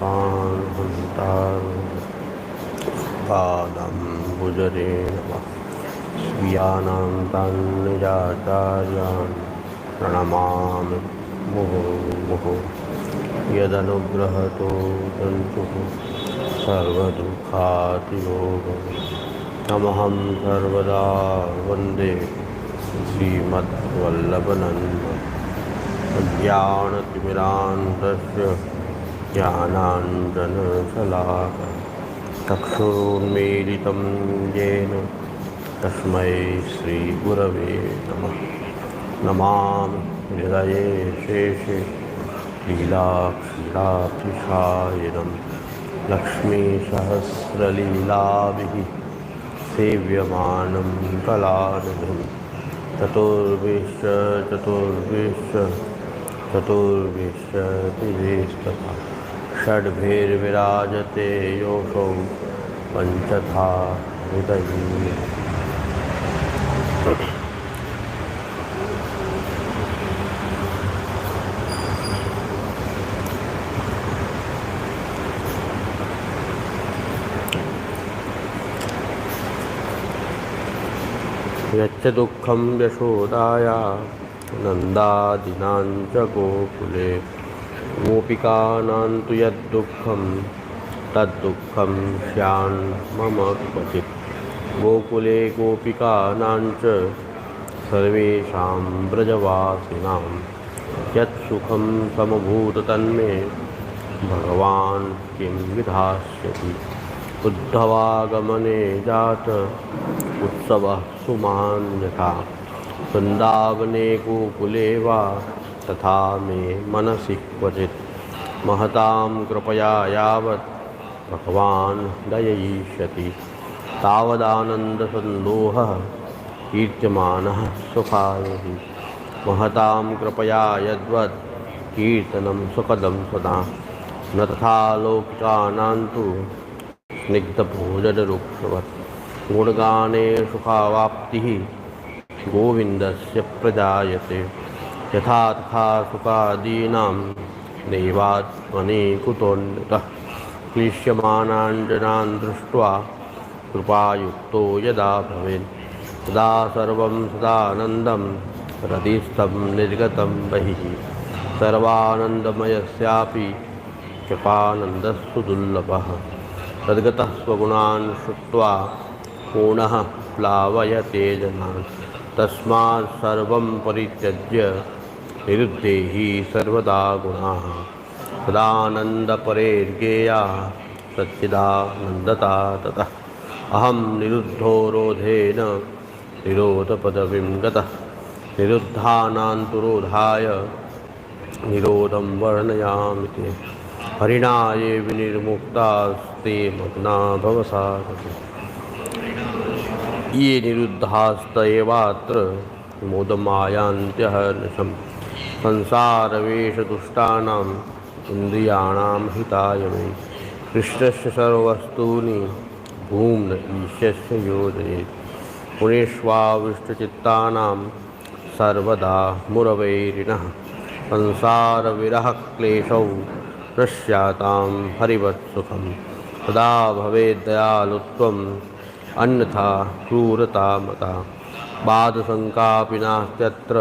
पान हंतार पादम भुजरे नमः स्वीयानां तन्निजाचार्यान् प्रणमामि मुहुर्मुहुः यदनुग्रहतो दन्तुः सर्वदुःखातियोगं तमहं सर्वदा वन्दे श्रीमद्वल्लभनन्दं अज्ञानतिमिरान्धस्य ज्ञानाञ्जनशलाकया चक्षुरुन्मीलितं येन तस्मै श्रीगुरवे नमः। नमामि हृदये शेषे लीलाक्षीरातिशायनं लक्ष्मीसहस्रलीलाभिः सेव्यमानं कलानिधिं चतुर्विंशतिवेस्तथा षड्भिर्विराजते योऽसौ पञ्चधा हृदये। यच्च दुःखं यशोदाया नन्दादीनां च गोकुले गोपिकानां तु यद्दुःखं तद्दुःखं स्यान् मम क्वचित्। गोकुले गोपिकानां च सर्वेषां ब्रजवासिनां यत्सुखं समभूतं भगवान् किं विधास्यति। उद्धवागमने जात उत्सवः सुमान्यथा वृन्दावने गोकुले वा तथा मे मनसि क्वचित्। महतां कृपया यावत् भगवान् दययिष्यति तावदानन्दसन्दोहः कीर्त्यमानः सुखाय हि। महतां कृपया यद्वत् कीर्तनं सुखदं सदा न तथा लौकिकानां तु स्निग्धभोजनरुक्षवत्। गुणगाने सुखावाप्तिः गोविन्दस्य प्रजायते यथा तथा सुखादीनां नैवात्मने कुतोऽन्यतः। क्लिश्यमानान् जनान् दृष्ट्वा कृपायुक्तो यदा भवेत् तदा सर्वं सदानन्दं हृदिस्थं निर्गतं बहिः। सर्वानन्दमयस्यापि कृपानन्दस्तु दुर्लभः तद्गतः स्वगुणान् श्रुत्वा पूर्णः प्लावयते जनान्। तस्मात् सर्वं परित्यज्य निरुद्धेहि सर्वदा गुणाः सदानन्दपरेर्गेया सच्चिदानन्दता ततः। अहं निरुद्धो रोधेन निरोधपदवीं गतः निरुद्धानां तु रोधाय निरोधं वर्णयामि ते। हरिणा ये विनिर्मुक्तास्ते मग्ना भवसागरे ये निरुद्धास्त एवात्र मोदमायान्त्यहर्निशं। संसारवेशदुष्टानाम् इन्द्रियाणां हिताय मे कृष्णस्य सर्ववस्तूनि भूम्न ईशस्य योजयेत्। पुणेष्वाविष्टचित्तानां सर्वदा मुरवैरिणः संसारविरहक्लेशौ नश्यातां हरिवत्सुखं। तदा भवेद्दयालुत्वम् अन्यथा क्रूरता मता बाधशङ्कापि नास्त्यत्र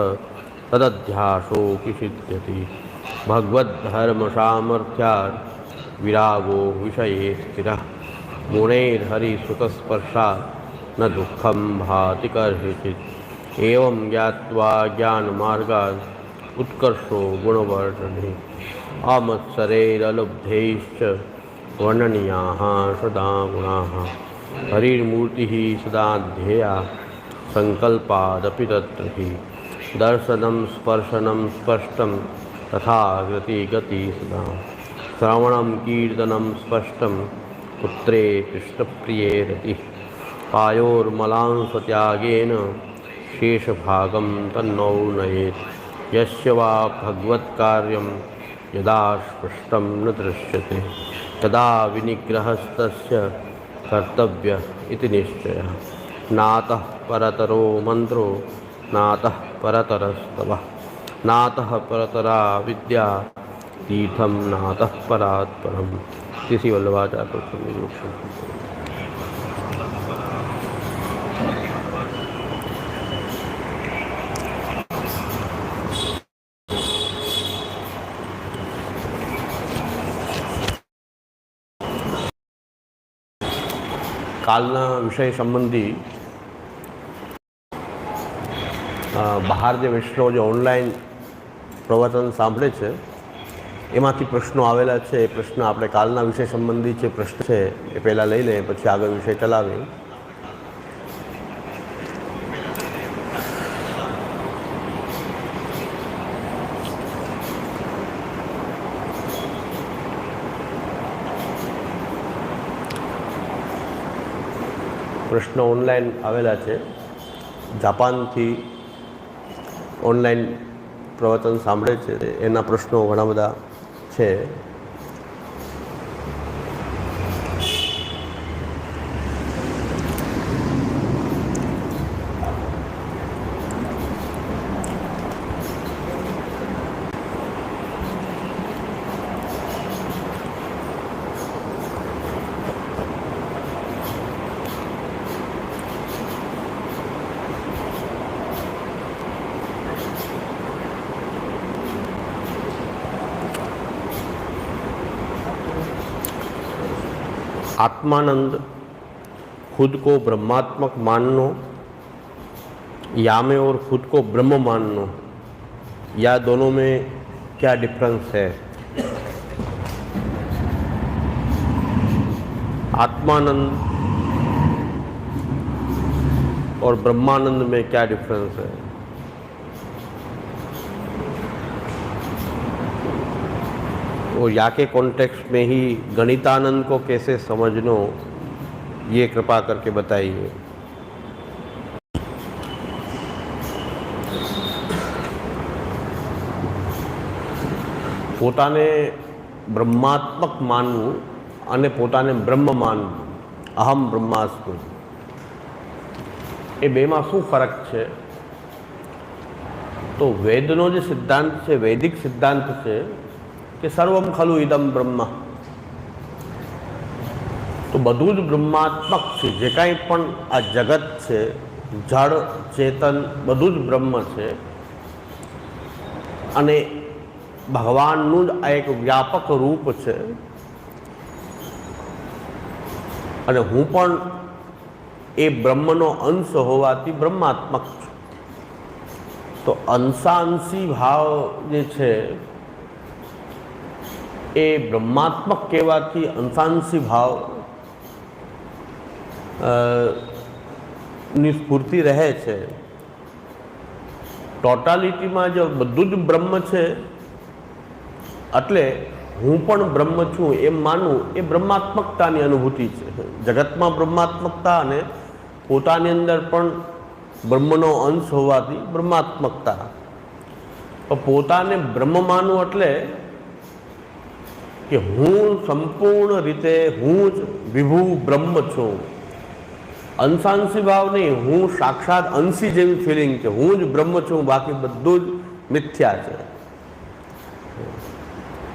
तदध्यासोऽपि सिद्ध्यति। भगवद्धर्मसामर्थ्यात् विरागो विषये स्थिरः गुणैर्हरिसुखस्पर्शात् न दुःखं भाति कर्हिचित्। एवं ज्ञात्वा ज्ञानमार्गात् उत्कर्षो गुणवर्धने अमत्सरैरलुब्धैश्च वर्णनीयाः सदा गुणाः। हरिर्मूर्तिः सदा ध्येया संकल्पादपि तत्र हि। दर्शनं स्पर्शनं स्पष्टं तथा गति सदा। श्रवणं कीर्तनं स्पष्टं पुत्रे कृष्णप्रिये रतिः। पायोर्मलांस्त्यागेन शेषभागं तन्नो नयेत्। यस्य वा भगवत्कार्यं यदा स्पष्टं न दृश्यते तदा विनिग्रहस्तस्य कर्तव्य इति निश्चयः। नातः परतरो मंत्रो नातः परतरस्तवः नातः परतरा विद्या तीर्थम नातः परात् परम। किसी वल्लभाचार्य प्रसन्न। કાલના વિષય સંબંધી બહાર જે વૈષ્ણવ જે ઓનલાઈન પ્રવચન સાંભળે છે એમાંથી પ્રશ્નો આવેલા છે. એ પ્રશ્ન આપણે કાલના વિષય સંબંધી જે પ્રશ્ન છે એ પહેલાં લઈ લઈએ, પછી આગળ વિષય ચલાવીએ. પ્રશ્ન ઓનલાઈન આવેલા છે. જાપાનથી ઓનલાઈન પ્રવચન સાંભળે છે એના પ્રશ્નો ઘણા બધા છે. आत्मानंद खुद को ब्रह्मात्मक मानना या में और खुद को ब्रह्म मानना, या दोनों में क्या डिफरेंस है? आत्मानंद और ब्रह्मानंद में क्या डिफरेंस है? और या के कॉन्टेक्स्ट में ही गणितानंद को कैसे समझनो, ये कृपा करके बताइए. પોતાને બ્રહ્માત્મક માનવું અને પોતાને બ્રહ્મ માનવું, અહમ બ્રહ્માસ્મિ, એ બેમાં શું ફરક છે? તો વેદનો જે સિદ્ધાંત છે, વૈદિક સિદ્ધાંત છે કે સર્વમ ખલુ ઇદમ બ્રહ્મ, તો બધું જ બ્રહ્માત્મક છે. જે કાંઈ પણ આ જગત છે, જળ ચેતન બધું જ બ્રહ્મ છે. અને ભગવાનનું જ આ એક વ્યાપક રૂપ છે. અને હું પણ એ બ્રહ્મનો અંશ હોવાથી બ્રહ્માત્મક છું. તો અંશાંશી ભાવ જે છે એ બ્રહ્માત્મક કહેવાથી અંશાંશી ભાવ ની સ્ફૂર્તિ રહે છે. ટોટાલિટીમાં જો બધું જ બ્રહ્મ છે એટલે હું પણ બ્રહ્મ છું એમ માનવું, એ બ્રહ્માત્મકતાની અનુભૂતિ છે. જગતમાં બ્રહ્માત્મકતા અને પોતાની અંદર પણ બ્રહ્મનો અંશ હોવાથી બ્રહ્માત્મકતા. તો પોતાને બ્રહ્મ માનવું એટલે કે હું સંપૂર્ણ રીતે હું જ વિભુ બ્રહ્મ છું. અંશાંશી ભાવ નહીં, હું સાક્ષાત અંશી જેવી ફિલિંગ છે, હું જ બ્રહ્મ છું, બાકી બધું જ મિથ્યા છે.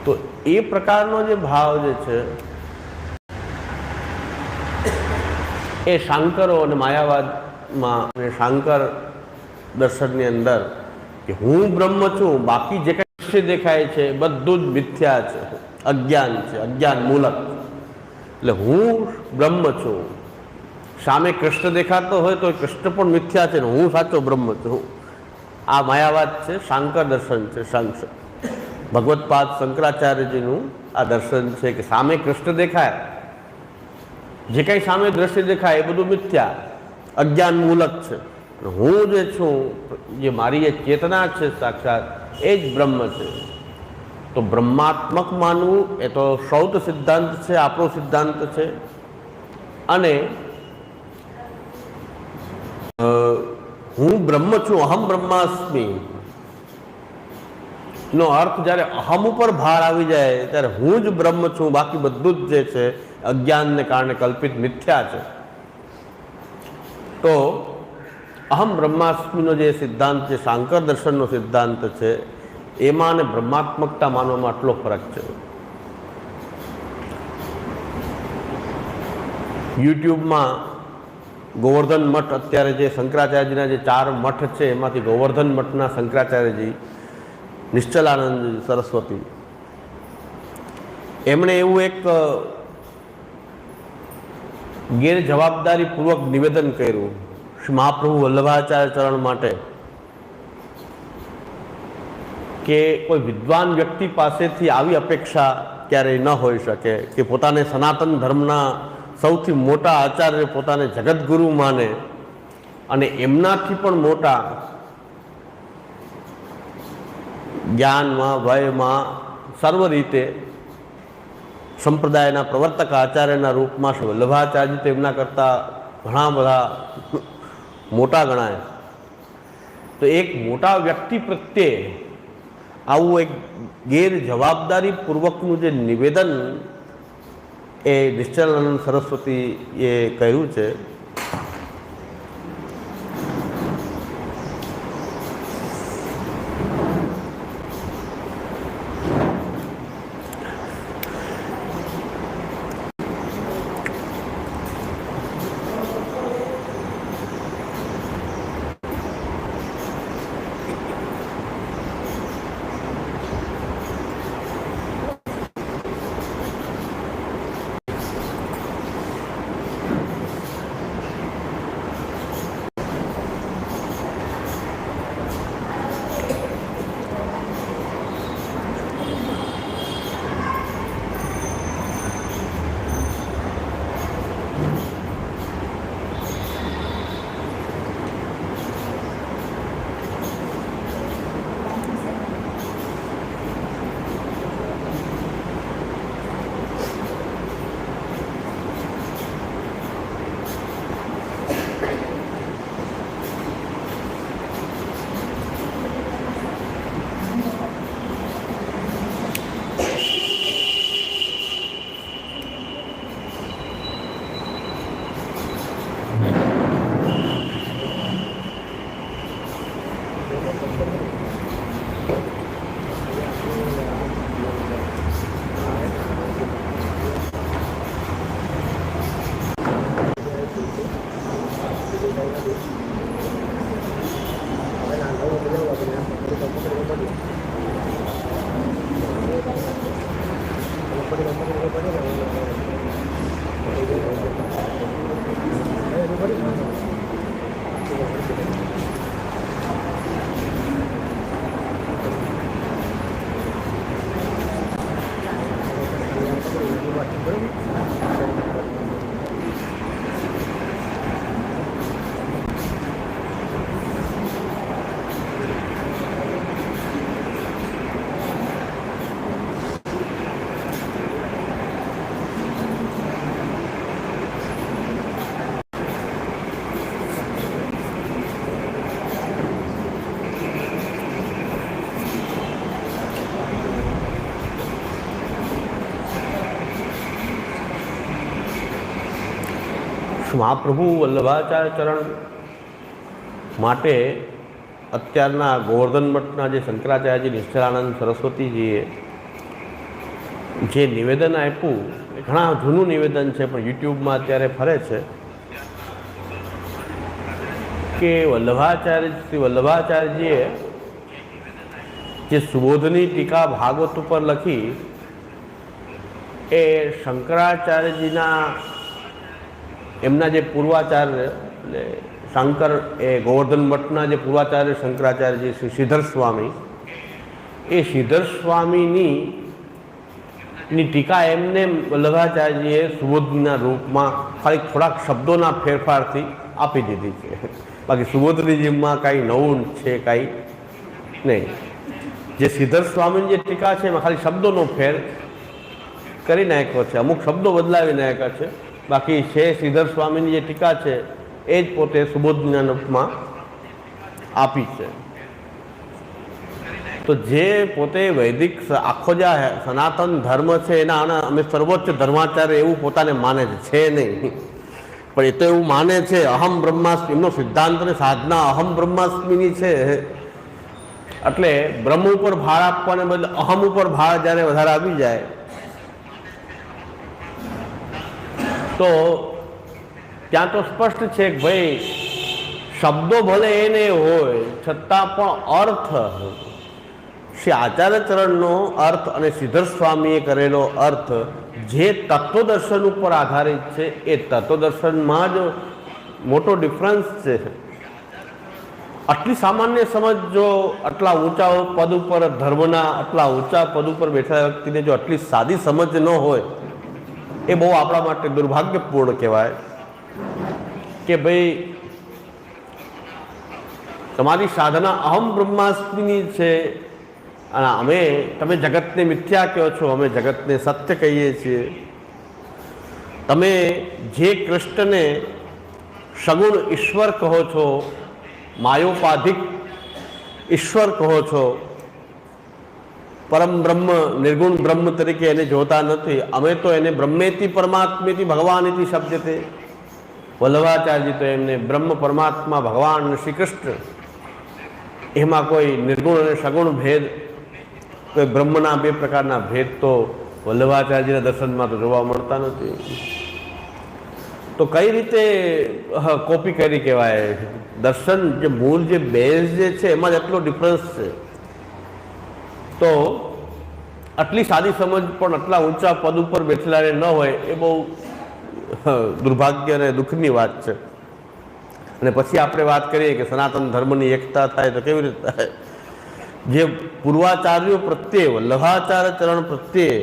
તો એ પ્રકારનો જે ભાવ જે છે એ શાંકરો અને માયાવાદમાં અને શાંકર દર્શનની અંદર કે હું બ્રહ્મ છું, બાકી જે કંઈ દૃશ્ય દેખાય છે બધું જ મિથ્યા છે, અજ્ઞાન છે, અજ્ઞાન મૂલક. એટલે હું બ્રહ્મ છું. સામે કૃષ્ણ દેખાતો હોય તો કૃષ્ણ પણ મિથ્યા છે ને હું સાચો બ્રહ્મ છું. આ માયાવાદ છે, શાંકર દર્શન છે. ભગવત્પાદ શંકરાચાર્યજીનું આ દર્શન છે કે સામે કૃષ્ણ દેખાય, જે કંઈ સામે દ્રશ્ય દેખાય એ બધું મિથ્યા, અજ્ઞાન મૂલક છે. હું જે છું, જે મારી જે ચેતના છે સાક્ષાત, એ જ બ્રહ્મ છે. તો બ્રહ્માત્મક માનવું એ તો સૌત સિદ્ધાંત છે, આપણો સિદ્ધાંત છે. અને હું બ્રહ્મ છું, અહમ બ્રહ્માસ્મિ નો અર્થ જ્યારે અહમ ઉપર ભાર આવી જાય ત્યારે હું જ બ્રહ્મ છું, બાકી બધું જ જે છે અજ્ઞાનને કારણે કલ્પિત મિથ્યા છે. તો અહમ બ્રહ્માસ્મિનો જે સિદ્ધાંત છે, શાંકર દર્શનનો સિદ્ધાંત છે, એમાં અને બ્રહ્માત્મકતા માનવામાં આટલો ફરક છે. યુટ્યુબમાં ગોવર્ધન મઠ, અત્યારે જે શંકરાચાર્યજીના જે 4 મઠ છે એમાંથી ગોવર્ધન મઠના શંકરાચાર્યજી નિશ્ચલાનંદ સરસ્વતી, એમણે એવું એક ગેરજવાબદારીપૂર્વક નિવેદન કર્યું શ્રી મહાપ્રભુ વલ્લભાચાર્ય ચરણ માટે કે કોઈ વિદ્વાન વ્યક્તિ પાસેથી આવી અપેક્ષા ક્યારેય ન હોઈ શકે કે પોતાને સનાતન ધર્મના સૌથી મોટા આચાર્ય પોતાને જગતગુરુ માને અને એમનાથી પણ મોટા જ્ઞાનમાં, ભયમાં, સર્વ રીતે સંપ્રદાયના પ્રવર્તક આચાર્યના રૂપમાં શ્રી વલ્લભાચાર્યજી તો એમના કરતાં ઘણા બધા મોટા ગણાય. તો એક મોટા વ્યક્તિ પ્રત્યે આવું એક ગેરજવાબદારીપૂર્વકનું જે નિવેદન એ નિશ્ચલાનંદ સરસ્વતીએ કહ્યું છે, મહાપ્રભુ વલ્લભાચાર્ય ચરણ માટે અત્યારના ગોવર્ધન મઠના જે શંકરાચાર્યજી નિશ્ચલાનંદ સરસ્વતીજીએ જે નિવેદન આપ્યું એ ઘણા જૂનું નિવેદન છે, પણ યુટ્યુબમાં અત્યારે ફરે છે કે શ્રી વલ્લભાચાર્યજીએ જે સુબોધની ટીકા ભાગવત ઉપર લખી એ શંકરાચાર્યજીના એમના જે પૂર્વાચાર્ય એટલે શંકર એ ગોવર્ધન મઠના જે પૂર્વાચાર્ય શંકરાચાર્યજી શ્રી શ્રીધર સ્વામી, એ શ્રીધર સ્વામીની ટીકા એમને વલ્લભાચાર્યજીએ સુબોધના રૂપમાં ખાલી થોડાક શબ્દોના ફેરફારથી આપી દીધી છે. બાકી સુબોધનીજીમાં કાંઈ નવું છે કાંઈ નહીં. જે શ્રીધર સ્વામીની જે ટીકા છે એમાં ખાલી શબ્દોનો ફેર કરી નાખ્યો છે, અમુક શબ્દો બદલાવી નાખ્યા છે. બાકી છે શ્રીધર સ્વામીની જે ટીકા છે એ જ પોતે સુબોધના રૂપમાં આપી છે. તો જે પોતે વૈદિક આખો જે સનાતન ધર્મ છે એના અમે સર્વોચ્ચ ધર્માચાર્ય એવું પોતાને માને છે નહીં, પણ એ તો એવું માને છે અહમ બ્રહ્માસ્મિ. એમનો સિદ્ધાંત અને સાધના અહમ બ્રહ્માસ્મિની છે એટલે બ્રહ્મ ઉપર ભાર આપવાને બદલે અહમ ઉપર ભાર જ્યારે વધારે આવી જાય તો ત્યાં તો સ્પષ્ટ છે કે ભાઈ શબ્દો ભલે એને હોય છતાં પણ અર્થ શ્રી આચાર્યચરણનો અર્થ અને શ્રીધર સ્વામીએ કરેલો અર્થ જે તત્વદર્શન ઉપર આધારિત છે એ તત્વદર્શનમાં જ મોટો ડિફરન્સ છે. આટલી સામાન્ય સમજ જો આટલા ઊંચા પદ ઉપર ધર્મના આટલા ઊંચા પદ ઉપર બેઠેલા વ્યક્તિને જો આટલી સાદી સમજ ન હોય એ બહુ આપણા માટે દુર્ભાગ્યપૂર્ણ કહેવાય કે ભાઈ તમારી સાધના અહમ બ્રહ્માસ્મિની છે અને તમે જગતને મિથ્યા કહો છો, અમે જગતને સત્ય કહીએ છીએ. તમે જે કૃષ્ણને સગુણ ઈશ્વર કહો છો, માયોપાધિક ઈશ્વર કહો છો, પરમ બ્રહ્મ નિર્ગુણ બ્રહ્મ તરીકે એને જોતા નથી. અમે તો એને બ્રહ્મેતિ પરમાત્મેતિ ભગવાનિતિ શબ્દતે. વલ્લભાચાર્યજી તો એમને બ્રહ્મ પરમાત્મા ભગવાન શ્રી કૃષ્ણ એમાં કોઈ નિર્ગુણ અને સગુણ ભેદ, કોઈ બ્રહ્મના બે પ્રકારના ભેદ તો વલ્લભાચાર્યજીના દર્શનમાં તો જોવા મળતા નથી. તો કઈ રીતે કોપી કરી કહેવાય? દર્શન જે મૂળ જે બેઝ જે છે એમાં જ એટલો ડિફરન્સ છે. તો આટલી સાદી સમજ પણ આટલા ઊંચા પદ ઉપર બેઠેલાને ન હોય એ બહુ દુર્ભાગ્ય અને દુઃખની વાત છે. અને પછી આપણે વાત કરીએ કે સનાતન ધર્મની એકતા થાય તો કેવી રીતે થાય? જે પૂર્વાચાર્યો પ્રત્યે, વલ્લભાચાર્ય ચરણ પ્રત્યે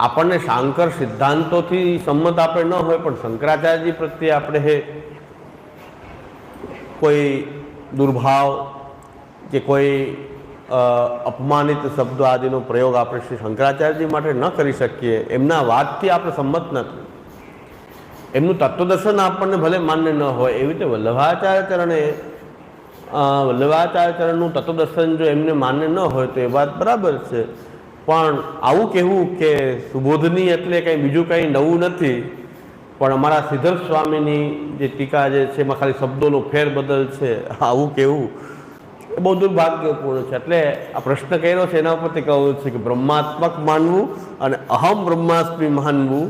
આપણને શાંકર સિદ્ધાંતોથી સંમત આપણે ન હોય પણ શંકરાચાર્યજી પ્રત્યે આપણે કોઈ દુર્ભાવ કે કોઈ અપમાનિત શબ્દો આદિનો પ્રયોગ આપણે શ્રી શંકરાચાર્યજી માટે ન કરી શકીએ. એમના વાતથી આપણે સંમત નથી. એમનું તત્વદર્શન આપણને ભલે માન્ય ન હોય, એવી રીતે વલ્લભાચાર્ય ચરણનું તત્વદર્શન જો એમને માન્ય ન હોય તો એ વાત બરાબર છે. પણ આવું કહેવું કે સુબોધની એટલે કંઈ બીજું કંઈ નવું નથી, પણ અમારા શ્રીધર સ્વામીની જે ટીકા જે છે એમાં ખાલી શબ્દોનો ફેરબદલ છે, આવું કહેવું એ બહુ દુર્ભાગ્યપૂર્ણ છે. એટલે આ પ્રશ્ન કર્યો છે એના ઉપરથી કહું છે કે બ્રહ્માત્મક માનવું અને અહમ બ્રહ્માસ્મિ માનવું,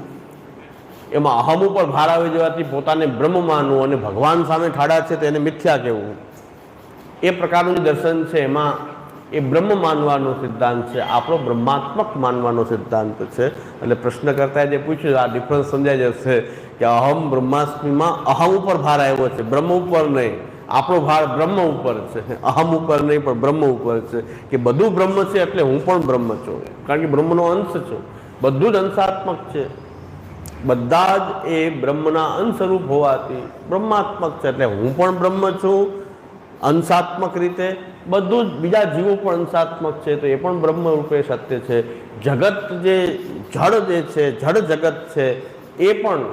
એમાં અહમ ઉપર ભાર આવી જવાથી પોતાને બ્રહ્મ માનવું અને ભગવાન સામે ઠાડા છે તો એને મિથ્યા કહેવું, એ પ્રકારનું જે દર્શન છે એમાં એ બ્રહ્મ માનવાનો સિદ્ધાંત છે, આપણો બ્રહ્માત્મક માનવાનો સિદ્ધાંત છે. એટલે પ્રશ્ન કરતા જે પૂછ્યું આ ડિફરન્સ સમજાઈ જશે કે અહમ બ્રહ્માસ્મિમાં અહમ ઉપર ભાર આવ્યો છે, બ્રહ્મ ઉપર નહીં. આપણો ભાર બ્રહ્મ ઉપર છે, અહમ ઉપર નહીં પણ બ્રહ્મ ઉપર છે. કે બધું બ્રહ્મ છે એટલે હું પણ બ્રહ્મ છું, કારણ કે બ્રહ્મનો અંશ છું. બધું જ અંશાત્મક છે, બધા જ એ બ્રહ્મના અંશરૂપ હોવાથી બ્રહ્માત્મક છે. એટલે હું પણ બ્રહ્મ છું અંશાત્મક રીતે, બધું જ બીજા જીવો પણ અંશાત્મક છે તો એ પણ બ્રહ્મ રૂપે સત્ય છે. જગત જે જડ જે છે, જડ જગત છે એ પણ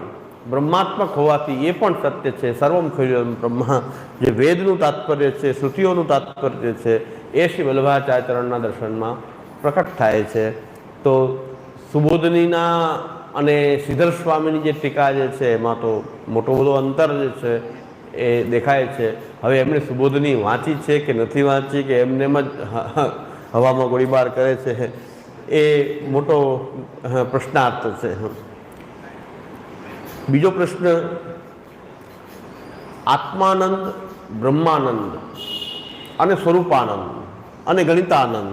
બ્રહ્માત્મક હોવાથી એ પણ સત્ય છે. સર્વમ ખલ્વિદમ બ્રહ્મા, જે વેદનું તાત્પર્ય છે, શ્રુતિઓનું તાત્પર્ય છે, એ શ્રી વલ્લભાચાર્ય ચરણના દર્શનમાં પ્રકટ થાય છે. તો સુબોધનીના અને શ્રીધર સ્વામીની જે ટીકા જે છે એમાં તો મોટો બધો અંતર જે છે એ દેખાય છે. હવે એમણે સુબોધની વાંચી છે કે નથી વાંચી, કે એમને જ હવામાં ગોળીબાર કરે છે, એ મોટો પ્રશ્નાર્થ છે. બીજો પ્રશ્ન, આત્માનંદ, બ્રહ્માનંદ અને સ્વરૂપાનંદ અને ગણિતાનંદ,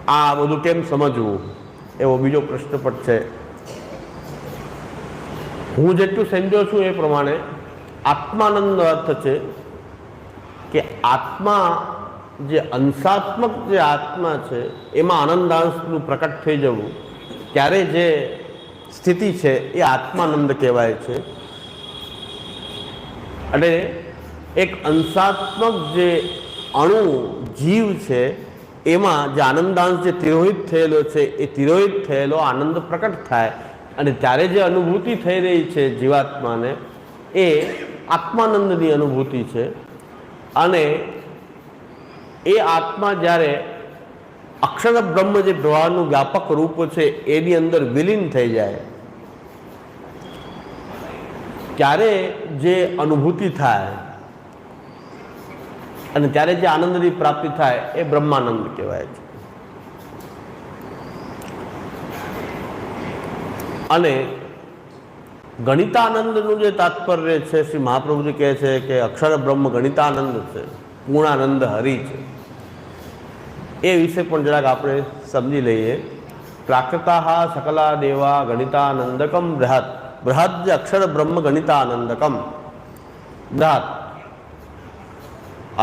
આ બધું કેમ સમજવું એવો બીજો પ્રશ્ન પણ છે. હું જેટલું સમજ્યો છું એ પ્રમાણે આત્માનંદનો અર્થ છે કે આત્મા જે અંશાત્મક જે આત્મા છે એમાં આનંદાંશનું પ્રકટ થઈ જવું, ત્યારે જે સ્થિતિ છે એ આત્માનંદ કહેવાય છે. અને એક અંશાત્મક જે અણુ જીવ છે એમાં જે આનંદાંશ જે તિરોહિત થયેલો છે એ તિરોહિત થયેલો આનંદ પ્રકટ થાય, અને ત્યારે જે અનુભૂતિ થઈ રહી છે જીવાત્માને એ આત્માનંદની અનુભૂતિ છે. અને એ આત્મા જ્યારે અક્ષર બ્રહ્મ જે પ્રવાહનું વ્યાપક રૂપ છે એની અંદર વિલીન થઈ જાય ત્યારે જે અનુભૂતિ થાય અને ત્યારે જે આનંદની પ્રાપ્તિ થાય એ બ્રહ્માનંદ કહેવાય છે. અને ગણિતાનંદનું જે તાત્પર્ય છે, શ્રી મહાપ્રભુજી કહે છે કે અક્ષર બ્રહ્મ ગણિતાનંદ છે, પૂર્ણાનંદ હરિ છે. એ વિશે પણ જરાક આપણે સમજી લઈએ. પ્રાકૃતા સકલા દેવા ગણિતાનંદકમ બૃહદ. બૃહદ જે અક્ષર બ્રહ્મ ગણિતાનંદકમ બૃહદ,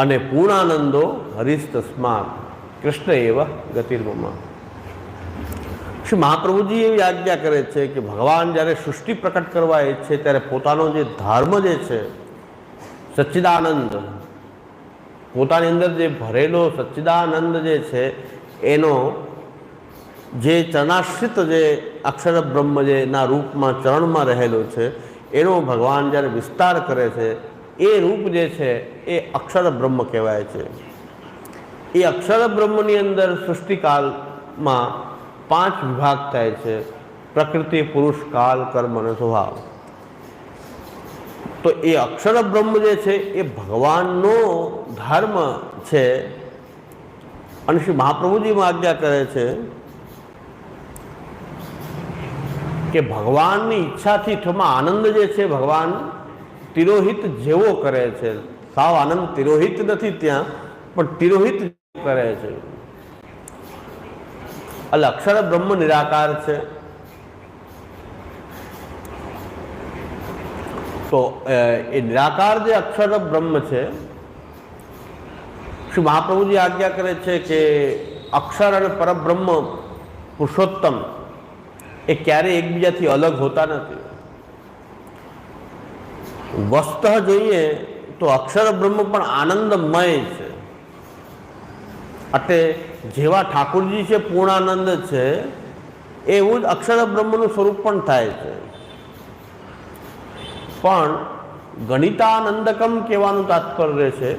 અને પૂર્ણાનંદો હરિસ્તસ્માત કૃષ્ણ એવ ગતિર્મમ. શ્રી મહાપ્રભુજી એવી આજ્ઞા કરે છે કે ભગવાન જ્યારે સૃષ્ટિ પ્રકટ કરવા ઈચ્છે ત્યારે પોતાનો જે ધર્મ જે છે સચ્ચિદાનંદ, પોતાની અંદર જે ભરેલો સચ્ચિદાનંદ જે છે એનો જે ચરણાશ્રિત જે અક્ષર બ્રહ્મ જે ના રૂપમાં ચરણમાં રહેલો છે એનો ભગવાન જ્યારે વિસ્તાર કરે છે એ રૂપ જે છે એ અક્ષર બ્રહ્મ કહેવાય છે. એ અક્ષર બ્રહ્મની અંદર સૃષ્ટિકાલમાં 5 વિભાગ થાય છે: પ્રકૃતિ, પુરુષ, કાલ, કર્મ અને સ્વભાવ. તો એ અક્ષર બ્રહ્મ જે છે એ ભગવાનનો ધર્મ છે. અને શ્રી મહાપ્રભુજીમાં આજ્ઞા કરે છે કે ભગવાનની ઈચ્છાથી થોમાં આનંદ જે છે ભગવાન તિરોહિત જેવો કરે છે. સાવ આનંદ તિરોહિત નથી ત્યાં, પણ તિરોહિત કરે છે. એટલે અક્ષર બ્રહ્મ નિરાકાર છે. તો એ નિરાકાર જે અક્ષર બ્રહ્મ છે, શ્રી મહાપ્રભુજી આજ્ઞા કરે છે કે અક્ષર અને પરબ્રહ્મ પુરુષોત્તમ એ ક્યારેય એકબીજાથી અલગ હોતા નથી. વસ્ત જોઈએ તો અક્ષર બ્રહ્મ પણ આનંદમય છે. એટલે જેવા ઠાકોરજી છે પૂર્ણાનંદ છે, એવું જ અક્ષર બ્રહ્મનું સ્વરૂપ પણ થાય છે. પણ ગણિતાનંદકમ કહેવાનું તાત્પર્ય છે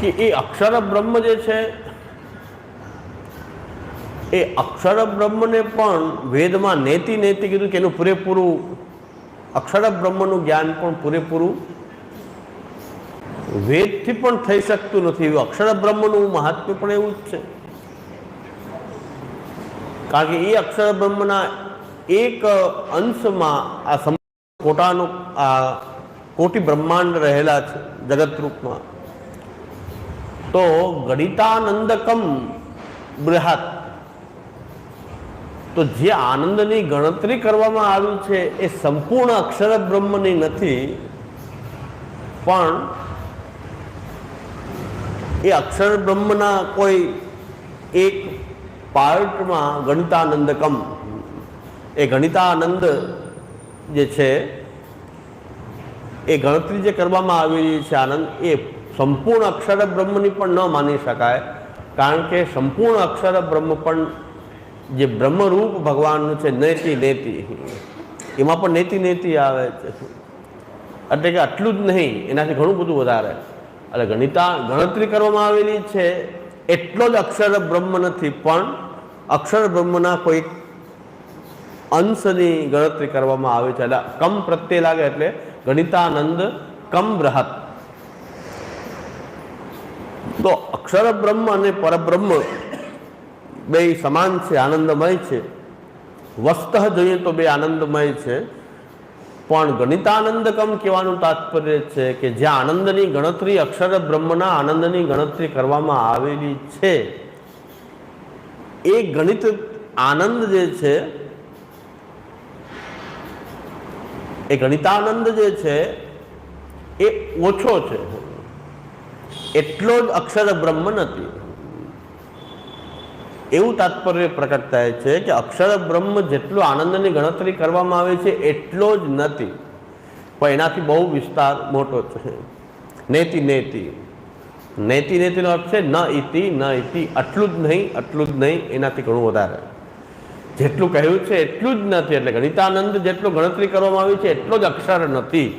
કે એ અક્ષર બ્રહ્મ જે છે એ અક્ષર બ્રહ્મને પણ વેદમાં નેતિ નેતિ કીધું કે એનું પૂરેપૂરું અક્ષર બ્રહ્મનું જ્ઞાન પણ પૂરેપૂરું વેદથી પણ થઈ શકતું નથી. અક્ષર બ્રહ્મનું મહાત્મ્ય પણ એવું જ છે. કારણ કે એ અક્ષર બ્રહ્મના એક અંશમાં આ કોટાનું આ કોટી બ્રહ્માંડ રહેલા છે જગત રૂપમાં. તો ગણિતાનંદકમ બૃહદ, તો જે આનંદની ગણતરી કરવામાં આવી છે એ સંપૂર્ણ અક્ષર બ્રહ્મની નથી, પણ એ અક્ષર બ્રહ્મના કોઈ એક પાર્ટમાં ગણિતાનંદકમ, એ ગણિતાનંદ જે છે એ ગણતરી જે કરવામાં આવેલી છે આનંદ, એ સંપૂર્ણ અક્ષર બ્રહ્મની પણ ન માની શકાય. કારણ કે સંપૂર્ણ અક્ષર બ્રહ્મ પણ જે બ્રહ્મરૂપ ભગવાનનું છે નેતિ નેતિ, એમાં પણ નેતિ નેતિ આવે છે. એટલે કે આટલું જ નહીં, એનાથી ઘણું બધું વધારે. એટલે ગણતરી કરવામાં આવેલી છે એટલો જ અક્ષર બ્રહ્મ નથી, પણ અક્ષર બ્રહ્મના કોઈ અંશની ગણતરી કરવામાં આવે છે. એટલે કમ પ્રત્યે લાગે એટલે ગણિતાનંદ કમ બૃહદ. તો અક્ષર બ્રહ્મ અને પરબ્રહ્મ બે સમાન છે, આનંદમય છે. વસ્ત જોઈએ તો બે આનંદમય છે. પણ ગણિતાનંદકમ કહેવાનું તાત્પર્ય છે કે જ્યાં આનંદની ગણતરી અક્ષર બ્રહ્મના આનંદની ગણતરી કરવામાં આવેલી છે, એ ગણિત આનંદ જે છે એ ગણિતાનંદ જે છે એ ઓછો છે, એટલો જ અક્ષર બ્રહ્મ નથી. એવું તાત્પર્ય પ્રકટ થાય છે કે અક્ષર બ્રહ્મ જેટલો આનંદની ગણતરી કરવામાં આવે છે એટલો જ નથી, પણ એનાથી બહુ વિસ્તાર મોટો છે. નેતિ નેતિ, નેતિ નેતિનો અર્થ છે ન ઇતિ ન ઇતિ, આટલું જ નહીં આટલું જ નહીં, એનાથી ઘણું વધારે. જેટલું કહ્યું છે એટલું જ નથી. એટલે ગણિતાનંદ જેટલો ગણતરી કરવામાં આવી છે એટલો જ અક્ષર નથી.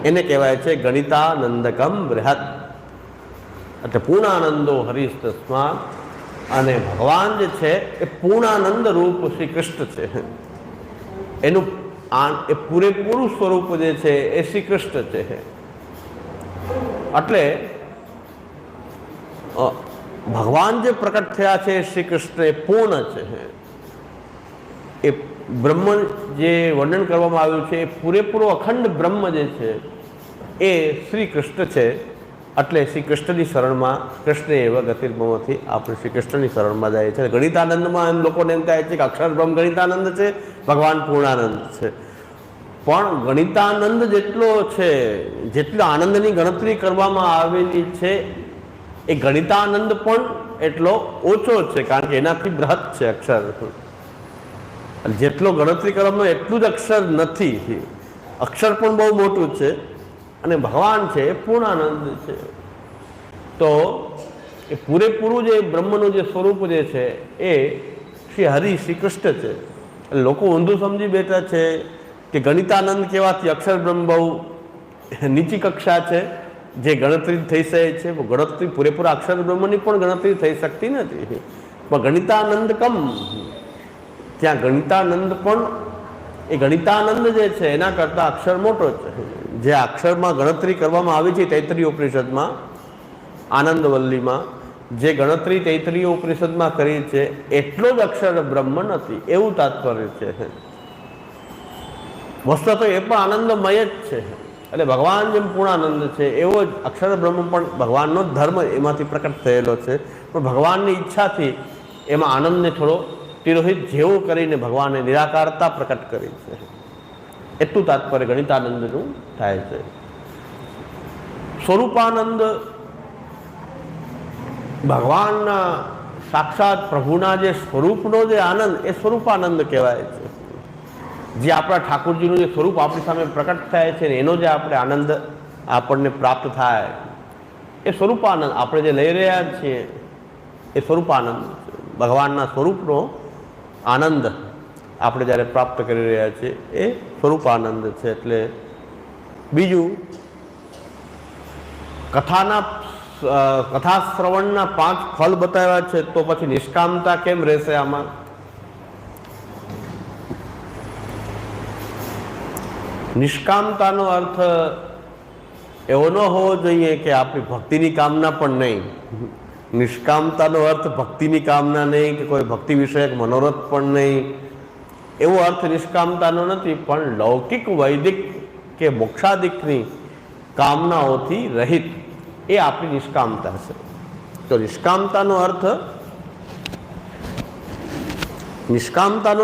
એને કહેવાય છે ગણિતાનંદકમ બૃહદ. એટલે પૂર્ણાનંદો હરિસ્તસ્માત અને ભગવાન જે છે એ પૂર્ણાનંદ રૂપ શ્રી કૃષ્ણ છે. એનું એ પૂરેપૂરું સ્વરૂપ જે છે એ શ્રી કૃષ્ણ છે. એટલે ભગવાન જે પ્રકટ થયા છે શ્રી કૃષ્ણ એ પૂર્ણ છે. એ બ્રહ્મ જે વર્ણન કરવામાં આવ્યું છે એ પૂરેપૂરો અખંડ બ્રહ્મ જે છે એ શ્રી કૃષ્ણ છે. એટલે શ્રી કૃષ્ણની શરણમાં કૃષ્ણ એવા ગતિર્મમાંથી આપણે શ્રી કૃષ્ણની શરણમાં જાય છે. ગણિતાનંદમાં એમ લોકોને એમ થાય છે કે અક્ષર બ્રહ્મ ગણિતાનંદ છે, ભગવાન પૂર્ણાનંદ છે. પણ ગણિતાનંદ જેટલો છે, જેટલો આનંદની ગણતરી કરવામાં આવેલી છે એ ગણિતાનંદ પણ એટલો ઓછો છે, કારણ કે એનાથી બૃહત છે અક્ષર. જેટલો ગણતરી કરવામાં એટલું જ અક્ષર નથી. અક્ષર પણ બહુ મોટું છે અને ભગવાન છે એ પૂર્ણાનંદ છે. તો એ પૂરેપૂરું જે બ્રહ્મનું જે સ્વરૂપ જે છે એ શ્રી હરિ શ્રી કૃષ્ણ છે. લોકો ઊંધું સમજી બેઠા છે કે ગણિતાનંદ કહેવાથી અક્ષર બ્રહ્મ બહુ નીચી કક્ષા છે, જે ગણતરી થઈ શકે છે. ગણતરી પૂરેપૂરા અક્ષર બ્રહ્મની પણ ગણતરી થઈ શકતી નથી. પણ ગણિતાનંદ કમ, ત્યાં ગણિતાનંદ પણ એ ગણિતાનંદ જે છે એના કરતાં અક્ષર મોટો છે. જે અક્ષરમાં ગણતરી કરવામાં આવી છે તૈત્તરીય ઉપનિષદમાં, આનંદવલ્લીમાં જે ગણતરી તૈત્તરીય ઉપનિષદમાં કરી છે એટલો જ અક્ષર બ્રહ્મ નથી, એવું તાત્પર્ય છે. વસ્તુ તો એ પણ આનંદમય જ છે. એટલે ભગવાન જેમ પૂર્ણાનંદ છે એવો જ અક્ષર બ્રહ્મ પણ ભગવાનનો ધર્મ એમાંથી પ્રકટ થયેલો છે. પણ ભગવાનની ઈચ્છાથી એમાં આનંદને થોડો તિરોહિત જેવો કરીને ભગવાને નિરાકારતા પ્રકટ કરી છે. એટલું તાત્પર્ય ગણિતાનંદનું થાય છે. સ્વરૂપાનંદ ભગવાનના સાક્ષાત પ્રભુના જે સ્વરૂપનો જે આનંદ એ સ્વરૂપાનંદ કહેવાય છે. જે આપણા ઠાકોરજીનું જે સ્વરૂપ આપણી સામે પ્રકટ થાય છે ને એનો જે આપણે આનંદ આપણને પ્રાપ્ત થાય એ સ્વરૂપાનંદ આપણે જે લઈ રહ્યા છીએ એ સ્વરૂપાનંદ છે. ભગવાનના સ્વરૂપનો આનંદ આપણે જ્યારે પ્રાપ્ત કરી રહ્યા છીએ એ સ્વરૂપાનંદ છે. એટલે બીજું, કથા શ્રવણના 5 ફલ બતાવ્યા છે, તો પછી નિષ્કામતા કેમ રહેશે આમાં? નિષ્કામતાનો અર્થ એવો ન હોવો જોઈએ કે આપણી ભક્તિની કામના પણ નહીં. નિષ્કામતાનો અર્થ ભક્તિની કામના નહીં કે કોઈ ભક્તિ વિષયક મનોરથ પણ નહીં, એવો અર્થ નિષ્કામતાનો નથી. પણ લૌકિક, વૈદિક કે મોક્ષાદિકની કામનાઓથી રહિત એ આપણી નિષ્કામતા છે. તો નિષ્કામતાનો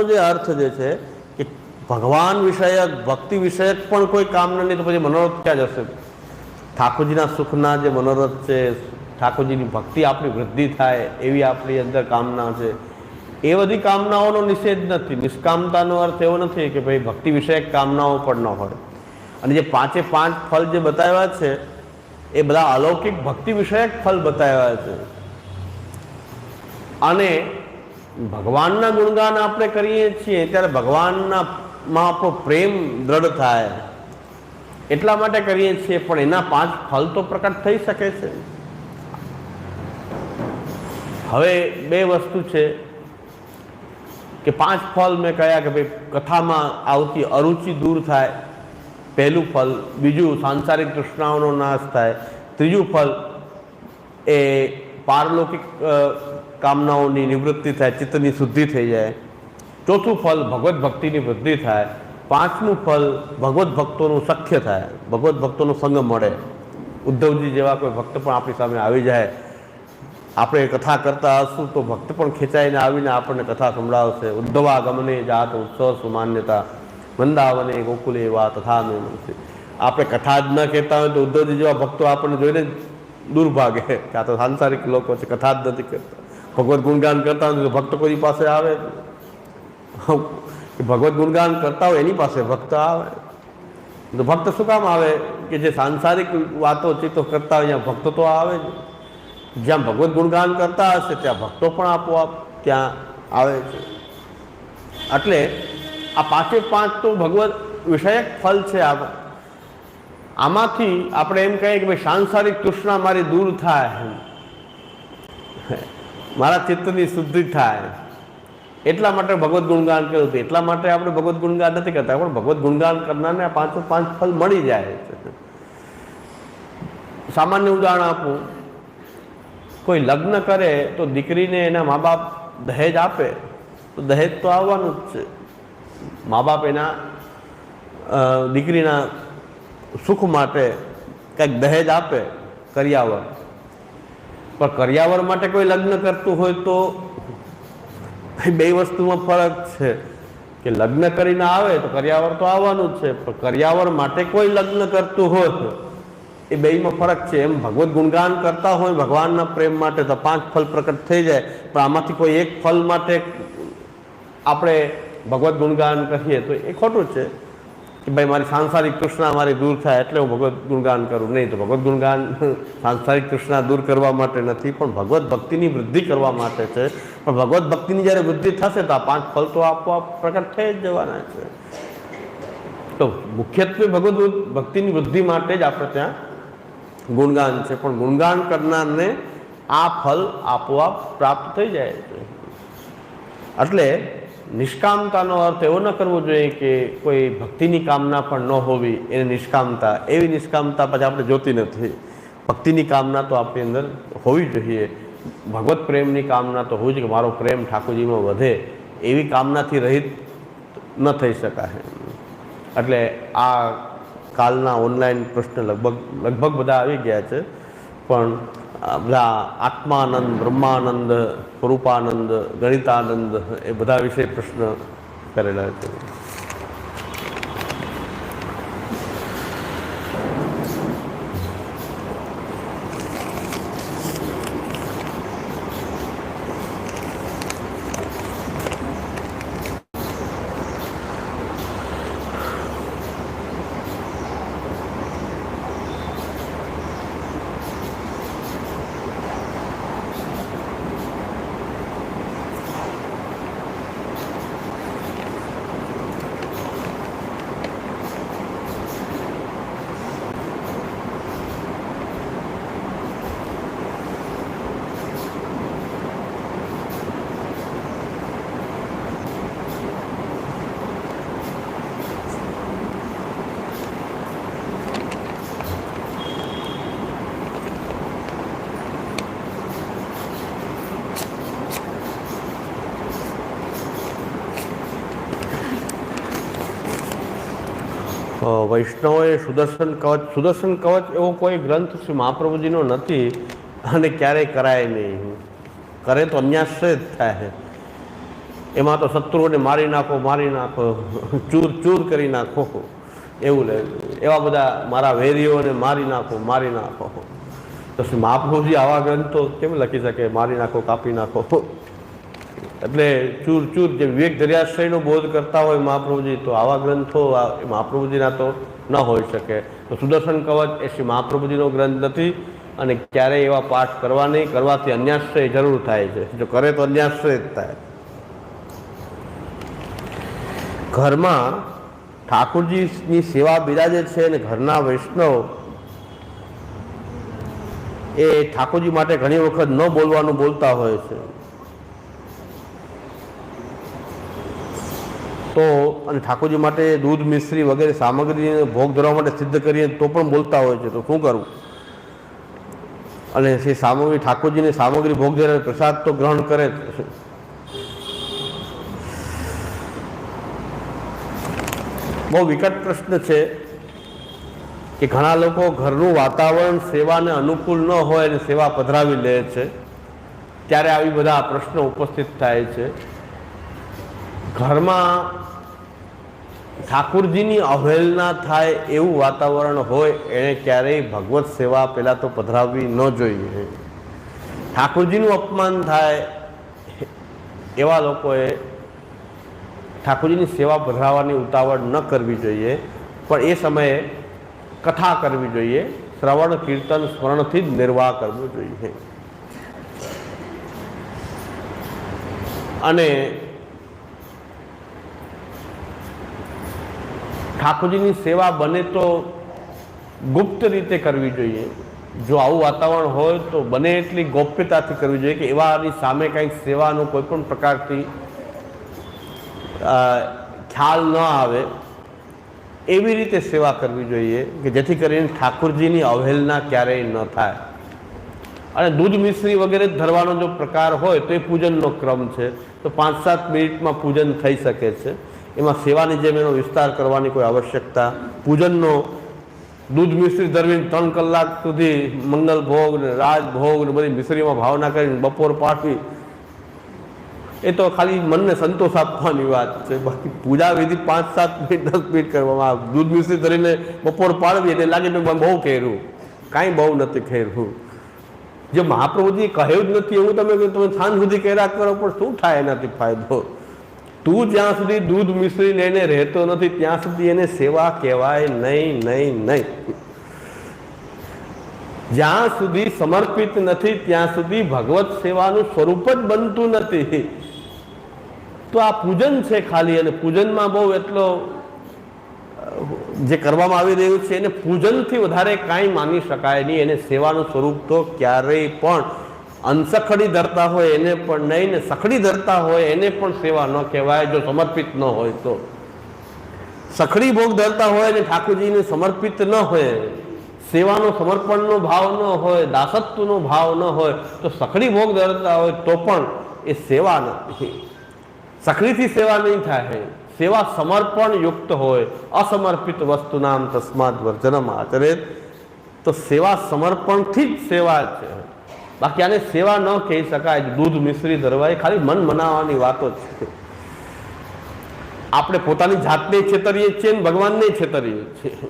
જે અર્થ જે છે કે ભગવાન વિષયક, ભક્તિ વિષયક પણ કોઈ કામના નહીં, તો પછી મનોરથ ક્યાં જશે? ઠાકોરજીના સુખના જે મનોરથ છે, ઠાકોરજીની ભક્તિ આપણી વૃદ્ધિ થાય એવી આપણી અંદર કામના છે, એ બધી કામનાઓનો નિષેધ નથી. નિષ્કામતાનો અર્થ એવો નથી કે ભાઈ ભક્તિ વિષયક કામનાઓ પણ ન હોય. અને જે 5 ફલ જે બતાવ્યા છે એ બધા અલૌકિક ભક્તિ વિષયક ફલ બતાવ્યા છે. અને ભગવાનના ગુણગાન આપણે કરીએ છીએ ત્યારે ભગવાનમાં આપણો પ્રેમ દ્રઢ થાય એટલા માટે કરીએ છીએ. પણ એના 5 ફલ તો પ્રકટ થઈ શકે છે. હવે 2 વસ્તુ છે કે 5 ફલ મેં કહ્યા કે ભાઈ કથામાં આવતી અરુચિ દૂર થાય, પહેલું ફલ. બીજું, સાંસારિક તૃષ્ણાઓનો નાશ થાય. ત્રીજું ફલ એ પારલૌકિક કામનાઓની નિવૃત્તિ થાય, ચિત્તની શુદ્ધિ થઈ જાય. ચોથું ફલ ભગવત ભક્તિની વૃદ્ધિ થાય. 5મું ફલ ભગવત ભક્તોનું સખ્ય થાય, ભગવત ભક્તોનો સંગ મળે. ઉદ્ધવજી જેવા કોઈ ભક્ત પણ આપણી સામે આવી જાય, આપણે કથા કરતા હશું તો ભક્ત પણ ખેંચાઈને આવીને આપણને કથા સંભળાવશે. ઉદ્ધવાગમને જાત ઉત્સવ સુમાન્યતા, વૃંદાવને ગોકુલે વા તથા મેં મનસે. આપણે કથા જ ન કહેતા હોય તો ઉદ્ધવજી જેવા ભક્તો આપણને જોઈને દૂર ભાગે કે આ તો સાંસારિક લોકો છે, કથા જ નથી કરતા. ભગવત ગુણગાન કરતા હોય તો ભક્ત કોઈ પાસે આવે? ભગવત ગુણગાન કરતા હોય એની પાસે ભક્ત આવે. તો ભક્ત શું કામ આવે? કે જે સાંસારિક વાતો ચિતો કરતા હોય ત્યાં ભક્તો તો આવે જ. જ્યાં ભગવત ગુણગાન કરતા હશે ત્યાં ભક્તો પણ આપોઆપ ત્યાં આવે છે. એટલે આ 5 તો ભગવત વિષયક ફલ છે. આમાંથી આપણે એમ કહીએ કે ભાઈ સાંસારિક તૃષ્ણા મારી દૂર થાય મારા ચિત્તની શુદ્ધિ થાય એટલા માટે ભગવદ્ ગુણગાન કર્યું હતું. એટલા માટે આપણે ભગવદ્ ગુણગાન નથી કરતા, પણ ભગવદ્ ગુણગાન કરનારને આ 5 ફળ મળી જાય છે. સામાન્ય ઉદાહરણ આપું, કોઈ લગ્ન કરે તો દીકરીને એના મા બાપ દહેજ આપે તો દહેજ તો આવવાનું જ છે. મા બાપ એના દીકરીના સુખ માટે કંઈક દહેજ આપે, કરિયાવર. પણ કરિયાવર માટે કોઈ લગ્ન કરતું હોય તો બે વસ્તુમાં ફરક છે કે લગ્ન કરીને આવે તો કરિયાવર તો આવવાનું જ છે, પણ કરિયાવર માટે કોઈ લગ્ન કરતું હોય એ બેમાં ફરક છે. એમ ભગવદ્ ગુણગાન કરતા હોય ભગવાનના પ્રેમ માટે તો 5 ફળ પ્રકટ થઈ જાય, પણ આમાંથી કોઈ એક ફળ માટે આપણે ભગવદ્ ગુણગાન કહીએ તો એ ખોટું છે કે ભાઈ મારી સાંસારિક તૃષ્ણા મારી દૂર થાય એટલે હું ભગવદ્ ગુણગાન કરું. નહીં, તો ભગવદ્ ગુણગાન સાંસારિક તૃષ્ણા દૂર કરવા માટે નથી, પણ ભગવદ્ ભક્તિની વૃદ્ધિ કરવા માટે છે. પણ ભગવદ્ ભક્તિની જ્યારે વૃદ્ધિ થશે તો આ 5 ફળ તો આપોઆપ પ્રકટ થઈ જ જવાના છે. તો મુખ્યત્વે ભગવદ્ ભક્તિની વૃદ્ધિ માટે જ આપણે ત્યાં ગુણગાન છે, પણ ગુણગાન કરનારને આ ફળ આપોઆપ પ્રાપ્ત થઈ જાય છે. એટલે નિષ્કામતાનો અર્થ એવો ન કરવો જોઈએ કે કોઈ ભક્તિની કામના પણ ન હોવી એને નિષ્કામતા. એવી નિષ્કામતા પછી આપણે જોતી નથી. ભક્તિની કામના તો આપણી અંદર હોવી જોઈએ. ભગવત પ્રેમની કામના તો હોવી જોઈએ કે મારો પ્રેમ ઠાકોરજીમાં વધે. એવી કામનાથી રહિત ન થઈ શકાય. એટલે આ કાલના ઓનલાઈન પ્રશ્ન લગભગ બધા આવી ગયા છે, પણ બધા આત્માનંદ, બ્રહ્માનંદ, સ્વરૂપાનંદ, ગણિતાનંદ એ બધા વિશે પ્રશ્ન કરેલા છે. વૈષ્ણવોએ સુદર્શન કવચ એવો કોઈ ગ્રંથ શ્રી મહાપ્રભુજીનો નથી અને ક્યારેય કરાય નહીં. કરે તો અન્યાશ્રય જ થાય. એમાં તો શત્રુઓને મારી નાખો, ચૂર ચૂર કરી નાખો એવું લે. એવા બધા મારા વેરીઓને મારી નાખો. તો શ્રી મહાપ્રભુજી આવા ગ્રંથો કેમ લખી શકે? મારી નાખો, કાપી નાખો. એટલે ચૂર જે વિવેક દરિયાશ્રયનો બોધ કરતા હોય મહાપ્રભુજી, તો આવા ગ્રંથો મહાપ્રભુજીના તો ન હોઈ શકે. તો સુદર્શન કવચ એ શ્રી મહાપ્રભુજીનો ગ્રંથ નથી અને ક્યારેય એવા પાઠ કરવા નહીં. કરવાથી અન્યાશ્રય જરૂર થાય છે. જો કરે તો અન્યાશ્રય જ થાય. ઘરમાં ઠાકોરજીની સેવા બિરાજે છે અને ઘરના વૈષ્ણવ એ ઠાકોરજી માટે ઘણી વખત ન બોલવાનું બોલતા હોય છે. તો અને ઠાકોરજી માટે દૂધ, મિશ્રી વગેરે સામગ્રી ભોગ ધરવા માટે સિદ્ધ કરીએ તો પણ બોલતા હોય છે. તો શું કરવું? અને એ સામગ્રી ઠાકોરજીની સામગ્રી ભોગ ધરે પ્રસાદ તો ગ્રહણ કરે જ. બહુ વિકટ પ્રશ્ન છે કે ઘણા લોકો ઘરનું વાતાવરણ સેવાને અનુકૂળ ન હોય અને સેવા પધરાવી લે છે, ત્યારે આવી બધા પ્રશ્નો ઉપસ્થિત થાય છે. ઘરમાં ઠાકોરજીની અવહેલના થાય એવું વાતાવરણ હોય એણે ક્યારેય ભગવત સેવા પહેલાં તો પધરાવવી ન જોઈએ. ઠાકોરજીનું અપમાન થાય એવા લોકોએ ઠાકોરજીની સેવા પધરાવવાની ઉતાવળ ન કરવી જોઈએ, પણ એ સમયે કથા કરવી જોઈએ. શ્રવણ, કીર્તન, સ્મરણથી જ નિર્વાહ કરવો જોઈએ. અને ઠાકોરજીની સેવા બને તો ગુપ્ત રીતે કરવી જોઈએ. જો આવું વાતાવરણ હોય તો બને એટલી ગોપ્યતાથી કરવી જોઈએ કે એવાની સામે કંઈક સેવાનો કોઈ પણ પ્રકારથી ખ્યાલ ન આવે એવી રીતે સેવા કરવી જોઈએ કે જેથી કરીને ઠાકોરજીની અવહેલના ક્યારેય ન થાય. અને દૂધ મિશ્રી વગેરે ધરવાનો જો પ્રકાર હોય તો એ પૂજનનો ક્રમ છે, તો 5-7 મિનિટમાં પૂજન થઈ શકે છે. એમાં સેવાની જેમ એનો વિસ્તાર કરવાની કોઈ આવશ્યકતા, પૂજનનો દૂધ મિશ્રી ધરવીને 3 કલાક સુધી મંગલ ભોગ ને રાજભોગ ને બધી મિશ્રીમાં ભાવના કરીને બપોર પાઠવી, એ તો ખાલી મનને સંતોષ આપવાની વાત છે. બાકી પૂજા વિધિ 5-7 મિનિટ 10 મિનિટ કરવામાં આવે. દૂધ મિશ્રી ધરીને બપોર પાડવી એટલે લાગે મેં બહુ કર્યું, કાંઈ બહુ નથી કર્યું. જે મહાપ્રભુજી કહ્યું જ નથી એવું તમે સાંજ સુધી કર્યા કરો, પણ શું થાય એનાથી ફાયદો? તું જ્યાં સુધી દૂધ મિશ્રી લઈને રહેતો નથી ત્યાં સુધી એને સેવા કહેવાય નહીં, નહીં, નહીં. જ્યાં સુધી સમર્પિત નથી ત્યાં સુધી ભગવત સેવાનું સ્વરૂપ જ બનતું નથી. તો આ પૂજન છે ખાલી, અને પૂજનમાં બહુ એટલો જે કરવામાં આવી રહ્યું છે એને પૂજનથી વધારે કાંઈ માની શકાય નહીં. એને સેવાનું સ્વરૂપ તો ક્યારેય પણ અંશખડી ધરતા હોય એને પણ નહીં, ને સખડી ધરતા હોય એને પણ સેવા ન કહેવાય જો સમર્પિત ન હોય તો. સખડી ભોગ ધરતા હોય ને ઠાકોરજીને સમર્પિત ન હોય, સેવાનો સમર્પણનો ભાવ ન હોય, દાસત્વનો ભાવ ન હોય, તો સખડી ભોગ ધરતા હોય તો પણ એ સેવા નથી. સખડીથી સેવા નહીં થાય. સેવા સમર્પણ યુક્ત હોય. અસમર્પિત વસ્તુ નામ તસ્માદ વર્જનમ આચરેત. તો સેવા સમર્પણથી જ સેવા છે. બાકી આને સેવા ન કહી શકાય. દૂધ મિશ્રી ધરવા એ ખાલી મન મનાવવાની વાતો છે. આપણે પોતાની જાતને છેતરીએ છીએ ને ભગવાનને છેતરીએ છીએ.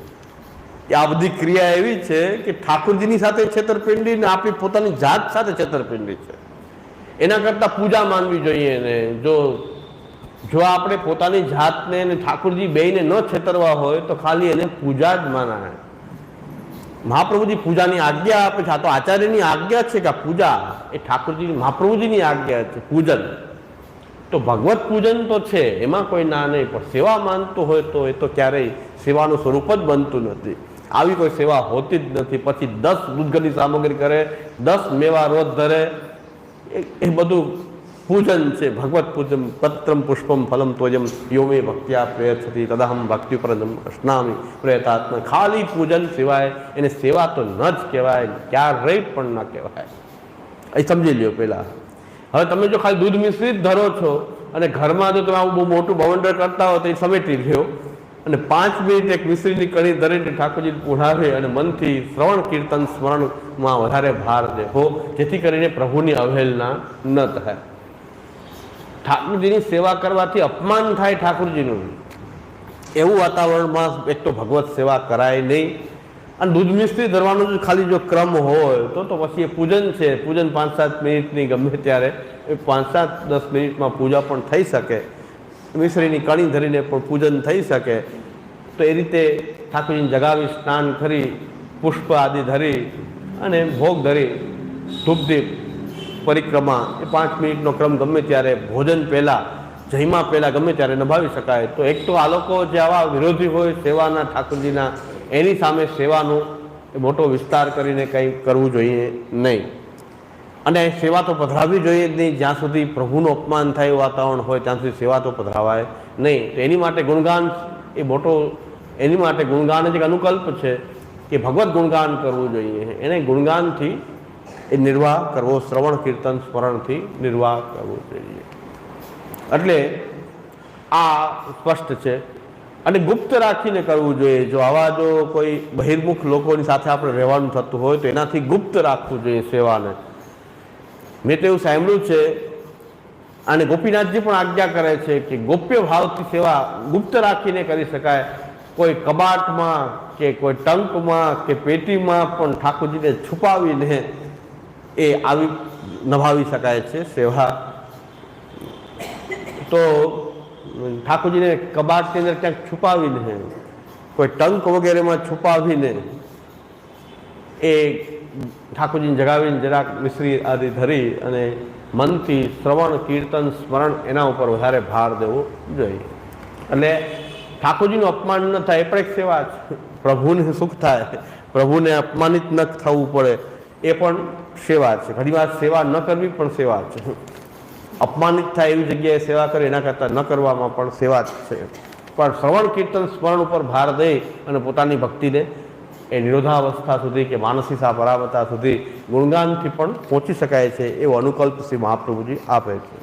આ બધી ક્રિયા એવી છે કે ઠાકોરજીની સાથે છેતરપિંડી ને આપણી પોતાની જાત સાથે છેતરપિંડી છે. એના કરતાં પૂજા માનવી જોઈએ. ને જો આપણે પોતાની જાતને અને ઠાકોરજી બેયને ન છેતરવા હોય તો ખાલી એને પૂજા જ માનાય. મહાપ્રભુજી પૂજાની આજ્ઞા આપે છે. આ તો આચાર્યની આજ્ઞા છે કે આ પૂજા એ ઠાકોરજીની મહાપ્રભુજીની આજ્ઞા છે. પૂજન તો ભગવત પૂજન તો છે, એમાં કોઈ ના નહીં, પણ સેવા માનતો હોય તો એ તો ક્યારેય સેવાનું સ્વરૂપ જ બનતું નથી. આવી કોઈ સેવા હોતી જ નથી. પછી 10 દૂધની સામગ્રી કરે, 10 મેવા રોજ ધરે, એ બધું પૂજન છે. ભગવત પૂજન પત્રમ પુષ્પમ ફલમ ત્વજમ યોમે ભક્ત્યા પ્રયચ્છતિ તદહમ ભક્તિ પરમ અશ્નામી પ્રયતાત્મા. ખાલી પૂજન સિવાય એને સેવા તો ન જ કહેવાય, ક્યારેય પણ ન કહેવાય. એ સમજી લ્યો પહેલા. હવે તમે જો ખાલી દૂધ મિશ્રિત ધરો છો અને ઘરમાં જો તમે આવું બહુ મોટું બવંડર કરતા હો તો એ સમેટી લ્યો, અને 5 મિનિટ એક મિશ્રીની કણી ધરીને ઠાકોરજી પુઢાવે અને મનથી શ્રવણ કીર્તન સ્મરણમાં વધારે ભાર દેવો, જેથી કરીને પ્રભુની અવહેલના ન થાય. ઠાકોરજીની સેવા કરવાથી અપમાન થાય ઠાકોરજીનું, એવું વાતાવરણમાં એક તો ભગવત સેવા કરાય નહીં. અને દૂધ મિશ્રી ધરવાનો જો ખાલી જો ક્રમ હોય તો પછી એ પૂજન છે. પૂજન 5-7 મિનિટની ગમે ત્યારે 5-7-10 મિનિટમાં પૂજા પણ થઈ શકે. મિશ્રીની કણી ધરીને પણ પૂજન થઈ શકે. તો એ રીતે ઠાકોરજીને જગાવી સ્નાન કરી પુષ્પ આદિ ધરી અને ભોગ ધરી ધૂપદીપ પરિક્રમા એ 5 મિનિટનો ક્રમ ગમે ત્યારે ભોજન પહેલાં જયમાં પહેલાં ગમે ત્યારે નભાવી શકાય. તો એક તો આ લોકો જે આવા વિરોધી હોય સેવાના ઠાકોરજીના, એની સામે સેવાનો મોટો વિસ્તાર કરીને કંઈ કરવું જોઈએ નહીં. અને સેવા તો પધરાવવી જોઈએ જ નહીં. જ્યાં સુધી પ્રભુનું અપમાન થાય એવું વાતાવરણ હોય ત્યાં સુધી સેવા તો પધરાવાય નહીં. તો એની માટે ગુણગાન એ મોટો, એની માટે ગુણગાન જ એક અનુકલ્પ છે કે ભગવત ગુણગાન કરવું જોઈએ. એને ગુણગાનથી એ નિર્વાહ કરવો, શ્રવણ કીર્તન સ્મરણથી નિર્વાહ કરવો જોઈએ. એટલે આ સ્પષ્ટ છે. અને ગુપ્ત રાખીને કરવું જોઈએ. જો આવા જો કોઈ બહિર્મુખ લોકોની સાથે આપણે રહેવાનું થતું હોય તો એનાથી ગુપ્ત રાખવું જોઈએ સેવાને. મેં તો એવું સાંભળ્યું છે, અને ગોપીનાથજી પણ આજ્ઞા કરે છે કે ગોપ્ય ભાવથી સેવા ગુપ્ત રાખીને કરી શકાય. કોઈ કબાટમાં કે કોઈ ટંકમાં કે પેટીમાં પણ ઠાકોરજીને છુપાવીને એ આવી નભાવી શકાય છે સેવા. તો ઠાકોરજીને કબાટની અંદર ક્યાંક છુપાવીને, કોઈ ટંક વગેરેમાં છુપાવીને એ ઠાકોરજીને જગાવીને જરાક મિશ્રી આદિ ધરી અને મનથી શ્રવણ કીર્તન સ્મરણ એના ઉપર વધારે ભાર દેવો જોઈએ. એટલે ઠાકોરજીનું અપમાન ન થાય એ પણ એક સેવા છે. પ્રભુને સુખ થાય પ્રભુને અપમાનિત ન થવું પડે એ પણ સેવા છે. ઘણીવાર સેવા ન કરવી પણ સેવા છે. અપમાનિત થાય એવી જગ્યાએ સેવા કરે એના કરતાં ન કરવામાં પણ સેવા જ છે. પણ શ્રવણ કીર્તન સ્મરણ ઉપર ભાર દઈ અને પોતાની ભક્તિને એ નિરોધાવસ્થા સુધી કે માનસીસા પરાવતા સુધી ગુણગાનથી પણ પહોંચી શકાય છે એવો અનુકલ્પ શ્રી મહાપ્રભુજી આપે છે.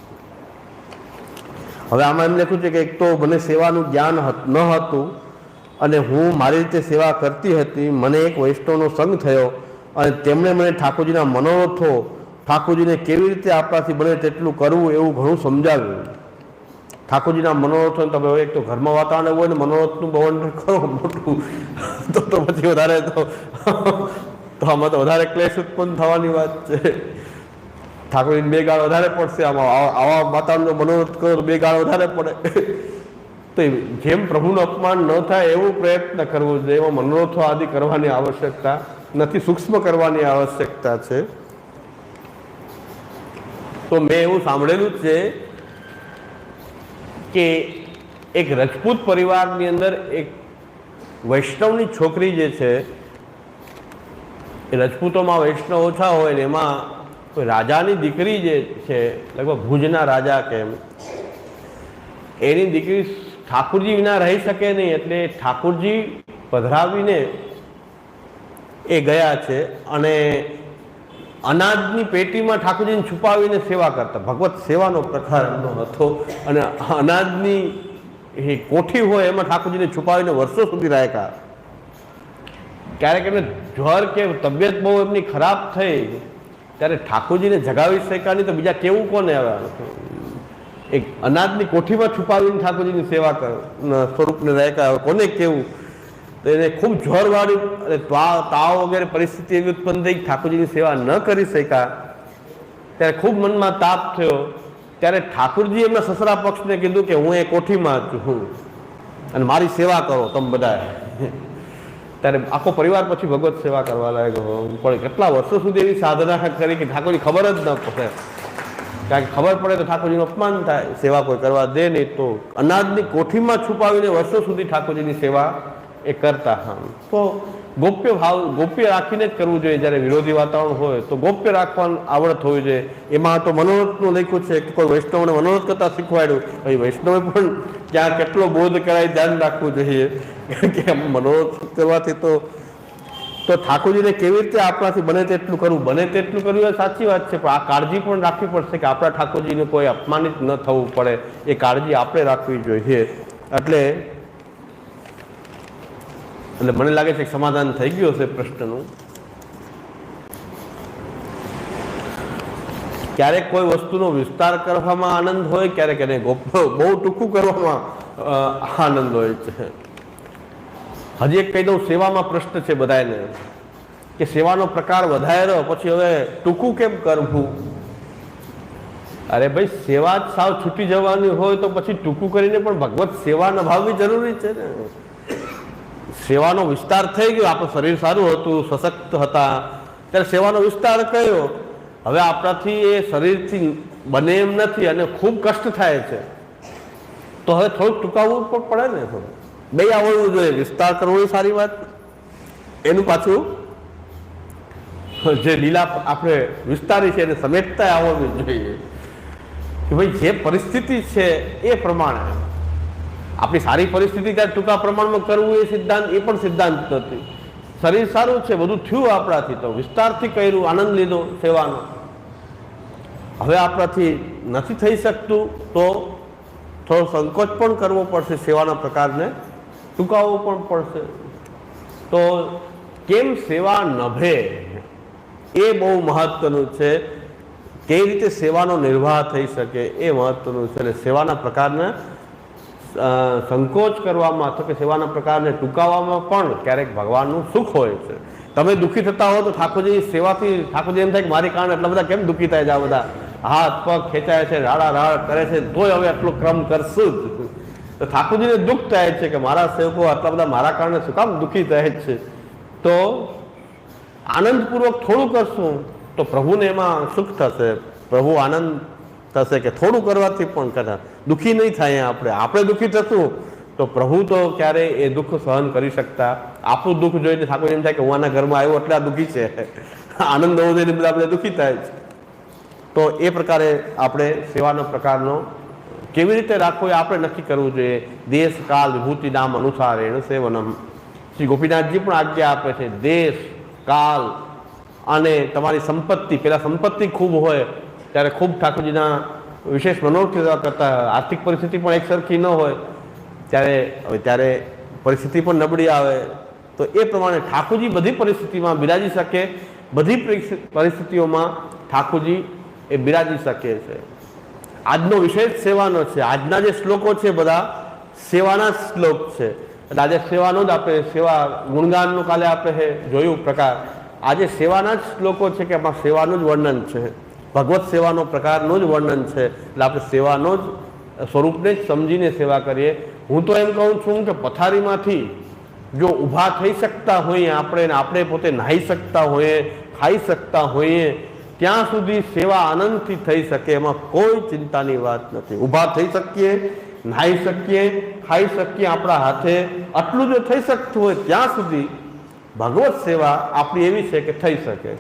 હવે આમાં એમ લખ્યું છે કે એક તો મને સેવાનું જ્ઞાન ન હતું અને હું મારી રીતે સેવા કરતી હતી. મને એક વૈષ્ણવનો સંગ થયો અને તેમણે મને ઠાકોરજીના મનોરથો, ઠાકોરજીને કેવી રીતે આપણાથી બને તેટલું કરવું એવું ઘણું સમજાવ્યું. ઠાકોરજીના મનોરથો તમે એક તો ઘરમાં વાતાવરણ હોય ને મનોરથનું બહુ કરો મોટું તો પછી વધારે તો આમાં તો વધારે ક્લેશ ઉત્પન્ન થવાની વાત છે. ઠાકોરજીને બે ગાળ વધારે પડશે. આમાં આવા વાતાવરણનો મનોરથ કરો તો બે ગાળ વધારે પડે. તો જેમ પ્રભુનું અપમાન ન થાય એવો પ્રયત્ન કરવો જોઈએ. એમાં મનોરથો આદિ કરવાની આવશ્યકતા નથી, સૂક્ષ્મ કરવાની આવશ્યકતા છે. તો મેં એવું સાંભળેલું છે કે એક રજપૂત પરિવારની અંદર એક વૈષ્ણવની છોકરી જે છે, એ રજપૂતોમાં વૈષ્ણવ ઓછા હોય ને એમાં કોઈ રાજાની દીકરી જે છે, લગભગ ભુજના રાજા કેમ, એની દીકરી ઠાકોરજી વિના રહી શકે નહીં એટલે ઠાકોરજી પધરાવીને એ ગયા છે અને અનાજની પેટીમાં ઠાકોરજીને છુપાવીને સેવા કરતા. ભગવત સેવાનો પ્રકાર એમનો હતો અને અનાજની એ કોઠી હોય એમાં ઠાકોરજીને છુપાવીને વર્ષો સુધી રાખ્યા. ક્યારેક એમને જ્વર કે તબિયત બહુ એમની ખરાબ થઈ ત્યારે ઠાકોરજીને જગાવી શક્યા નહીં તો બીજા કેવું કોને આવ્યા? એક અનાજની કોઠીમાં છુપાવીને ઠાકોરજીની સેવા સ્વરૂપને રાખ્યા, કોને કેવું? તો એને ખૂબ જ્વરવાળી અને તાવ વગેરે પરિસ્થિતિ એવી ઉત્પન્ન થઈ ઠાકોરજીની સેવા ન કરી શક્યા. ત્યારે ખૂબ મનમાં તાપ થયો. ત્યારે ઠાકોરજી એમના સસરા પક્ષને કીધું કે હું એ કોઠીમાં છું અને મારી સેવા કરો તમે બધા. ત્યારે આખો પરિવાર પછી ભગવત સેવા કરવા લાગ્યો. પણ કેટલા વર્ષો સુધી એવી સાધના કરી કે ઠાકોરજી ખબર જ ન પડે. કારણ કે ખબર પડે તો ઠાકોરજીનું અપમાન થાય, સેવા કોઈ કરવા દે નહીં. તો અનાજની કોઠીમાં છુપાવીને વર્ષો સુધી ઠાકોરજીની સેવા એ કરતા. હા, તો ગોપ્ય ભાવ ગોપ્ય રાખીને જ કરવું જોઈએ. જ્યારે વિરોધી વાતાવરણ હોય તો ગોપ્ય રાખવાની આવડત હોવી જોઈએ. એમાં તો મનોરથનું લખ્યું છે કે કોઈ વૈષ્ણવને મનોરથ કરતા શીખવાડ્યું. એ વૈષ્ણવે પણ ત્યાં કેટલો બોધ કરાય ધ્યાન રાખવું જોઈએ કે મનોરથ કરવાથી તો ઠાકોરજીને કેવી રીતે આપણાથી બને તેટલું કરવું, બને તેટલું કરવું એ સાચી વાત છે. પણ આ કાળજી પણ રાખવી પડશે કે આપણા ઠાકોરજીને કોઈ અપમાનિત ન થવું પડે. એ કાળજી આપણે રાખવી જોઈએ. એટલે મને લાગે છે કે સમાધાન થઈ ગયું હશે પ્રશ્નનું. ક્યારેક કોઈ વસ્તુનો વિસ્તાર કરવામાં આનંદ હોય, ક્યારેક એને બહુ ટૂંકું કરવામાં આનંદ હોય છે. હજી એક કહી દઉં, સેવામાં પ્રશ્ન છે બધાને કે સેવાનો પ્રકાર વધાર્યો પછી હવે ટૂંકું કેમ કરવું? અરે ભાઈ, સેવા જ સાવ છૂટી જવાની હોય તો પછી ટૂંકું કરીને પણ ભગવત સેવા નિભાવવી જરૂરી છે ને. સેવાનો વિસ્તાર થઈ ગયો. આપણું શરીર સારું હતું, સશક્ત હતા, ત્યારે સેવાનો વિસ્તાર કર્યો. હવે આપણાથી એ શરીરથી બને એમ નથી અને ખૂબ કષ્ટ થાય છે તો હવે થોડુંક ટૂંકાવવું પણ પડે ને. થોડું બે આવડવું જોઈએ. વિસ્તાર કરવો એ સારી વાત, એનું પાછું જે લીલા આપણે વિસ્તારી છે એને સમેટતા આવડવું જોઈએ કે ભાઈ જે પરિસ્થિતિ છે એ પ્રમાણે આપણી સારી પરિસ્થિતિ ત્યારે ટૂંકા પ્રમાણમાં કરવું એ સિદ્ધાંત, એ પણ સિદ્ધાંત નથી. શરીર સારું છે, બધું થયું આપણાથી તો વિસ્તારથી કર્યું, આનંદ લીધો સેવાનો. હવે આપણાથી નથી થઈ શકતું તો થોડો સંકોચ પણ કરવો પડશે, સેવાના પ્રકારને ટૂંકાવવો પણ પડશે. તો કેમ સેવા નભે એ બહુ મહત્વનું છે. કઈ રીતે સેવાનો નિર્વાહ થઈ શકે એ મહત્વનું છે. અને સેવાના પ્રકારને સંકોચ કરવામાં અથવા કે સેવાના પ્રકારને ટૂંકાવવામાં પણ ક્યારેક ભગવાનનું સુખ હોય છે. તમે દુઃખી થતા હો તો ઠાકોરજી સેવાથી ઠાકોરજી એમ થાય કે મારી કારણે એટલા બધા કેમ દુઃખી થાય છે, આ બધા હાથ પગ ખેંચાય છે, રાડા રાડ કરે છે, તોય હવે આટલો ક્રમ કરશું જ. તો ઠાકોરજીને દુઃખ થાય છે કે મારા સેવકો આટલા બધા મારા કારણે શું કામ દુઃખી થાય છે. તો આનંદપૂર્વક થોડું કરશું તો પ્રભુને એમાં સુખ થશે, પ્રભુ આનંદ થશે કે થોડું કરવાથી પણ કદાચ દુઃખી નહીં થાય. આપણે દુઃખી થશું તો પ્રભુ તો ક્યારેય એ દુઃખ સહન કરી શકતા આપણું દુઃખ જોઈને ઠાકોરજી એમ થાય કે હું આના ઘરમાં આવ્યો એટલે આ દુઃખી છે, આનંદ હોવો જોઈએ બધા આપણે દુઃખી થાય છે. તો એ પ્રકારે આપણે સેવાનો પ્રકારનો કેવી રીતે રાખવો એ આપણે નક્કી કરવું જોઈએ. દેશ કાલ વિભૂતિ નામ અનુસાર એનું સેવનમ. શ્રી ગોપીનાથજી પણ આજ્ઞા આપે છે, દેશ કાલ અને તમારી સંપત્તિ. પેલા સંપત્તિ ખૂબ હોય ત્યારે ખૂબ ઠાકોરજીના વિશેષ મનોરથ કરતા, આર્થિક પરિસ્થિતિ પણ એક સરખી ન હોય ત્યારે પરિસ્થિતિ પણ નબળી આવે, તો એ પ્રમાણે ઠાકોરજી બધી પરિસ્થિતિમાં બિરાજી શકે, બધી પરિસ્થિતિઓમાં ઠાકોરજી એ બિરાજી શકે છે. આજનો વિશેષ સેવાનો છે. આજના જે શ્લોકો છે બધા સેવાના જ શ્લોક છે. એટલે આજે સેવાનો જ આપણે સેવા ગુણગાનનું કાલે આપણે જોયું પ્રકાર. આજે સેવાના જ શ્લોકો છે કે એમાં સેવાનું જ વર્ણન છે, ભગવત સેવાનો પ્રકારનું જ વર્ણન છે. એટલે આપણે સેવાનો જ સ્વરૂપને જ સમજીને સેવા કરીએ. હું તો એમ કહું છું કે પથારીમાંથી જો ઊભા થઈ શકતા હોઈએ આપણે પોતે નાહી શકતા હોઈએ, ખાઈ શકતા હોઈએ, ત્યાં સુધી સેવા આનંદથી થઈ શકે, એમાં કોઈ ચિંતાની વાત નથી. ઊભા થઈ શકીએ, નાહી શકીએ, ખાઈ શકીએ, આપણા હાથે આટલું જો થઈ શકતું હોય ત્યાં સુધી ભગવત સેવા આપણી એવી છે કે થઈ શકે.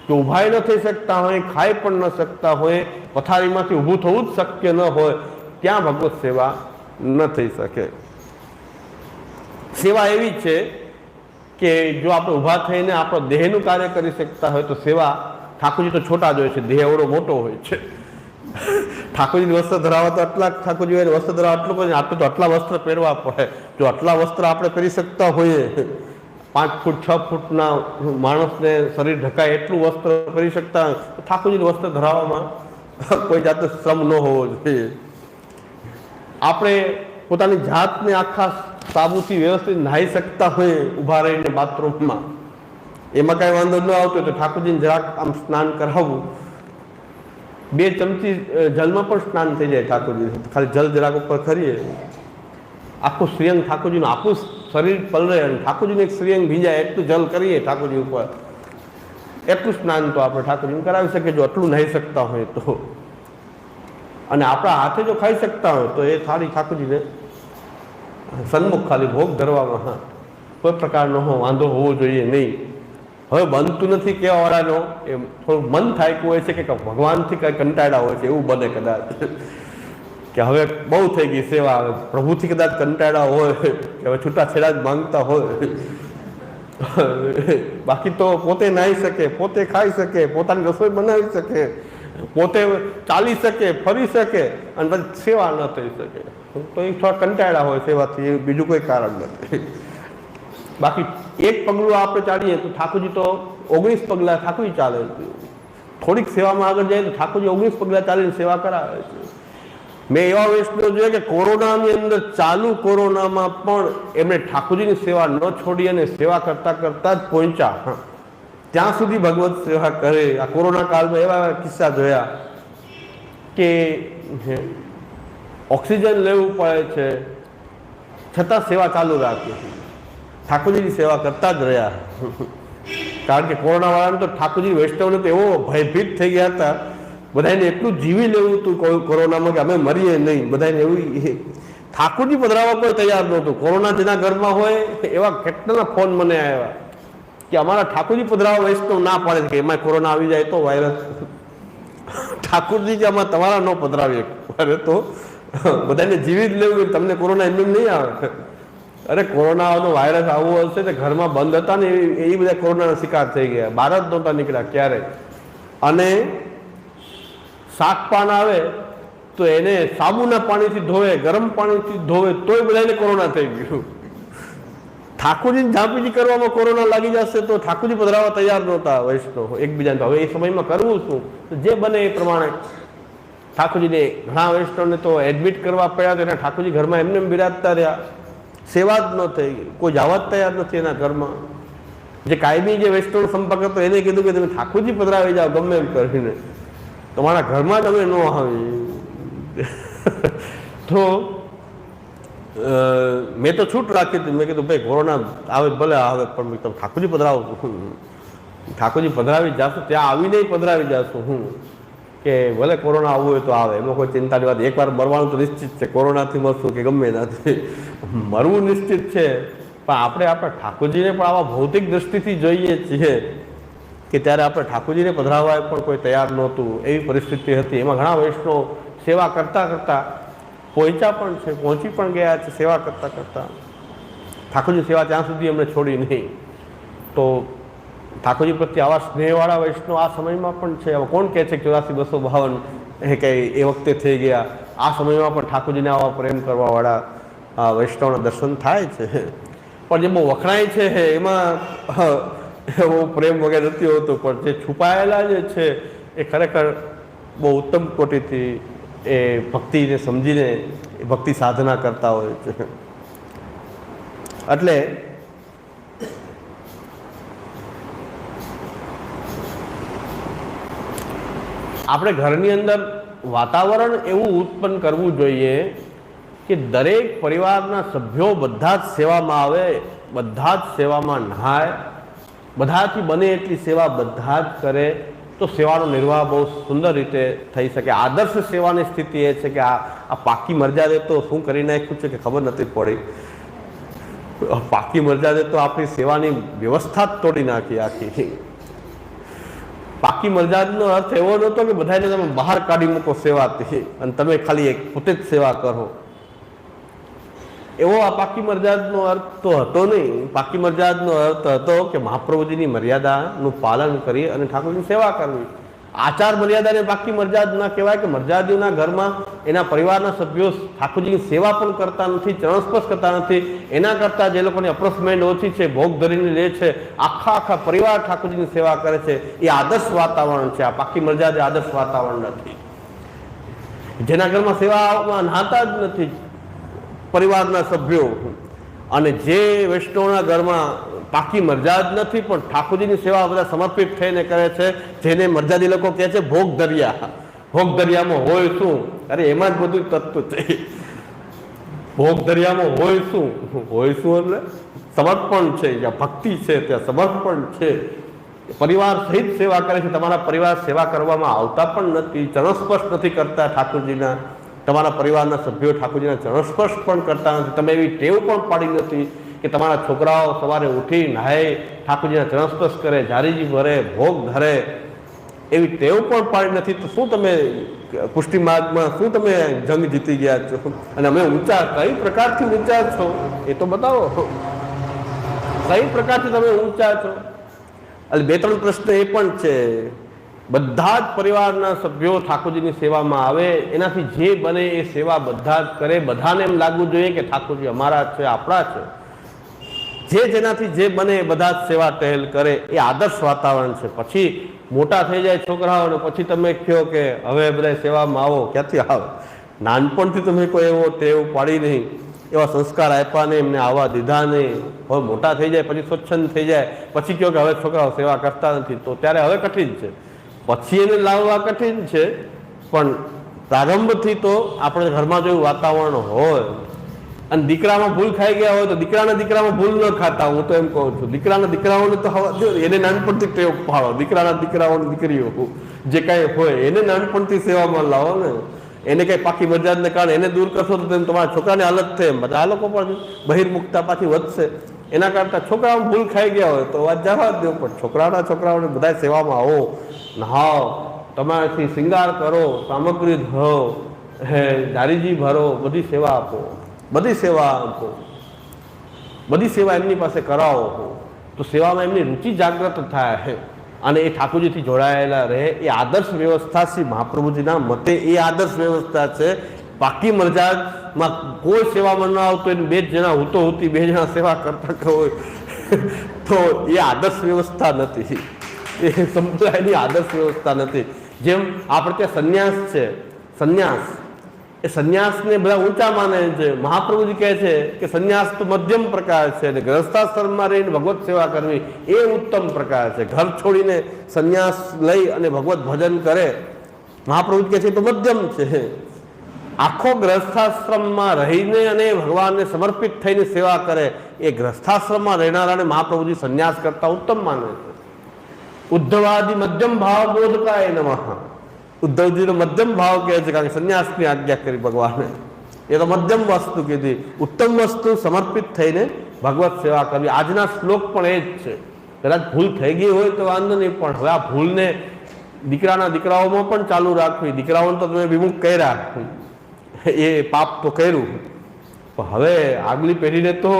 જો ઊભા ન થઈ શકતા હોય, ખાઈ પણ ન શકતા હોય, પથારીમાંથી ઊભું થવું જ શક્ય ન હોય, ત્યાં ભગવત સેવા ન થઈ શકે. સેવા એવી છે કે જો આપણે ઊભા થઈને આપણો દેહનું કાર્ય કરી શકતા હોય તો સેવા. ઠાકોરજી તો છોટા જ હોય છે, દેહ એવડો મોટો હોય છે. ઠાકોરજી વસ્ત્ર ધરાવવા તો આટલા ઠાકોરજી હોય, વસ્ત્ર ધરાવવા આટલું કોઈ આપણે તો આટલા વસ્ત્ર પહેરવા પડે. જો આટલા વસ્ત્ર આપણે પહેરી શકતા હોઈએ, 5 ફૂટ 6 ફૂટના માણસને શરીર ઢકાય એટલું વસ્ત્ર પહેરી શકતા હોય, તો ઠાકોરજીનું વસ્ત્ર ધરાવવામાં કોઈ જાતનો શ્રમ ન હોવો જોઈએ. આપણે પોતાની જાતને આખા સાબુથી વ્યવસ્થિત નાહી શકતા હોઈએ ઊભા રહીને બાથરૂમમાં, એમાં કાંઈ વાંધો ન આવતો તો ઠાકોરજીને જરાક આમ સ્નાન કરાવવું. 2 ચમચી જલમાં પણ સ્નાન થઈ જાય ઠાકોરજી. ખાલી જલ જરાક ઉપર કરીએ, આખું શ્રીઅંગ ઠાકોરજીનું આખું શરીર પલરે અને ઠાકોરજીનું એક શ્રીઅંગ ભીંજાય એટલું જલ કરીએ ઠાકોરજી ઉપર, એટલું સ્નાન તો આપણે ઠાકોરજીને કરાવી શકીએ જો આટલું નાહી શકતા હોય તો. અને આપણા હાથે જો ખાઈ શકતા હોય તો એ થાળી ઠાકોરજીને સન્મુખ ખાલી ભોગ ધરવામાં કોઈ પ્રકારનો વાંધો હોવો જોઈએ નહીં. હવે બનતું નથી કહેવાવાળાનો એ થોડું મન થાય કે હોય છે કે ભગવાનથી કંઈ કંટાળ્યા હોય છે, એવું બને કદાચ કે હવે બહુ થઈ ગઈ સેવા, હવે પ્રભુથી કદાચ કંટાળ્યા હોય કે હવે છૂટાછેડા જ માંગતા હોય. બાકી તો પોતે નાહી શકે, પોતે ખાઈ શકે, પોતાની રસોઈ બનાવી શકે, પોતે ચાલી શકે, ફરી શકે, અને પછી સેવા ન થઈ શકે તો એ થોડા કંટાળ્યા હોય સેવાથી, બીજું કોઈ કારણ નથી. બાકી એક પગલું આપણે ચાલીએ તો ઠાકોરજી તો 19 પગલા ઠાકોરજી ચાલે. થોડીક સેવામાં આગળ જાય તો ઠાકોરજી 19 પગલા ચાલીને સેવા કરાવે છે. મેં એવા વૈષ્ણવ જોયા કે કોરોનાની અંદર, ચાલુ કોરોનામાં પણ એમણે ઠાકોરજીની સેવા ન છોડી અને સેવા કરતા કરતા જ પહોંચ્યા ત્યાં સુધી ભગવત સેવા કરે. આ કોરોના કાળમાં એવા કિસ્સા જોયા કે ઓક્સિજન લેવું પડે છે છતાં સેવા ચાલુ રાખી, ઠાકોરજીની સેવા કરતા જ રહ્યા. કારણ કે કોરોના વાળાને તો ઠાકોરજી વૈષ્ણવને તો એવો ભયભીત થઈ ગયા હતા, બધાને એટલું જીવી લેવું હતું કોરોનામાં કે અમે મરીએ નહીં. બધાને એવું ઠાકોરજી પધરાવવા કોઈ તૈયાર નહોતું. કોરોના જેના ઘરમાં હોય એવા કેટલાના ફોન મને આવ્યા કે અમારા ઠાકોરજી પધરાવવા વૈષ્ણવ ના પાડે છે કે એમાં કોરોના આવી જાય તો વાયરસ. ઠાકોરજી કે આમાં તમારા ન પધરાવીએ. અરે તો બધાને જીવી જ લેવું, તમને કોરોના એમ નહીં આવે. અરે કોરોનાનો વાયરસ આવવો હશે તો ઘરમાં બંધ હતા ને એ બધા કોરોનાના શિકાર થઈ ગયા, બહાર જ નહોતા નીકળ્યા ક્યારેય. અને શાકપાન આવે તો એને સાબુના પાણીથી ધોવે, ગરમ પાણીથી ધોવે તોય બધાને કોરોના થઈ ગયું. ઠાકોરજીને ઝાંપીજી કરવામાં કોરોના લાગી જશે તો ઠાકોરજી પધરાવવા તૈયાર નહોતા વૈષ્ણવ એકબીજાને. હવે એ સમયમાં કરવું શું? જે બને એ પ્રમાણે ઠાકોરજીને ઘણા વૈષ્ણવને તો એડમિટ કરવા પડ્યા તો એના ઠાકોરજી ઘરમાં એમને બિરાજતા રહ્યા, સેવા જ ન થઈ, કોઈ જવા જ તૈયાર નથી એના ઘરમાં. જે કાયમી જે વૈષ્ણવ સંપર્ક હતો એને કીધું કે તમે ઠાકોરજી પધરાવી જાઓ ગમે એમ કરીને, તમારા ઘરમાં જ અમે ન આવી. તો મેં તો છૂટ રાખી હતી. મેં કીધું ભાઈ કોરોના આવે ભલે આવે પણ તમે ઠાકોરજી પધરાવો, ઠાકોરજી પધરાવી જાશું, ત્યાં આવીને પધરાવી જાશું હું, કે ભલે કોરોના આવવું હોય તો આવે, એમાં કોઈ ચિંતાની વાત. એકવાર મરવાનું તો નિશ્ચિત છે, કોરોનાથી મરશું કે ગમે એનાથી મરવું નિશ્ચિત છે, પણ આપણે આપણા ઠાકોરજીને પણ આવા ભૌતિક દ્રષ્ટિથી જોઈએ છીએ કે ત્યારે આપણે ઠાકોરજીને પધરાવવા પણ કોઈ તૈયાર નહોતું, એવી પરિસ્થિતિ હતી. એમાં ઘણા વૈષ્ણવ સેવા કરતા કરતા પહોંચ્યા પણ છે, પહોંચી પણ ગયા છે સેવા કરતા કરતા. ઠાકોરજી સેવા ત્યાં સુધી એમને છોડી નહીં. તો ઠાકોરજી પ્રત્યે આવા સ્નેહવાળા વૈષ્ણવ આ સમયમાં પણ છે. હવે કોણ કહે છે 84-252 એ કંઈ એ વખતે થઈ ગયા? આ સમયમાં પણ ઠાકોરજીને આવા પ્રેમ કરવાવાળા વૈષ્ણવના દર્શન થાય છે. પણ જે બહુ વખણાય છે એમાં એવો પ્રેમ વગેરે નથી હોતો, પણ જે છુપાયેલા જે છે એ ખરેખર બહુ ઉત્તમ કોટીથી એ ભક્તિને સમજીને એ ભક્તિ સાધના કરતા હોય છે. એટલે આપણે ઘરની અંદર વાતાવરણ એવું ઉત્પન્ન કરવું જોઈએ કે દરેક પરિવારના સભ્યો બધા જ સેવામાં આવે, બધા જ સેવામાં નહાય, બધાથી બને એટલી સેવા બધા જ કરે, તો સેવાનો નિર્વાહ બહુ સુંદર રીતે થઈ શકે. આદર્શ સેવાની સ્થિતિ એ છે કે આ પાકી મર્યાદે તો શું કરી નાખ્યું છે કે ખબર નથી પડી. પાકી મર્યાદે તો આપણી સેવાની વ્યવસ્થા જ તોડી નાખી આખી. પાકી મર્યાદાનો અર્થ એવો નહોતો કે બધાને તમે બહાર કાઢી મૂકો સેવાથી અને તમે ખાલી એક પોતે જ સેવા કરો. એવો આ પાકી મર્યાદાનો અર્થ તો હતો નહીં. પાકી મર્યાદાનો અર્થ હતો કે મહાપ્રભુજીની મર્યાદાનું પાલન કરી અને ઠાકોરની સેવા કરવી. આચાર મર્યાદાને બાકી મર્યાદા ના કહેવાય કે મર્યાદીઓના ઘરમાં એના પરિવારના સભ્યો ઠાકોરજીની સેવા પણ કરતા નથી, ચરણસ્પર્શ કરતા નથી. એના કરતાં જે લોકોની અપ્રોચમેન્ટ ઓછી છે, ભોગ ધરીને લે છે, આખા પરિવાર ઠાકોરજીની સેવા કરે છે, એ આદર્શ વાતાવરણ છે. આ પાકી મર્યાદા આદર્શ વાતાવરણ નથી. જેના ઘરમાં સેવામાં નહાતા જ નથી પરિવારના સભ્યો, અને જે વૈષ્ણવના ઘરમાં પાકી મર્યાદ નથી પણ ઠાકોરજીની સેવા બધા સમર્પિત થઈને કરે છે, જેને મર્યાદી લોકો કહે છે ભોગ દરિયા. ભોગ દરિયામાં હોય શું? અરે એમાં જ બધું તત્વ છે. ભોગ દરિયામાં હોય શું? હોય શું એટલે સમર્પણ છે, જ્યાં ભક્તિ છે ત્યાં સમર્પણ છે. પરિવાર સહિત સેવા કરે છે. તમારા પરિવાર સેવા કરવામાં આવતા પણ નથી, ચરણસ્પર્શ નથી કરતા ઠાકોરજીના. તમારા પરિવારના સભ્યો ઠાકોરજીના ચરણસ્પર્શ પણ કરતા નથી. તમે એવી ટેવ પણ પાડી નથી કે તમારા છોકરાઓ સવારે ઉઠી નહાય, ઠાકોરજીના ચરણસ્પર્શ કરે, જારીજી ભરે, ભોગ ધરે, એવી ટેવ પણ પાડી નથી. તો શું તમે પુષ્ટિ માર્ગમાં શું તમે જંગ જીતી ગયા છો? અને અમે ઊંચા કઈ પ્રકારથી ઊંચા છો એ તો બતાવો. કઈ પ્રકારથી તમે ઊંચા છો? એટલે 2-3 પ્રશ્ન એ પણ છે. બધા જ પરિવારના સભ્યો ઠાકોરજીની સેવામાં આવે, એનાથી જે બને એ સેવા બધા જ કરે. બધાને એમ લાગવું જોઈએ કે ઠાકોરજી અમારા છે, આપણા છે. જેનાથી જે બને એ બધા જ સેવા ટહેલ કરે, એ આદર્શ વાતાવરણ છે. પછી મોટા થઈ જાય છોકરાઓ, પછી તમે કહો કે હવે બધા સેવામાં આવો, ક્યાંથી આવે? નાનપણથી તમે કોઈ એવો ટેવ પાડી નહીં, એવા સંસ્કાર આપ્યા નહીં, એમને આવવા દીધા નહીં. હવે મોટા થઈ જાય પછી સ્વચ્છંદ થઈ જાય, પછી કહો કે હવે છોકરાઓ સેવા કરતા નથી, તો ત્યારે હવે કઠિન છે. પછી એને લાવવા કઠિન છે, પણ પ્રારંભથી તો આપણે ઘરમાં જેવું વાતાવરણ હોય, અને દીકરામાં ભૂલ ખાઈ ગયા હોય તો દીકરામાં ભૂલ ન ખાતા. હું તો એમ કહું છું, દીકરાઓને તો એને નાનપણથી ટેવ પાડો. દીકરાઓની દીકરીઓ જે કાંઈ હોય એને નાનપણથી સેવામાં લાવો ને. એને કંઈ પાકી મર્યાદાને કારણે એને દૂર કરશો તો તમારા છોકરાની હાલત થાય. એમ બધા આ લોકો પણ બહિર્મુખતા પાછી વધશે. એના કરતાં છોકરાઓને ભૂલ ખાઈ ગયા હોય તો વાત જવા દો, પણ છોકરાઓને બધા સેવામાં આવો, નહાઓ, તમારાથી શિંગાર કરો, સામગ્રી ધરો, દારીજી ભરો, બધી સેવા આપો, બધી સેવા એમની પાસે કરાવો. તો સેવામાં એમની રુચિ જાગૃત થાય અને એ ઠાકોરજીથી જોડાયેલા રહે. એ આદર્શ વ્યવસ્થા શ્રી મહાપ્રભુજીના મતે એ આદર્શ વ્યવસ્થા છે. પાકી મર્યાદામાં કોઈ સેવામાં ન આવતો એને 2 જણા હુતી 2 જણા સેવા કરતા હોય તો એ આદર્શ વ્યવસ્થા નથી, એ સંપ્રદાયની આદર્શ વ્યવસ્થા નથી. જેમ આપણે ત્યાં સંન્યાસ છે, એ સંન્યાસને બધા ઊંચા માને છે. મહાપ્રભુજી કહે છે કે સંન્યાસ તો મધ્યમ પ્રકાર છે, અને ગૃહસ્થાશ્રમમાં રહીને ભગવત સેવા કરવી એ ઉત્તમ પ્રકાર છે. ઘર છોડીને સંન્યાસ લઈ અને ભગવત ભજન કરે, મહાપ્રભુજી કહે છે તો મધ્યમ છે. આખો ગ્રસ્થાશ્રમમાં રહીને અને ભગવાનને સમર્પિત થઈને સેવા કરે, એ ગ્રસ્થાશ્રમમાં રહેનારાને મહાપ્રભુજી સંન્યાસ કરતા ઉત્તમ માને છે. ઉદ્ધવાદી મધ્યમ ભાવ બોધકાય નમઃ. ઉદ્ધવજીનો મધ્યમ ભાવ કહે છે, કારણ કે સંન્યાસની આજ્ઞા કરી ભગવાને. એ તો મધ્યમ વસ્તુ કીધી. ઉત્તમ વસ્તુ સમર્પિત થઈને ભગવત સેવા કરવી. આજના શ્લોક પણ એ જ છે. કદાચ ભૂલ થઈ ગઈ હોય તો વાંધો નહીં, પણ હવે આ ભૂલને દીકરાના દીકરાઓમાં પણ ચાલુ રાખવી. દીકરાઓને તો તમે વિમુખ કર્યા, એ પાપ તો કર્યું, પણ હવે આગલી પેઢીને તો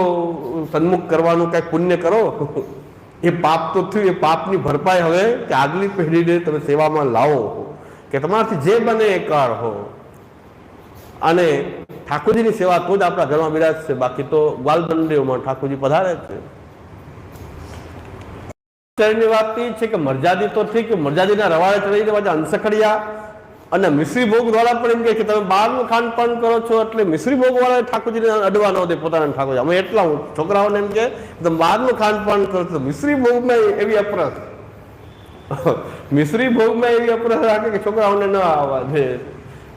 સન્મુખ કરવાનું કંઈક પુણ્ય કરો. એ પાપ તો થયું, એ પાપની ભરપાઈ હવે કે આગલી પેઢીને તમે સેવામાં લાવો, કે તમારાથી જે બને એ કરો. અને ઠાકોરજીની સેવા તો જ આપણા ઘરમાં બિરાજશે, બાકી તો ગ્વાલબંડીઓમાં ઠાકોરજી પધારે છે. ની વાત એ છે કે મરજાદી તો ઠીક, મરજાદીના રવાડે ચડી જવા અંશખડિયા અને મિશ્રી ભોગ વાળા પણ એમ કે તમે બહારનું ખાનપાન કરો છો એટલે મિશ્રી ભોગ વાળા ઠાકોરજીને અડવા ન દે પોતાના ઠાકોરજી. અમે એટલા છોકરાઓને એમ કે તમે બહારનું ખાનપાન કરો છો, મિશ્રી ભોગમાં એવી અપરસ, મિશ્રી ભોગમાં એવી અપરસ રાખે કે છોકરાઓને ન આવવા દે.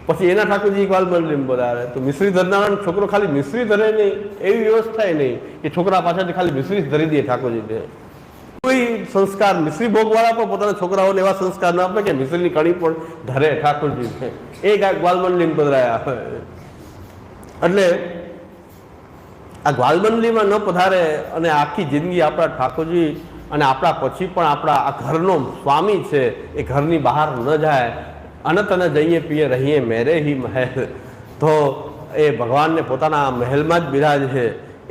પછી એના ઠાકોરજી ગ્વાલબંડી પધારે તો મિશ્રી ધરનાર છોકરો ખાલી મિશ્રી ધરે નહીં, એવી વ્યવસ્થા નહીં કે છોકરા પાછળથી ખાલી મિશ્રી ધરી દે ઠાકોરજીને. કોઈ સંસ્કાર મિશ્રી ભોગ વાળા પણ પોતાના છોકરાઓને એવા સંસ્કાર ના આપે કે મિશ્રીની કણી પણ ધરે ઠાકોરજી છે. એ ગ્વાલબંડી પધરાયા. એટલે આ ગ્વાલબંડીમાં ન પધારે અને આખી જિંદગી આપણા ઠાકોરજી અને આપણા પછી પણ આપણા આ ઘરનો સ્વામી છે એ ઘરની બહાર ન જાય, અનંત ન જઈએ પીએ રહીએ મેરે હી મહેલ, તો એ ભગવાનને પોતાના મહેલમાં જ બિરાજ છે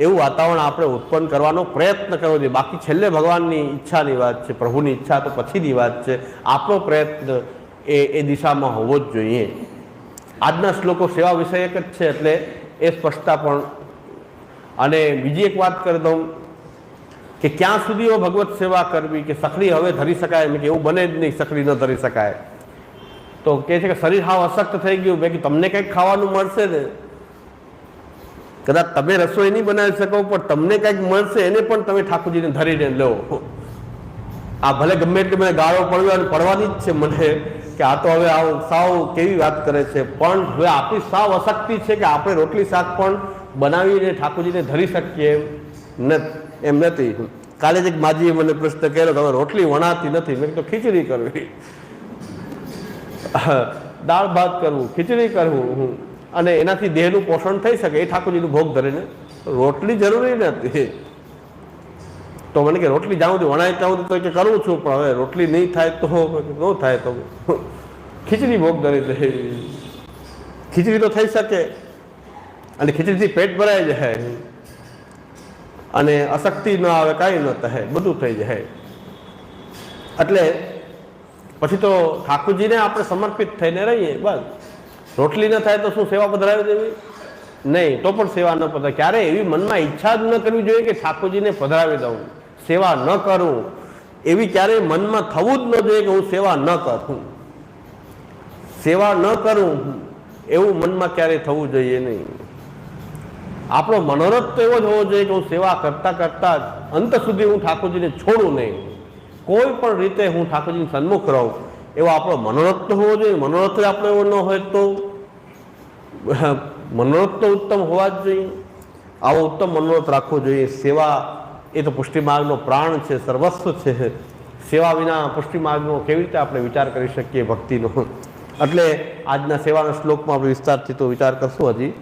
એવું વાતાવરણ આપણે ઉત્પન્ન કરવાનો પ્રયત્ન કરવો જોઈએ. બાકી છેલ્લે ભગવાનની ઈચ્છાની વાત છે, પ્રભુની ઈચ્છા તો પછીની વાત છે. આપણો પ્રયત્ન એ દિશામાં હોવો જ જોઈએ. આજના શ્લોકો સેવા વિષયક જ છે એટલે એ સ્પષ્ટતા પણ. અને બીજી એક વાત કરી દઉં કે ક્યાં સુધી ભગવત સેવા કરવી, કે સખડી હવે ધરી શકાય, મેં કે એવું બને જ નહીં સખડી ન ધરી શકાય. તો કહે છે કે શરીર હાવ અશક્ત થઈ ગયું, મેં કે તમને કંઈક ખાવાનું મળશે ને, કદાચ તમે રસોઈ નહીં બનાવી શકો પણ તમને કંઈક મળશે એને પણ તમે ઠાકોરજીને ધરીને લો. આ ભલે ગમે એટલે મને ગાળો પડવાની જ છે મને કે આ તો હવે આવું સાવ કેવી વાત કરે છે, પણ હવે આપણી સાવ અશક્તિ છે કે આપણે રોટલી શાક પણ બનાવીને ઠાકોરજીને ધરી શકીએ એમ નથી. કાલે જ એક માજીએ મને પ્રશ્ન કર્યો કે હવે રોટલી વણાતી નથી, મેં તો ખીચડી કરવી, દાળ ભાત કરવું, ખીચડી કરવું અને એનાથી દેહનું પોષણ થઈ શકે એ ઠાકોરજીનું ભોગ ધરીને. રોટલી જરૂરી નથી. તો મને કે રોટલી જાઉં છું વણાય જાઉં તો કે કરું છું, પણ હવે રોટલી નહીં થાય તો ન થાય તો ખીચડી ભોગ ધરી દે. ખીચડી તો થઈ શકે અને ખીચડીથી પેટ ભરાઈ જાય અને અશક્તિ ન આવે, કાંઈ ન થાય, બધું થઈ જાય. એટલે પછી તો ઠાકોરજીને આપણે સમર્પિત થઈને રહીએ બસ. રોટલી ન થાય તો શું સેવા પધરાવી દેવી? નહીં, તો પણ સેવા ન પધરાવે. ક્યારે એવી મનમાં ઈચ્છા જ ન કરવી જોઈએ કે ઠાકોરજીને પધરાવી દઉં, સેવા ન કરું, એવી ક્યારેય મનમાં થવું જ ન જોઈએ કે હું સેવા ન કરું. સેવા ન કરું એવું મનમાં ક્યારેય થવું જોઈએ નહીં. આપણો મનોરથ તો એવો જ હોવો જોઈએ કે હું સેવા કરતા કરતા જ અંત સુધી હું ઠાકોરજીને છોડું નહીં, કોઈ પણ રીતે હું ઠાકોરજીની સન્મુખ રહું, એવો આપણો મનોરથ તો હોવો જોઈએ. મનોરથ આપણો એવો ન હોય તો મનોરથ તો ઉત્તમ હોવા જ જોઈએ. આવો ઉત્તમ મનોરથ રાખવો જોઈએ. સેવા એ તો પુષ્ટિમાર્ગનો પ્રાણ છે, સર્વસ્વ છે. સેવા વિના પુષ્ટિમાર્ગનો કેવી રીતે આપણે વિચાર કરી શકીએ ભક્તિનો? એટલે આજના સેવાના શ્લોકમાં આપણે વિસ્તારથી તો વિચાર કરશું હજી.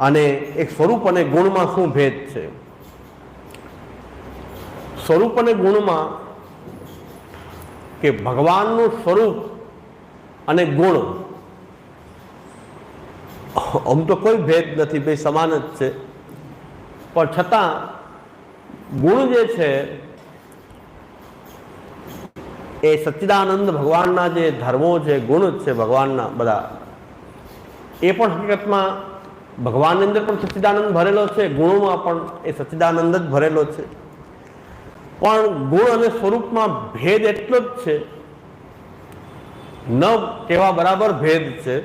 અને એક સ્વરૂપ અને ગુણમાં શું ભેદ છે? સ્વરૂપ અને ગુણમાં કે ભગવાનનું સ્વરૂપ અને ગુણ આમ તો કોઈ ભેદ નથી, બે સમાન જ છે. પણ છતાં ગુણ જે છે એ સચ્ચિદાનંદ ભગવાનના જે ધર્મો છે, ગુણ છે ભગવાનના બધા, એ પણ હકીકતમાં ભગવાનની અંદર પણ સચ્ચિદાનંદ ભરેલો છે, ગુણોમાં પણ એ સચ્ચિદાનંદ જ ભરેલો છે. પણ ગુણ અને સ્વરૂપમાં ભેદ એટલો જ છે, ન કહેવા બરાબર ભેદ છે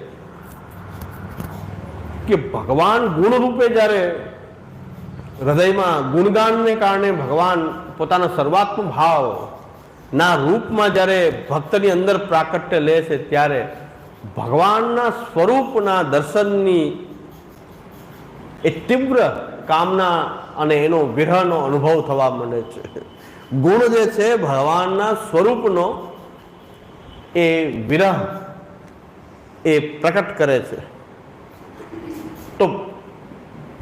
કે ભગવાન ગુણ રૂપે જ્યારે હૃદયમાં ગુણગાનને કારણે ભગવાન પોતાના સર્વાત્મ ભાવ ના રૂપમાં જ્યારે ભક્તની અંદર પ્રાકટ્ય લે છે, ત્યારે ભગવાનના સ્વરૂપના દર્શનની એ તીવ્ર કામના અને એનો વિરહનો અનુભવ થવા માંડે છે. ગુણ જે છે ભગવાનના સ્વરૂપનો એ વિરહ એ પ્રકટ કરે છે. તો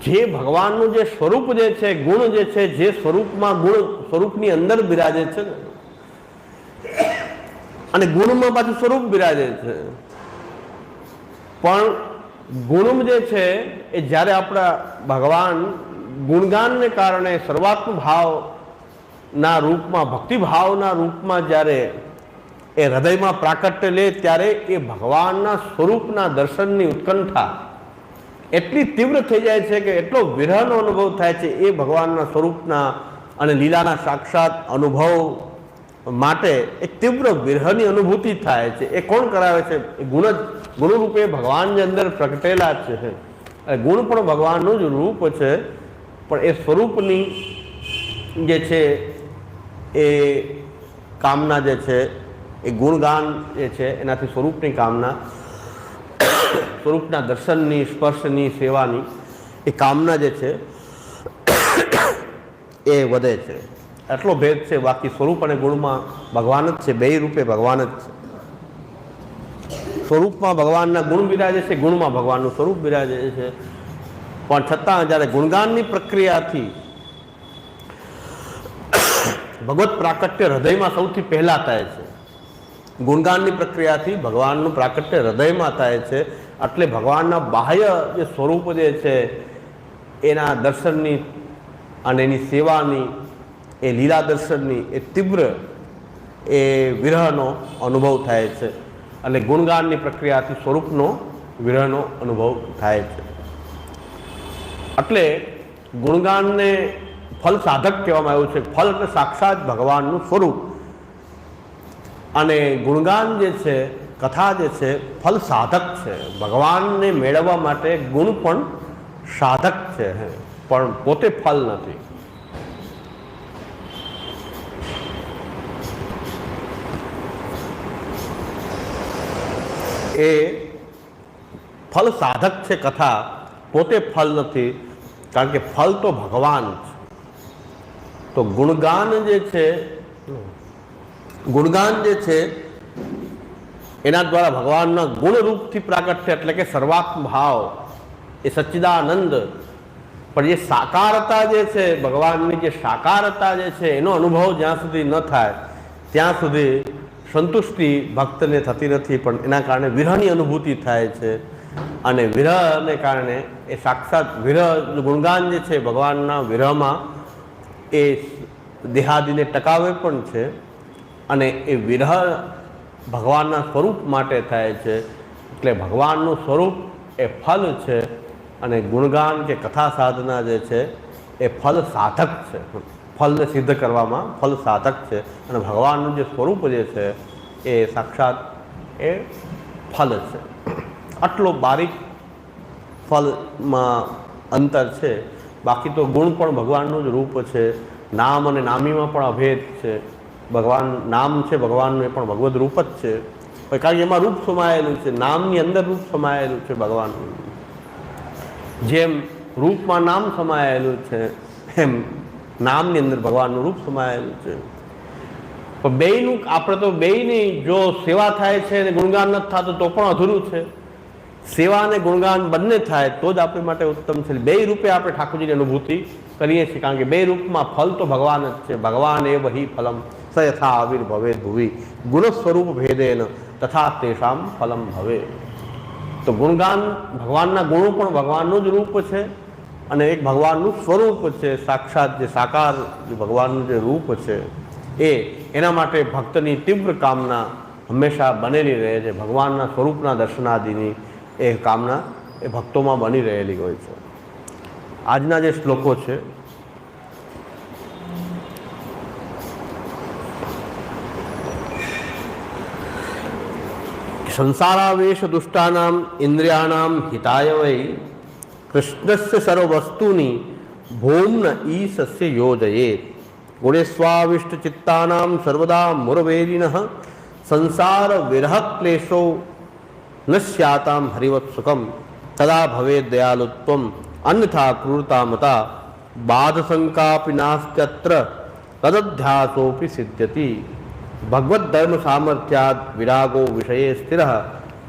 જે ભગવાનનું જે સ્વરૂપ જે છે, ગુણ જે છે, જે સ્વરૂપમાં ગુણ સ્વરૂપની અંદર બિરાજે છે ને, અને ગુણમાં પાછું સ્વરૂપ બિરાજે છે, પણ ગુણ જે છે એ જ્યારે આપણા ભગવાન ગુણગાનને કારણે સર્વાત્મ ભાવના રૂપમાં, ભક્તિભાવના રૂપમાં જ્યારે એ હૃદયમાં પ્રાકટ્ય લે ત્યારે એ ભગવાનના સ્વરૂપના દર્શનની ઉત્કંઠા એટલી તીવ્ર થઈ જાય છે કે એટલો વિરહનો અનુભવ થાય છે એ ભગવાનના સ્વરૂપના અને લીલાના સાક્ષાત અનુભવ માટે એક તીવ્ર વિરહની અનુભૂતિ થાય છે. એ કોણ કરાવે છે? એ ગુણરૂપે ભગવાન જે અંદર પ્રગટેલા જ છે. ગુણ પણ ભગવાનનું જ રૂપ છે, પણ એ સ્વરૂપની જે છે એ કામના જે છે, એ ગુણગાન જે છે એનાથી સ્વરૂપની કામના, સ્વરૂપના દર્શનની, સ્પર્શની, સેવાની એ કામના જે છે એ વધે છે. એટલો ભેદ છે. બાકી સ્વરૂપ અને ગુણમાં ભગવાન જ છે, બે રૂપે ભગવાન જ છે. સ્વરૂપમાં ભગવાનના ગુણ બિરાજે છે, ગુણમાં ભગવાનનું સ્વરૂપ બિરાજે છે, પણ છતાં જ્યારે ગુણગાનની પ્રક્રિયાથી ભગવત પ્રાકટ્ય હૃદયમાં સૌથી પહેલા થાય છે. ગુણગાનની પ્રક્રિયાથી ભગવાનનું પ્રાકટ્ય હૃદયમાં થાય છે. એટલે ભગવાનના બાહ્ય જે સ્વરૂપ જે છે એના દર્શનની અને એની સેવાની, એ લીલા દર્શનની એ તીવ્ર એ વિરહનો અનુભવ થાય છે. અને ગુણગાનની પ્રક્રિયાથી સ્વરૂપનો વિરહનો અનુભવ થાય છે. એટલે ગુણગાનને ફલ સાધક કહેવામાં આવ્યું છે. ફલ એટલે સાક્ષાત ભગવાનનું સ્વરૂપ, અને ગુણગાન જે છે, કથા જે છે, ફલ સાધક છે. ભગવાનને મેળવવા માટે ગુણ પણ સાધક છે, પણ પોતે ફલ નથી. એ ફલ સાધક છે કથા, પોતે ફલ નથી, કારણ કે ફલ તો ભગવાન છે. તો ગુણગાન જે છે, ગુણગાન જે છે એના દ્વારા ભગવાનના ગુણરૂપથી પ્રાગટ્ય, એટલે કે સર્વાત્મ ભાવ, એ સચ્ચિદાનંદ, પણ એ સાકારતા જે છે, ભગવાનની જે સાકારતા જે છે એનો અનુભવ જ્યાં સુધી ન થાય ત્યાં સુધી સંતુષ્ટિ ભક્તને થતી નથી. પણ એના કારણે વિરહની અનુભૂતિ થાય છે, અને વિરહને કારણે એ સાક્ષાત વિરહ, ગુણગાન જે છે ભગવાનના વિરહમાં એ દેહાદિને ટકાવે પણ છે, અને એ વિરહ ભગવાનના સ્વરૂપ માટે થાય છે. એટલે ભગવાનનું સ્વરૂપ એ ફલ છે, અને ગુણગાન કે કથા સાધના જે છે એ ફલ સાધક છે. ફલને સિદ્ધ કરવામાં ફલ સાધક છે, અને ભગવાનનું જે સ્વરૂપ જે છે એ સાક્ષાત એ ફલ છે. આટલો બારીક ફલમાં અંતર છે. બાકી તો ગુણ પણ ભગવાનનું જ રૂપ છે. નામ અને નામીમાં પણ અભેદ છે. ભગવાન નામ છે ભગવાનનું, એ પણ ભગવદ રૂપ જ છે, કારણ કે એમાં રૂપ સમાયેલું છે. નામની અંદર રૂપ સમાયેલું છે ભગવાનનું. જેમ રૂપમાં નામ સમાયેલું છે, એમ નામની અંદર ભગવાનનું રૂપ સમાયેલું છે. પણ બેયનું આપણે તો બેયની જો સેવા થાય છે અને ગુણગાન નથી થતું તો પણ અધૂરું છે. સેવા અને ગુણગાન બંને થાય તો જ આપણી માટે ઉત્તમ છે. બે રૂપે આપણે ઠાકોરજીની અનુભૂતિ કરીએ છીએ, કારણ કે બે રૂપમાં ફલ તો ભગવાન જ છે. ભગવાન એ વહી ફલમ સ યથા આવિર્ભવે ભુવિ ગુણ સ્વરૂપ ભેદેન તથા તેષામ ફલમ ભવે. તો ગુણગાન, ભગવાનના ગુણો પણ ભગવાનનું જ રૂપ છે, અને એક ભગવાનનું સ્વરૂપ છે. સાક્ષાત જે સાકાર જે ભગવાનનું જે રૂપ છે એના માટે ભક્તની તીવ્ર કામના હંમેશા બનેલી રહે છે. ભગવાનના સ્વરૂપના દર્શનાદિની એ કામના એ ભક્તોમાં બની રહેલી હોય છે. આજના જે શ્લોકો છે સંસારાવેશ દુષ્ટાનામ ઇન્દ્રિયાણામ હિતાય વૈ કૃષ્ણસ્ય સર્વવસ્તુની ભૌમ્ન ઈશસ્ય યોજયેત ગુણેસ્વાવિષ્ટ ચિત્તાનામ સર્વદા મુરવેરિનઃ સંસાર વિરહ ક્લેશો ન સ્યાતામ હરિવત સુખમ તદા ભવેદ દયાલુત્વમ અન્યથા ક્રૂરતા મતા બાધશંકાપી નાસ્ત્યત્ર તદધ્યાસોપી સિદ્ધ્યતિ ભગવદ ધર્મ સામર્થ્યાદ વિરાગો વિષયે સ્થિરઃ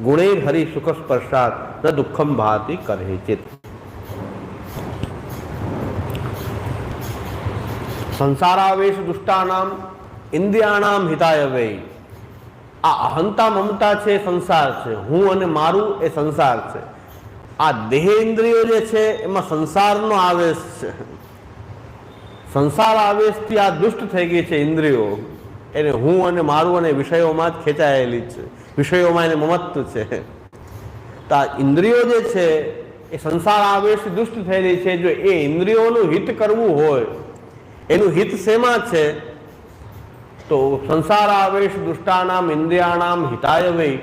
ગુણૈર હરિ સુખ સ્પર્શાત ન દુઃખમ ભાતિ કરહેચિત. સંસારાવેશ દુષ્ટાનામ ઇન્દ્રિયાણામ હિતાય વૈ. આ અહંતા મમતા છે એ સંસાર છે, હું અને મારું એ સંસાર છે. આ દેહ ઇન્દ્રિયો જે છે એમાં સંસારનો આવેશ છે. સંસાર આવેશથી આ દુષ્ટ થઈ ગઈ છે ઇન્દ્રિયો, એને હું અને મારું અને વિષયોમાં જ ખેંચાયેલી છે, વિષયોમાં એને મમત્વ છે. તો આ ઇન્દ્રિયો જે છે એ સંસાર આવેશથી દુષ્ટ થયેલી છે. જો એ ઇન્દ્રિયોનું હિત કરવું હોય, એનું હિત શેમાં છે? તો સંસાર આવેશ દુષ્ટાનામ ઇન્દ્રિયાણામ હિતાય વૈ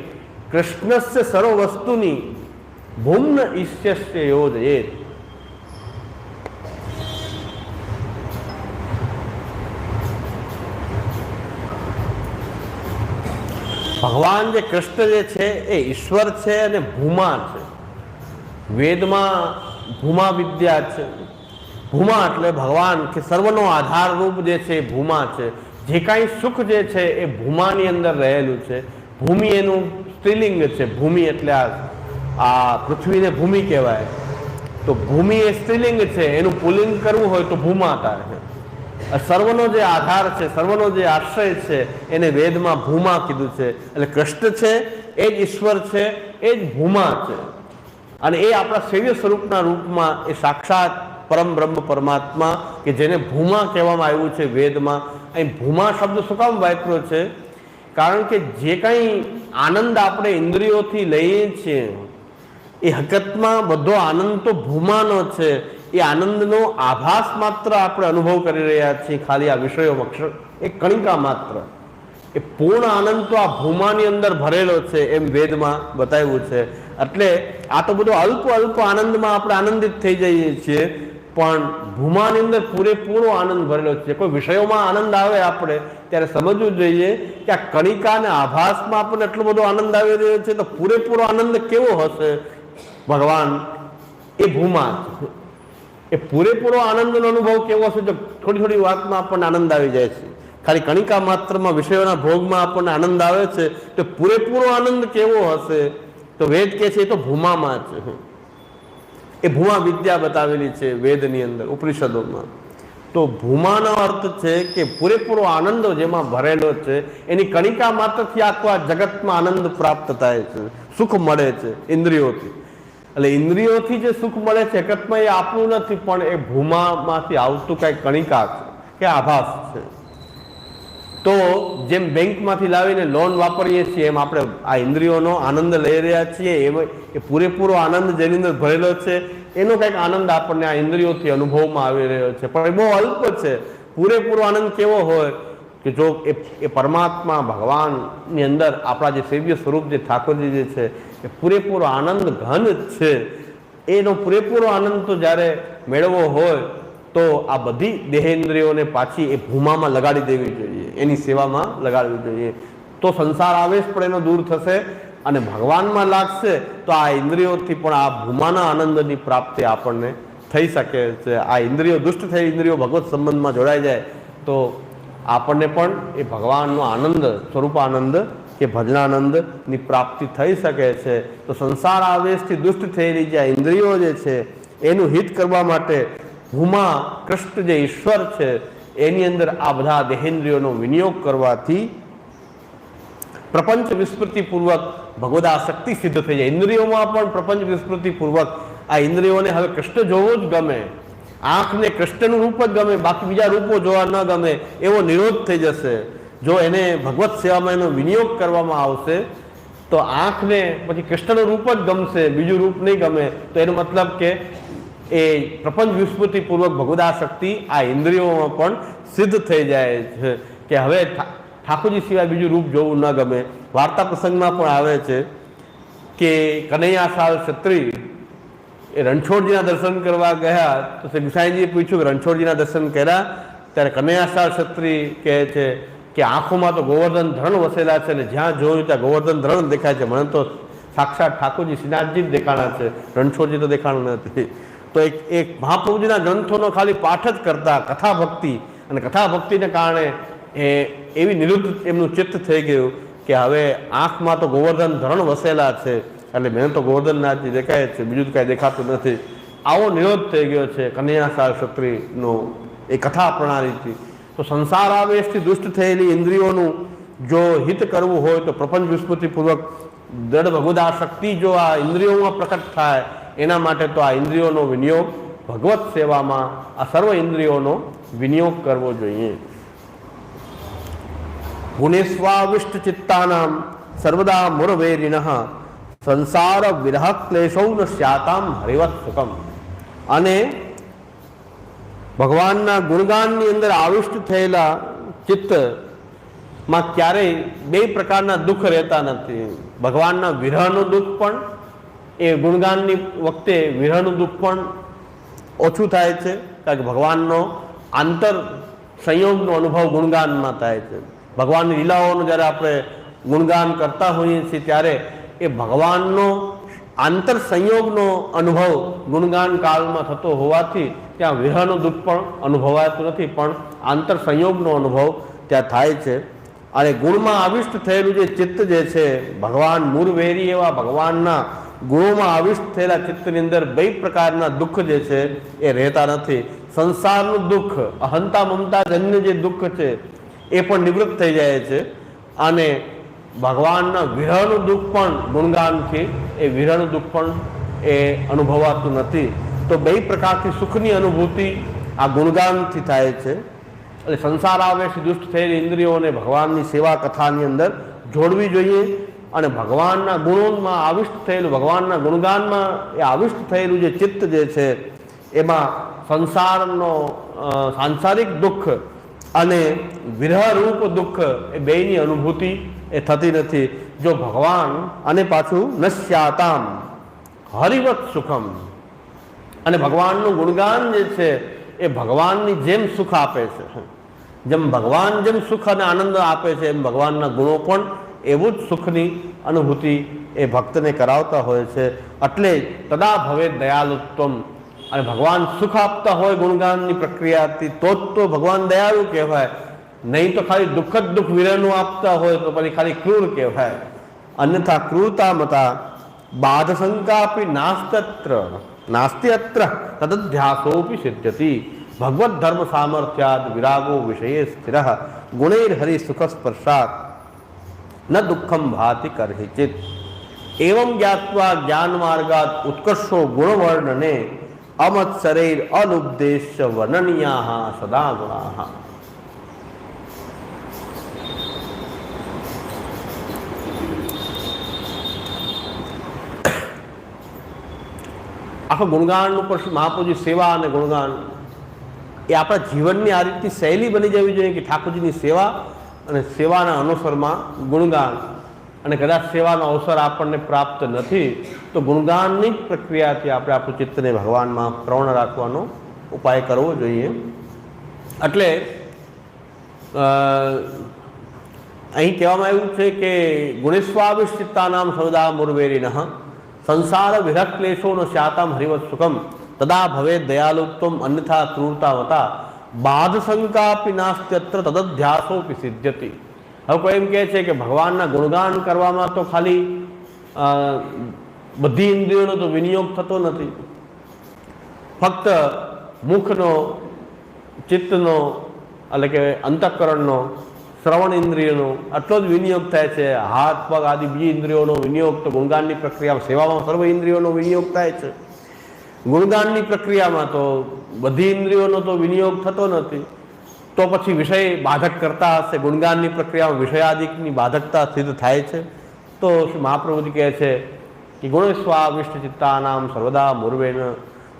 કૃષ્ણસ્ય સર્વ વસ્તુની ભૂમ્ન ઈશ્યસ્ય યોજયેત. ભગવાન જે કૃષ્ણ જે છે એ ઈશ્વર છે અને ભૂમા છે. વેદમાં ભૂમા વિદ્યા છે. ભૂમા એટલે ભગવાન કે સર્વનો આધાર રૂપ જે છે એ ભૂમા છે. જે કાંઈ સુખ જે છે એ ભૂમાની અંદર રહેલું છે. ભૂમિ એનું સ્ત્રીલિંગ છે. ભૂમિ એટલે આ પૃથ્વીને ભૂમિ કહેવાય. તો ભૂમિ એ સ્ત્રીલિંગ છે, એનું પુલ્લિંગ કરવું હોય તો ભૂમા થાય. સર્વનો જે આધાર છે, સર્વનો જે આશ્રય છે એને વેદમાં ભૂમા કીધું છે. એટલે કૃષ્ણ છે એ જ ઈશ્વર છે, એ જ ભૂમા છે. અને એ આપણા સેવ્ય સ્વરૂપના રૂપમાં એ સાક્ષાત પરમ બ્રહ્મ પરમાત્મા કે જેને ભૂમા કહેવામાં આવ્યું છે વેદમાં. અહીં ભૂમા શબ્દ શું કામ વાપર્યો છે? કારણ કે જે કંઈ આનંદ આપણે ઇન્દ્રિયોથી લઈએ છીએ એ હકીકતમાં બધો આનંદ તો ભૂમાનો છે. એ આનંદનો આભાસ માત્ર આપણે અનુભવ કરી રહ્યા છીએ ખાલી આ વિષયોમાં, એ કણિકા માત્ર. એ પૂર્ણ આનંદ તો આ ભૂમાની અંદર ભરેલો છે એમ વેદમાં બતાવ્યું છે. એટલે આ તો બધો અલ્પ અલ્પ આનંદમાં આપણે આનંદિત થઈ જઈએ છીએ, પણ ભૂમાની અંદર પૂરેપૂરો આનંદ ભરેલો છે. કોઈ વિષયોમાં આનંદ આવે આપણે ત્યારે સમજવું જોઈએ કે આ કણિકાને આભાસમાં આપણને એટલો બધો આનંદ આવી રહ્યો છે, તો પૂરેપૂરો આનંદ કેવો હશે? ભગવાન એ ભૂમા છે. એ પૂરેપૂરો આનંદનો અનુભવ કેવો હશે? જો થોડી થોડી વાતમાં આપણને આનંદ આવી જાય છે, ખાલી કણિકા માત્રમાં વિષયોના ભોગમાં આપણને આનંદ આવે છે, તો પૂરેપૂરો આનંદ કેવો હશે? તો વેદ કહે છે એ તો ભૂમામાં છે. એ ભૂમા વિદ્યા બતાવેલી છે વેદની અંદર, ઉપનિષદોમાં. તો ભૂમાનો અર્થ છે કે પૂરેપૂરો આનંદ જેમાં ભરેલો છે, એની કણિકા માત્રથી આખો આ જગતમાં આનંદ પ્રાપ્ત થાય છે, સુખ મળે છે ઇન્દ્રિયોથી. એટલે ઇન્દ્રિયોથી જે સુખ મળે છે હકીકતમાં એ આપણું નથી, પણ એ ભૂમામાંથી આવતું કઈ કણિકા છે કે આભાસ છે. તો જેમ બેંકમાંથી લાવીને લોન વાપરીએ છીએ એમ આપણે આ ઇન્દ્રિયોનો આનંદ લઈ રહ્યા છીએ. એમાં એ પૂરેપૂરો આનંદ જેની અંદર ભરેલો છે એનો કંઈક આનંદ આપણને આ ઇન્દ્રિયોથી અનુભવમાં આવી રહ્યો છે, પણ એ બહુ અલ્પ છે. પૂરેપૂરો આનંદ કેવો હોય કે જો એ પરમાત્મા ભગવાનની અંદર આપણા જે સેવ્ય સ્વરૂપ જે ઠાકોરજી જે છે એ પૂરેપૂરો આનંદ ઘન છે. એનો પૂરેપૂરો આનંદ તો જ્યારે મેળવવો હોય તો આ બધી દેહેન્દ્રિયોને પાછી એ ભૂમામાં લગાડી દેવી જોઈએ, એની સેવામાં લગાડવી જોઈએ. તો સંસાર આવેશ પણ એનો દૂર થશે અને ભગવાનમાં લાગશે તો આ ઇન્દ્રિયોથી પણ આ ભૂમાના આનંદની પ્રાપ્તિ આપણને થઈ શકે છે. આ ઇન્દ્રિયો દુષ્ટ થઈ ઇન્દ્રિયો ભગવત સંબંધમાં જોડાઈ જાય તો આપણને પણ એ ભગવાનનો આનંદ, સ્વરૂપાનંદ કે ભજનાનંદની પ્રાપ્તિ થઈ શકે છે. તો સંસાર આવેશથી દુષ્ટ થયેલી જે આ ઇન્દ્રિયો જે છે એનું હિત કરવા માટે ભૂમા કૃષ્ણ જે ઈશ્વર છે એની અંદર આ બધા દેહેન્દ્રિયોનો વિનિયોગ કરવાથી પ્રપંચ વિસ્મૃતિપૂર્વક ભગવદાસક્તિ સિદ્ધ થઈ જાય. ઇન્દ્રિયોમાં પણ પ્રપંચ વિસ્મૃતિપૂર્વક આ ઇન્દ્રિયોને હવે કૃષ્ણ જોવું જ ગમે, આંખને કૃષ્ણનું રૂપ જ ગમે, બાકી બીજા રૂપો જોવા ન ગમે એવો નિરોધ થઈ જશે. જો એને ભગવત સેવામાં એનો વિનિયોગ કરવામાં આવશે તો આંખને પછી કૃષ્ણનું રૂપ જ ગમશે, બીજું રૂપ નહીં ગમે. તો એનો મતલબ કે એ પ્રપંચ વિસ્મૃતિપૂર્વક ભગવદાસક્તિ આ ઇન્દ્રિયોમાં પણ સિદ્ધ થઈ જાય છે કે હવે ઠાકોરજી સિવાય બીજું રૂપ જોવું ન ગમે. વાર્તા પ્રસંગમાં પણ આવે છે કે કનૈયાશાલ ક્ષત્રિય એ રણછોડજીના દર્શન કરવા ગયા તો શ્રી ગુસાઈજીએ પૂછ્યું કે રણછોડજીના દર્શન કર્યા? ત્યારે કનૈયાશાલ ક્ષત્રિય કહે છે કે આંખોમાં તો ગોવર્ધન ધરણ વસેલા છે અને જ્યાં જોયું ત્યાં ગોવર્ધન ધરણ દેખાય છે, મને તો સાક્ષાત ઠાકોરજી શ્રીનાથજી જ દેખાણા છે, રણછોડજી તો દેખાણું નથી. તો એક મહાપ્રભુજીના ગ્રંથોનો ખાલી પાઠ જ કરતા કથા ભક્તિ, અને કથા ભક્તિને કારણે એવી નિરુદ્ધ એમનું ચિત્ત થઈ ગયું કે હવે આંખમાં તો ગોવર્ધન ધરણ વસેલા છે એટલે મને તો ગોવર્ધનનાથજી દેખાય છે, બીજું કાંઈ દેખાતું નથી. આવો નિરોધ થઈ ગયો છે કનૈયાશાલ ક્ષત્રિયનો એ કથા પ્રણાલીથી. તો સંસાર આવેશથી દુષ્ટ થયેલી ઇન્દ્રિયોનું જો હિત કરવું હોય તો પ્રપંચ વિસ્મૃતિપૂર્વક દ્રઢ ભગવદા શક્તિ જો આ ઇન્દ્રિયોમાં પ્રકટ થાય એના માટે તો આ ઇન્દ્રિયોનો વિનિયોગ ભગવત સેવામાં આ સર્વ ઇન્દ્રિયોનો વિનિયોગ કરવો જોઈએ. ગુણેસ્વાવિષ્ટ ચિત્તાનામ સર્વદા મુરવેરિનઃ સંસાર વિરહ ક્લેશૌ ન સ્યાતામ હરિવત સુખમ. અને ભગવાનના ગુણગાનની અંદર આવિષ્ટ થયેલા ચિત્તમાં ક્યારેય બે પ્રકારના દુઃખ રહેતા નથી. ભગવાનના વિરહનું દુઃખ પણ એ ગુણગાનની વખતે વિરહનું દુઃખ પણ ઓછું થાય છે, કારણ કે ભગવાનનો આંતર સંયોગનો અનુભવ ગુણગાનમાં થાય છે. ભગવાનની લીલાઓનો જ્યારે આપણે ગુણગાન કરતા હોઈએ છીએ ત્યારે એ ભગવાનનો આંતર સંયોગનો અનુભવ ગુણગાન કાળમાં થતો હોવાથી ત્યાં વિરહનું દુઃખ પણ અનુભવાતું નથી, પણ આંતર સંયોગનો અનુભવ ત્યાં થાય છે. અને ગુણમાં આવિષ્ટ થયેલું જે ચિત્ત જે છે, ભગવાન મૂળવેરી એવા ભગવાનના ગુણોમાં આવિષ્ટ થયેલા ચિત્તની અંદર બે પ્રકારના દુઃખ જે છે એ રહેતા નથી. સંસારનું દુઃખ, અહંતા મમતા જન્ય જે દુઃખ છે એ પણ નિવૃત્ત થઈ જાય છે, અને ભગવાનના વિરહનું દુઃખ પણ ગુણગાનથી એ વિરહનું દુઃખ પણ એ અનુભવાતું નથી. તો બે પ્રકારથી સુખની અનુભૂતિ આ ગુણગાનથી થાય છે. એટલે સંસાર આવેશથી દુષ્ટ થયેલી ઇન્દ્રિયોને ભગવાનની સેવા કથાની અંદર જોડવી જોઈએ, અને ભગવાનના ગુણોમાં આવિષ્ટ થયેલું, ભગવાનના ગુણગાનમાં એ આવિષ્ટ થયેલું જે ચિત્ત જે છે એમાં સંસારનો સાંસારિક દુઃખ અને વિરહરૂપ દુઃખ એ બેયની અનુભૂતિ એ થતી નથી. જો ભગવાન અને પાછું નશ્યાતામ હરિવત સુખમ, અને ભગવાનનું ગુણગાન જે છે એ ભગવાનની જેમ સુખ આપે છે. જેમ ભગવાન જેમ સુખ અને આનંદ આપે છે એમ ભગવાનના ગુણો પણ એવું જ સુખની અનુભૂતિ એ ભક્તને કરાવતા હોય છે. એટલે તદા ભવે દયાલુત્વમ, અને ભગવાન સુખ આપતા હોય ગુણગાનની પ્રક્રિયાથી તો જ તો ભગવાન દયાળુ કહેવાય. નહીં તો ખાલી દુઃખ જ દુઃખ વિરહનું આપતા હોય તો પછી ખાલી ક્રૂર કહેવાય. અન્યથા ક્રૂરતા મતા બાધ શંકાપી નાસ્તિ અત્ર તદધ્યાસોપી સિદ્ધતિ. ભગવત ધર્મ સામર્થ્યાદ વિરાગો વિષયે સ્થિર ગુણૈર હરિ સુખ સ્પર્શાત ન દુઃખમ ભાતિ કરહિચિત. એવં જ્ઞાત્વા જ્ઞાન માર્ગાત ઉત્કર્ષો ગુણવર્ણને અમત્સરૈર અનુપદેશ્ય વર્ણનીયા સદા ગુણા. આખા ગુણગાન ઉપર મહાપ્રભુજી સેવા અને ગુણગાન એ આપણા જીવનની આ રીતની શૈલી બની જવી જોઈએ કે ઠાકોરજીની સેવા અને સેવાના અનુસરમાં ગુણગાન. અને કદાચ સેવાનો અવસર આપણને પ્રાપ્ત નથી તો ગુણગાનની જ પ્રક્રિયાથી આપણે આપણું ચિત્તને ભગવાનમાં પ્રવણ રાખવાનો ઉપાય કરવો જોઈએ. એટલે અહીં કહેવામાં આવ્યું છે કે ગુણેસ્વાવિષ્ટ ચિત્તાનામ સૌદા મુરવેરિનઃ સંસાર વિરહ ક્લેશો ન સ્યાતામ હરિવત સુખમ તદા ભવે દયાલુત્વમ અન્યથા ક્રૂરતાવતા બાધ શંકાપી નાસ્ત્યત્ર તદધ્યાસોપી સિદ્ધ્યતિ. હવે કોઈ એમ કહે છે કે ભગવાનના ગુણગાન કરવામાં તો ખાલી બધી ઇન્દ્રિયોનો તો વિનિયોગ થતો નથી, ફક્ત મુખનો, ચિત્તનો એટલે કે અંતઃકરણનો, શ્રવણ ઇન્દ્રિયનો આટલો જ વિનિયોગ થાય છે. હાથ પગ આદિ બીજી ઇન્દ્રિયોનો વિનિયોગ તો ગુણગાનની પ્રક્રિયામાં સેવામાં સર્વ ઇન્દ્રિયોનો વિનિયોગ થાય છે. ગુણગાનની પ્રક્રિયામાં તો બધી ઇન્દ્રિયોનો તો વિનિયોગ થતો નથી. તો પછી વિષય બાધક કરતા હશે. ગુણગાનની પ્રક્રિયામાં વિષયાદિકની બાધકતા સિદ્ધ થાય છે. તો શ્રી મહાપ્રભુજી કહે છે કે ગુણેસ્વાવિષ્ટ ચિત્તાનામ સર્વદા મુર્વેન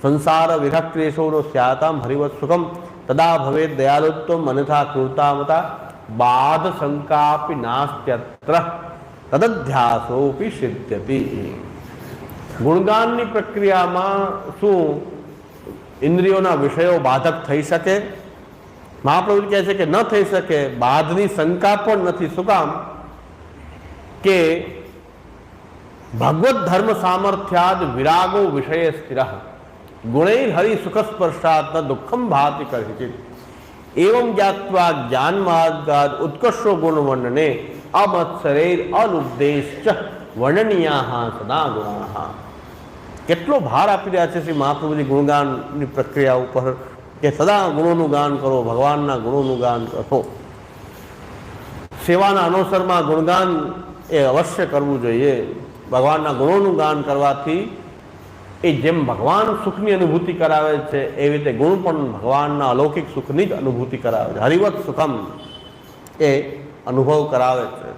સંસાર વિરહ ક્લેશોનો સ્યાતામ હરિવત સુખમ તદા ભવે દયાલુત્વમ અન્યથા ક્રૂરતામતા બાધ શંકાપી નાસ્ત્યત્ર તદધ્યાસોપી સિદ્ધ્યતિ. ગુણગાનની પ્રક્રિયામાં શું ઇન્દ્રિયોના વિષયો બાધક થઈ શકે? મહાપ્રભુ કહે છે કે ન થઈ શકે. બાધની શંકા પણ નથી. શું કામ? કે ભગવત ધર્મ સામર્થ્યાદ વિરાગો વિષય સ્થિર ગુણૈર હરિ સુખ સ્પર્શાત ન દુઃખમ ભાતિ કરહિચિત. એવં જ્ઞાત્વા જ્ઞાન માર્ગાદ ઉત્કર્ષો ગુણ વર્ણને અમત્સરૈર અનુપદેશ્ય વર્ણનીયા સદા ગુણા. કેટલો ભાર આપી રહ્યા છે શ્રી મહાપ્રભુજી ગુણગાનની પ્રક્રિયા ઉપર. કે સદા ગુણોનું ગાન કરો, ભગવાનના ગુણોનું ગાન કરો. સેવાના અનુસરમાં ગુણગાન એ અવશ્ય કરવું જોઈએ. ભગવાનના ગુણોનું ગાન કરવાથી એ જેમ ભગવાન સુખની અનુભૂતિ કરાવે છે એવી રીતે ગુણ પણ ભગવાનના અલૌકિક સુખની જ અનુભૂતિ કરાવે છે. હરિવત સુખમ એ અનુભવ કરાવે છે.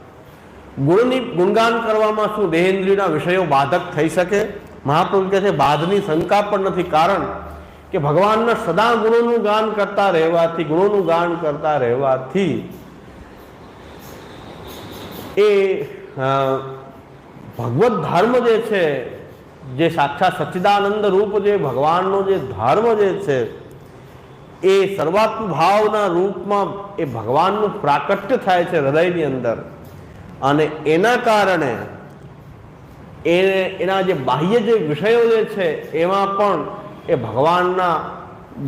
ગુણગાન કરવામાં શું દેહેન્દ્રિયના વિષયો બાધક થઈ શકે? મહાપ્રભુ કહે છે બાધની શંકા પણ નથી. કારણ કે ભગવાનના સદા ગુણોનું ગાન કરતા રહેવાથી, ગુણોનું ગાન કરતા રહેવાથી એ ભગવત ધર્મ જે છે, જે સાક્ષાત સચ્ચિદાનંદ રૂપ જે ભગવાનનો જે ધર્મ જે છે એ સર્વાત્મ ભાવના રૂપમાં એ ભગવાનનું પ્રાકટ્ય થાય છે હૃદયની અંદર. અને એના કારણે એના જે બાહ્ય જે વિષયો જે છે એમાં પણ એ ભગવાનના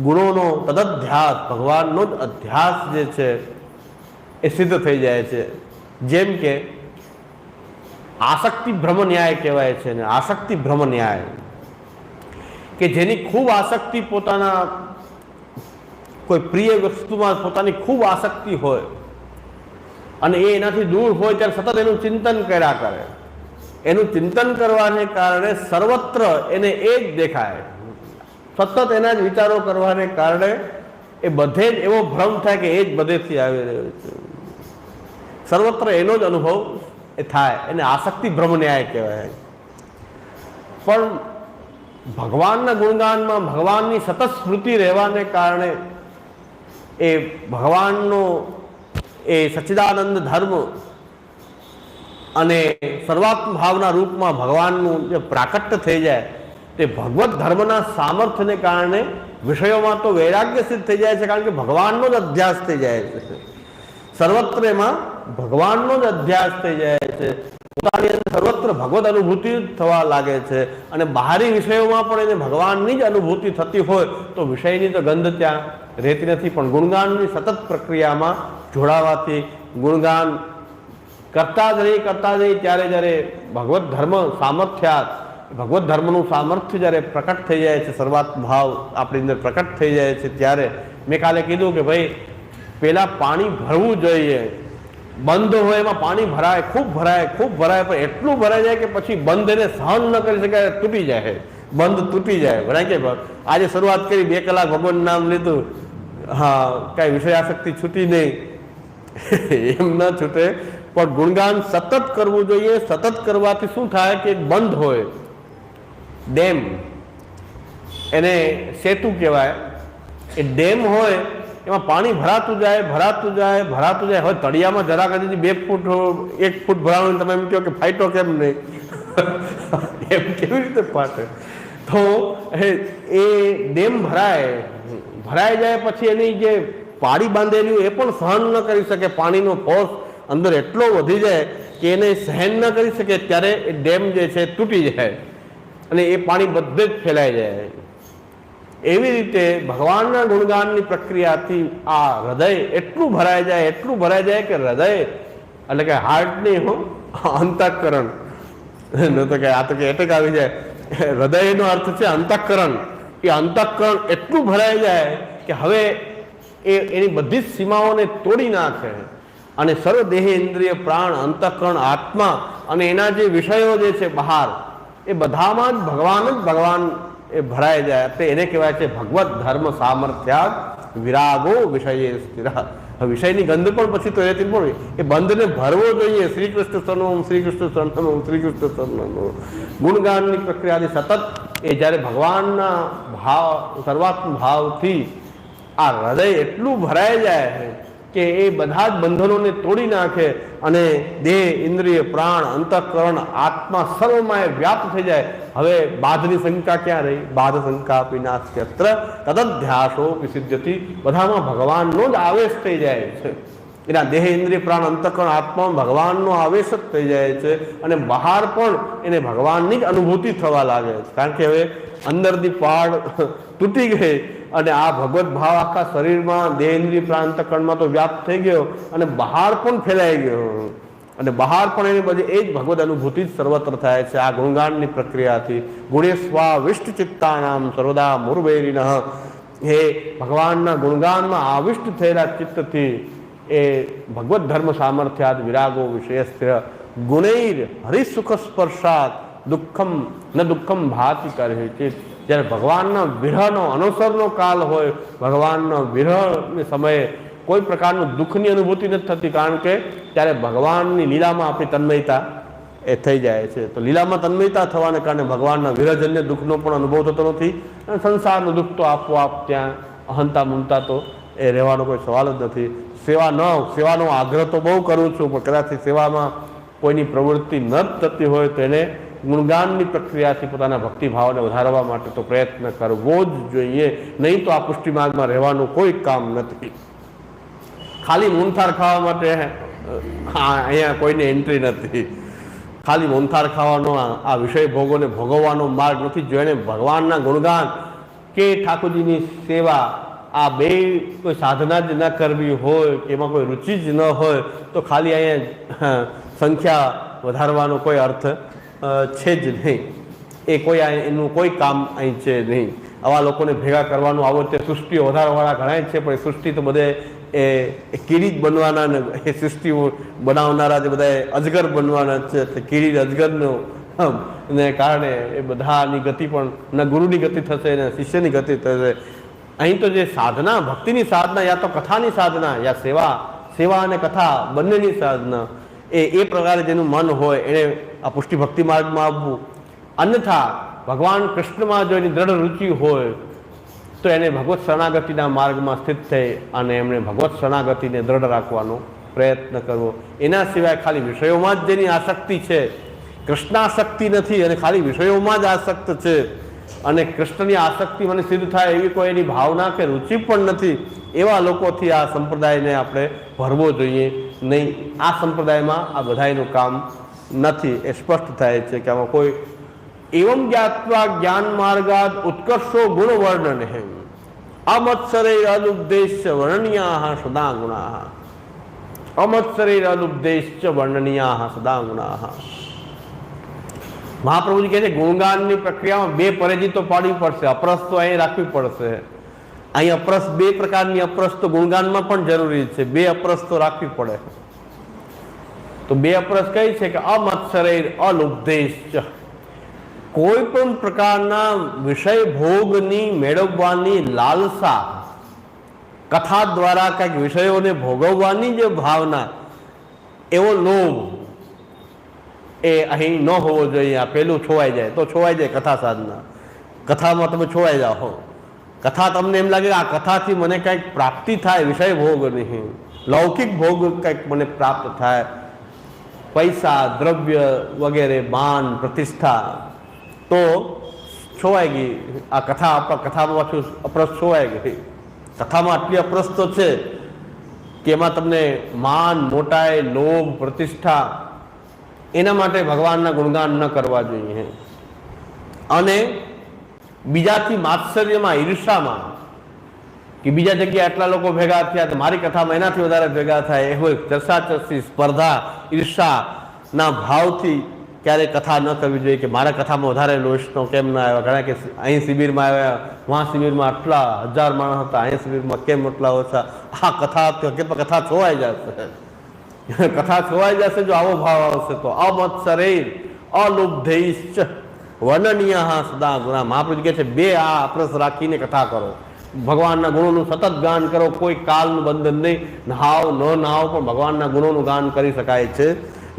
ગુણોનો તદધ્યાસ, ભગવાનનો જ અધ્યાસ જે છે એ સિદ્ધ થઈ જાય છે. જેમ કે આસક્તિ ભ્રમ ન્યાય કહેવાય છે ને, આસક્તિ ભ્રમ ન્યાય, કે જેની ખૂબ આસક્તિ, પોતાના કોઈ પ્રિય વસ્તુમાં પોતાની ખૂબ આસક્તિ હોય અને એ એનાથી દૂર હોય ત્યારે સતત એનું ચિંતન કર્યા કરે. એનું ચિંતન કરવાને કારણે સર્વત્ર એને એ જ દેખાય, સતત એના જ વિચારો કરવાને કારણે એ બધે જ એવો ભ્રમ થાય કે એ જ બધેથી આવી રહ્યો છે. સર્વત્ર એનો જ અનુભવ એ થાય. એને આસક્તિ ભ્રમ ન્યાય કહેવાય. પણ ભગવાનના ગુણગાનમાં ભગવાનની સતત સ્મૃતિ રહેવાને કારણે એ ભગવાનનો એ સચ્ચિદાનંદ ધર્મ અને સર્વાત્મ ભાવના રૂપમાં ભગવાનનું જે પ્રાકટ્ય થઈ જાય તે ભગવત ધર્મના સામર્થ્યને કારણે વિષયોમાં તો વૈરાગ્ય સિદ્ધ થઈ જાય છે, કારણ કે ભગવાનનો જ અધ્યાસ થઈ જાય છે. સર્વત્ર એમાં ભગવાનનો જ અધ્યાસ થઈ જાય છે. પોતાની અંદર સર્વત્ર ભગવત અનુભૂતિ થવા લાગે છે અને બહારી વિષયોમાં પણ એને ભગવાનની જ અનુભૂતિ થતી હોય તો વિષયની તો ગંધ ત્યાં રહેતી નથી. પણ ગુણગાનની સતત પ્રક્રિયામાં જોડાવાથી ગુણગાન કરતા જ રહી ત્યારે જ્યારે ભગવત ધર્મ સામર્થ્યાત, ભગવત ધર્મનું સામર્થ્ય જ્યારે પ્રકટ થઈ જાય છે, સર્વાત્મ ભાવ આપણી અંદર પ્રકટ થઈ જાય છે, ત્યારે મેં કાલે કીધું કે ભાઈ પેલા પાણી ભરવું જોઈએ. બંધ હોય એમાં પાણી ભરાય, ખૂબ ભરાય, પણ એટલું ભરાઈ જાય કે પછી બંધ એને સહન ન કરી શકાય, તૂટી જાય, બંધ તૂટી જાય. ભરાય કે આજે શરૂઆત કરી 2 કલાક ભગવાનનું નામ લીધું, હા કાંઈ વિષયાસક્તિ છૂટી નહીં, એમ ન છૂટે. પણ ગુણગાન સતત કરવું જોઈએ. સતત કરવાથી શું થાય કે બંધ હોય, ડેમ, એને સેતુ કહેવાય, એ ડેમ હોય એમાં પાણી ભરાતું જાય. હવે તળિયામાં જરાક હજી 2 ફૂટ 1 ફૂટ ભરાવાનું, તમે એમ કહો કે ફાઈટો કેમ નહીં, એમ કેવી રીતે ફાટે? તો એ ડેમ ભરાઈ જાય પછી એની જે પાળી બાંધેલી એ પણ સહન ન કરી શકે, પાણીનો ફોર્સ અંદર એટલો વધી જાય કે એને સહન ન કરી શકે, ત્યારે એ ડેમ જે છે તૂટી જાય અને એ પાણી બધે જ ફેલાઈ જાય. એવી રીતે ભગવાનના ગુણગાનની પ્રક્રિયાથી આ હૃદય એટલું ભરાઈ જાય કે હૃદય એટલે કે હાર્ટ નહીં હો, અંતઃકરણ, તો કે આ તો કે એટેક આવી જાય. હૃદયનો અર્થ છે અંતઃકરણ. એ અંતઃકરણ એટલું ભરાઈ જાય કે હવે એની બધી જ સીમાઓને તોડી નાખે અને સર્વ દેહ, ઇન્દ્રિય, પ્રાણ, અંતઃકરણ, આત્મા અને એના જે વિષયો જે છે બહાર, એ બધામાં જ ભગવાન એ ભરાઈ જાય. તે એને કહેવાય છે ભગવત ધર્મ સામર્થ્યાત વિરાગો વિષયે સ્થિર. વિષયની ગંધ પણ પછી તો રહેતી પણ એ બંધને ભરવો જોઈએ. શ્રી કૃષ્ણ સર્વમ, શ્રી કૃષ્ણ સર્વમ, શ્રી કૃષ્ણ સર્વમ. ગુણગાનની પ્રક્રિયાથી સતત એ જ્યારે ભગવાનના ભાવ, સર્વાત્મ ભાવથી આ હૃદય એટલું ભરાઈ જાય કે એ બધા જ બંધનોને તોડી નાખે અને દેહ, ઇન્દ્રિય, પ્રાણ, અંતઃકરણ, આત્મા સર્વમાં વ્યાપ્ત થઈ જાય. હવે બાધની શંકા ક્યાં રહી? બાધ શંકા વિનાશ્યત્ર તદધ્યાસો સિદ્ધતિ. બધામાં ભગવાનનો જ આવેશ થઈ જાય છે. એના દેહ, ઇન્દ્રિય, પ્રાણ, અંતઃકરણ, આત્મામાં ભગવાનનો આવેશ જ થઈ જાય છે અને બહાર પણ એને ભગવાનની જ અનુભૂતિ થવા લાગે છે. કારણ કે હવે અંદરની પાડ તૂટી ગઈ અને આ ભગવત ભાવ આખા શરીરમાં, દેહ, ઇન્દ્રિય, પ્રાણ, અંતઃકરણમાં તો વ્યાપ્ત થઈ ગયો અને બહાર પણ ફેલાઈ ગયો અને બહાર પણ એની બધી એ જ ભગવત અનુભૂતિ જ સર્વત્ર થાય છે આ ગુણગાનની પ્રક્રિયાથી. ગુણેસ્વા વિષ્ટ ચિત્તાનામ સર્વદા મુરબેરિનઃ. હે ભગવાનના ગુણગાનમાં આવિષ્ટ થયેલા ચિત્તથી એ ભગવત ધર્મ સામર્થ્યાદ વિરાગો વિષયસ્ય ગુણૈર હરિસુખ સ્પર્શાત દુઃખમ ન દુઃખમ ભાતિ કરે છે. જ્યારે ભગવાનના વિરહનો અનુસરનો કાલ હોય, ભગવાનનો વિરહને સમયે કોઈ પ્રકારનું દુઃખની અનુભૂતિ નથી થતી, કારણ કે ત્યારે ભગવાનની લીલામાં આપણી તન્મયતા એ થઈ જાય છે. તો લીલામાં તન્મયતા થવાને કારણે ભગવાનના વિરહજન્ય દુઃખનો પણ અનુભવ થતો નથી, અને સંસારનું દુઃખ તો આપોઆપ ત્યાં અહંતા મમતા તો એ રહેવાનો કોઈ સવાલ જ નથી. સેવાનો આગ્રહ તો બહુ કરું છું, પણ કદાચ સેવામાં કોઈની પ્રવૃત્તિ ન થતી હોય તો એને ગુણગાનની પ્રક્રિયાથી પોતાના ભક્તિભાવને વધારવા માટે તો પ્રયત્ન કરવો જ જોઈએ, નહીં તો આ પુષ્ટિ માર્ગમાં રહેવાનું કોઈ કામ નથી. ખાલી મૂનથાર ખાવા માટે અહીંયા કોઈને એન્ટ્રી નથી. ખાલી મૂનથાર ખાવાનો આ વિષય ભોગોને ભોગવવાનો માર્ગ નથી. જો એને ભગવાનના ગુણગાન કે ઠાકોરજીની સેવા આ બે કોઈ સાધના જ ન કરવી હોય કે એમાં કોઈ રુચિ જ ન હોય તો ખાલી અહીંયા સંખ્યા વધારવાનો કોઈ અર્થ છે જ નહીં. એ કોઈ એનું કોઈ કામ અહીં છે નહીં. આવા લોકોને ભેગા કરવાનું આવો તે સૃષ્ટિઓ વધારવાવાળા ઘણા છે, પણ એ સૃષ્ટિ તો બધે એ કીડી જ બનવાના ને એ સૃષ્ટિઓ બનાવનારા જે બધા અજગર બનવાના છે. કીડી અજગરનો ને કારણે એ બધાની ગતિ પણ ન ગુરુની ગતિ થશે ને શિષ્યની ગતિ થશે. અહીં તો જે સાધના, ભક્તિની સાધના, યા તો કથાની સાધના, યા સેવા અને કથા બંનેની સાધના, એ પ્રકારે જેનું મન હોય એણે આ પુષ્ટિ ભક્તિ માર્ગમાં આવવું. અન્યથા ભગવાન કૃષ્ણમાં જો એની દ્રઢ રુચિ હોય તો એને ભગવત શરણાગતિના માર્ગમાં સ્થિત થઈ અને એમણે ભગવત શરણાગતિને દ્રઢ રાખવાનો પ્રયત્ન કરવો. એના સિવાય ખાલી વિષયોમાં જ જેની આસક્તિ છે, કૃષ્ણાસક્તિ નથી અને ખાલી વિષયોમાં જ આસક્ત છે, અને કૃષ્ણની આસક્તિ મને સિદ્ધ થાય એવી કોઈ એની ભાવના કે રુચિ પણ નથી, એવા લોકોથી આ સંપ્રદાયને આપણે ભરવો જોઈએ નહીં. આ સંપ્રદાયમાં આ બધાયનું કામ નથી, એ સ્પષ્ટ થાય છે કે આમાં કોઈ એવમ જ્ઞાત્વા જ્ઞાન માર્ગાદ ઉત્કર્ષો ગુણ વર્ણન હે અમત્સરે અનુપદેશ વર્ણનીયા સદા ગુણા અમત્સરે અનુપદેશ વર્ણનીયા સદા ગુણા. મહાપ્રભુજી કહે છે ગુણગાનની પ્રક્રિયામાં બે પરેજી તો પાડવી પડશે, અપરસ તો અહીં રાખવી પડશે. અહીં અપરસ બે પ્રકારની અપરસ તો ગુણગાનમાં પણ જરૂરી છે, બે અપરસ તો રાખવી પડે. તો બે અપરસ કઈ છે કે અમત્સરે અનુપદેશ, કોઈ પણ પ્રકારના વિષય ભોગની મેળવવાની લાલસા, કથા દ્વારા કંઈક વિષયોને ભોગવવાની જે ભાવના, એવો લોભ એ અહીં ન હોવો જોઈએ. આ પેલું છોવાઈ જાય તો છોવાઈ જાય કથા સાધના. કથામાં તમે છોવાઈ જાઓ. કથા તમને એમ લાગે આ કથાથી મને કંઈક પ્રાપ્તિ થાય, વિષય ભોગ નહીં, લૌકિક ભોગ કંઈક મને પ્રાપ્ત થાય, પૈસા, દ્રવ્ય વગેરે, માન, પ્રતિષ્ઠા, તો છોવાઈ ગઈ આ કથા. કથામાં પાછું અપ્રસ છોવાઈ ગઈ. કથામાં આટલી અપ્રસ તો છે કે એમાં તમને માન, મોટાઈ, લોભ, પ્રતિષ્ઠા, એના માટે ભગવાનના ગુણગાન ન કરવા જોઈએ. અને બીજાથી માત્સર્યમાં, ઈર્ષામાં, કે બીજા જગ્યાએ આટલા લોકો ભેગા થયા તો મારી કથામાં એનાથી વધારે ભેગા થાય, એવો ચર્ચાચર્ચી, સ્પર્ધા, ઈર્ષાના ભાવથી ક્યારેય કથા ન કરવી જોઈએ. કે મારા કથામાં વધારે વૈષ્ણવ કેમ ના આવ્યા, ઘણા કે અહીં શિબિરમાં આવ્યા, વहाँ શિબિરમાં આટલા 1000 માણસ હતા, અહીં શિબિરમાં કેમ એટલા ઓછા. આ કથા છોવાઈ જશે. કથા છોવાઈ જશે જો આવો ભાવ આવશે તો. અમત્સરે અલુબ્ધૈશ્ચ વર્ણનીય સદા ગુણા. મહાપ્રભુ કહે છે બે આ અપ્રસ રાખીને કથા કરો, ભગવાનના ગુણોનું સતત ગાન કરો, કોઈ કાલનું બંધન નહીં. નહાવ ન નહાવ પણ ભગવાનના ગુણોનું ગાન કરી શકાય છે.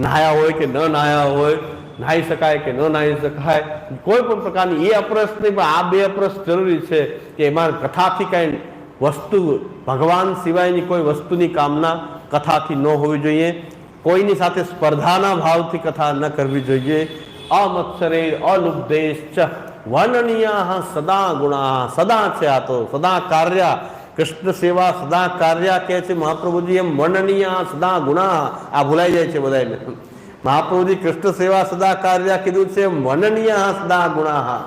નહાયા હોય કે ન નહાયા હોય, નાહી શકાય કે ન નાહી શકાય, કોઈ પણ પ્રકારની એ અપ્રસ નહીં, પણ આ બે અપ્રસ જરૂરી છે કે એમાં કથાથી કાંઈ વસ્તુ, ભગવાન સિવાયની કોઈ વસ્તુની કામના કથાથી ન હોવી જોઈએ. કોઈની સાથે સ્પર્ધાના ભાવથી કથા ન કરવી જોઈએ. અમત્સરે અલુબ્ધૈશ્ચ વર્ણનીયા સદા ગુણા. સદા છે આ તો, સદા કાર્ય, કૃષ્ણ સેવા સદા કાર્ય કહે છે મહાપ્રભુજી. એમ વર્ણનીય સદા ગુણા આ ભૂલાઈ જાય છે બધાને. મહાપ્રભુજી કૃષ્ણ સેવા સદા કાર્ય કીધું છે, વર્ણનીય સદા ગુણા.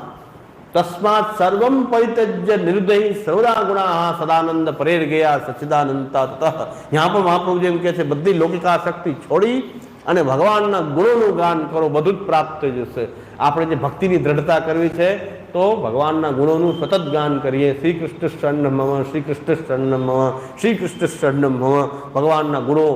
તસ્માત સર્વમ પરિત્યજ્ય નિર્દયી સર્વદા ગુણા સદાનંદ પરેર ગયા સચ્ચિદાનંદ તતઃ. यहाँ पर महाप्रभु जी એમ કહે છે બધી લૌકિક આસક્તિ છોડી અને ભગવાનના ગુણોનું ગાન કરો, બધું જ પ્રાપ્ત થઈ જશે. આપણે જે ભક્તિની દ્રઢતા કરવી છે તો ભગવાનના ગુણોનું સતત ગાન કરીએ. શ્રી કૃષ્ણ શરણમ મમ, શ્રી કૃષ્ણ શરણમ મમ, શ્રી કૃષ્ણ શરણમ મમ. ભગવાનના ગુણો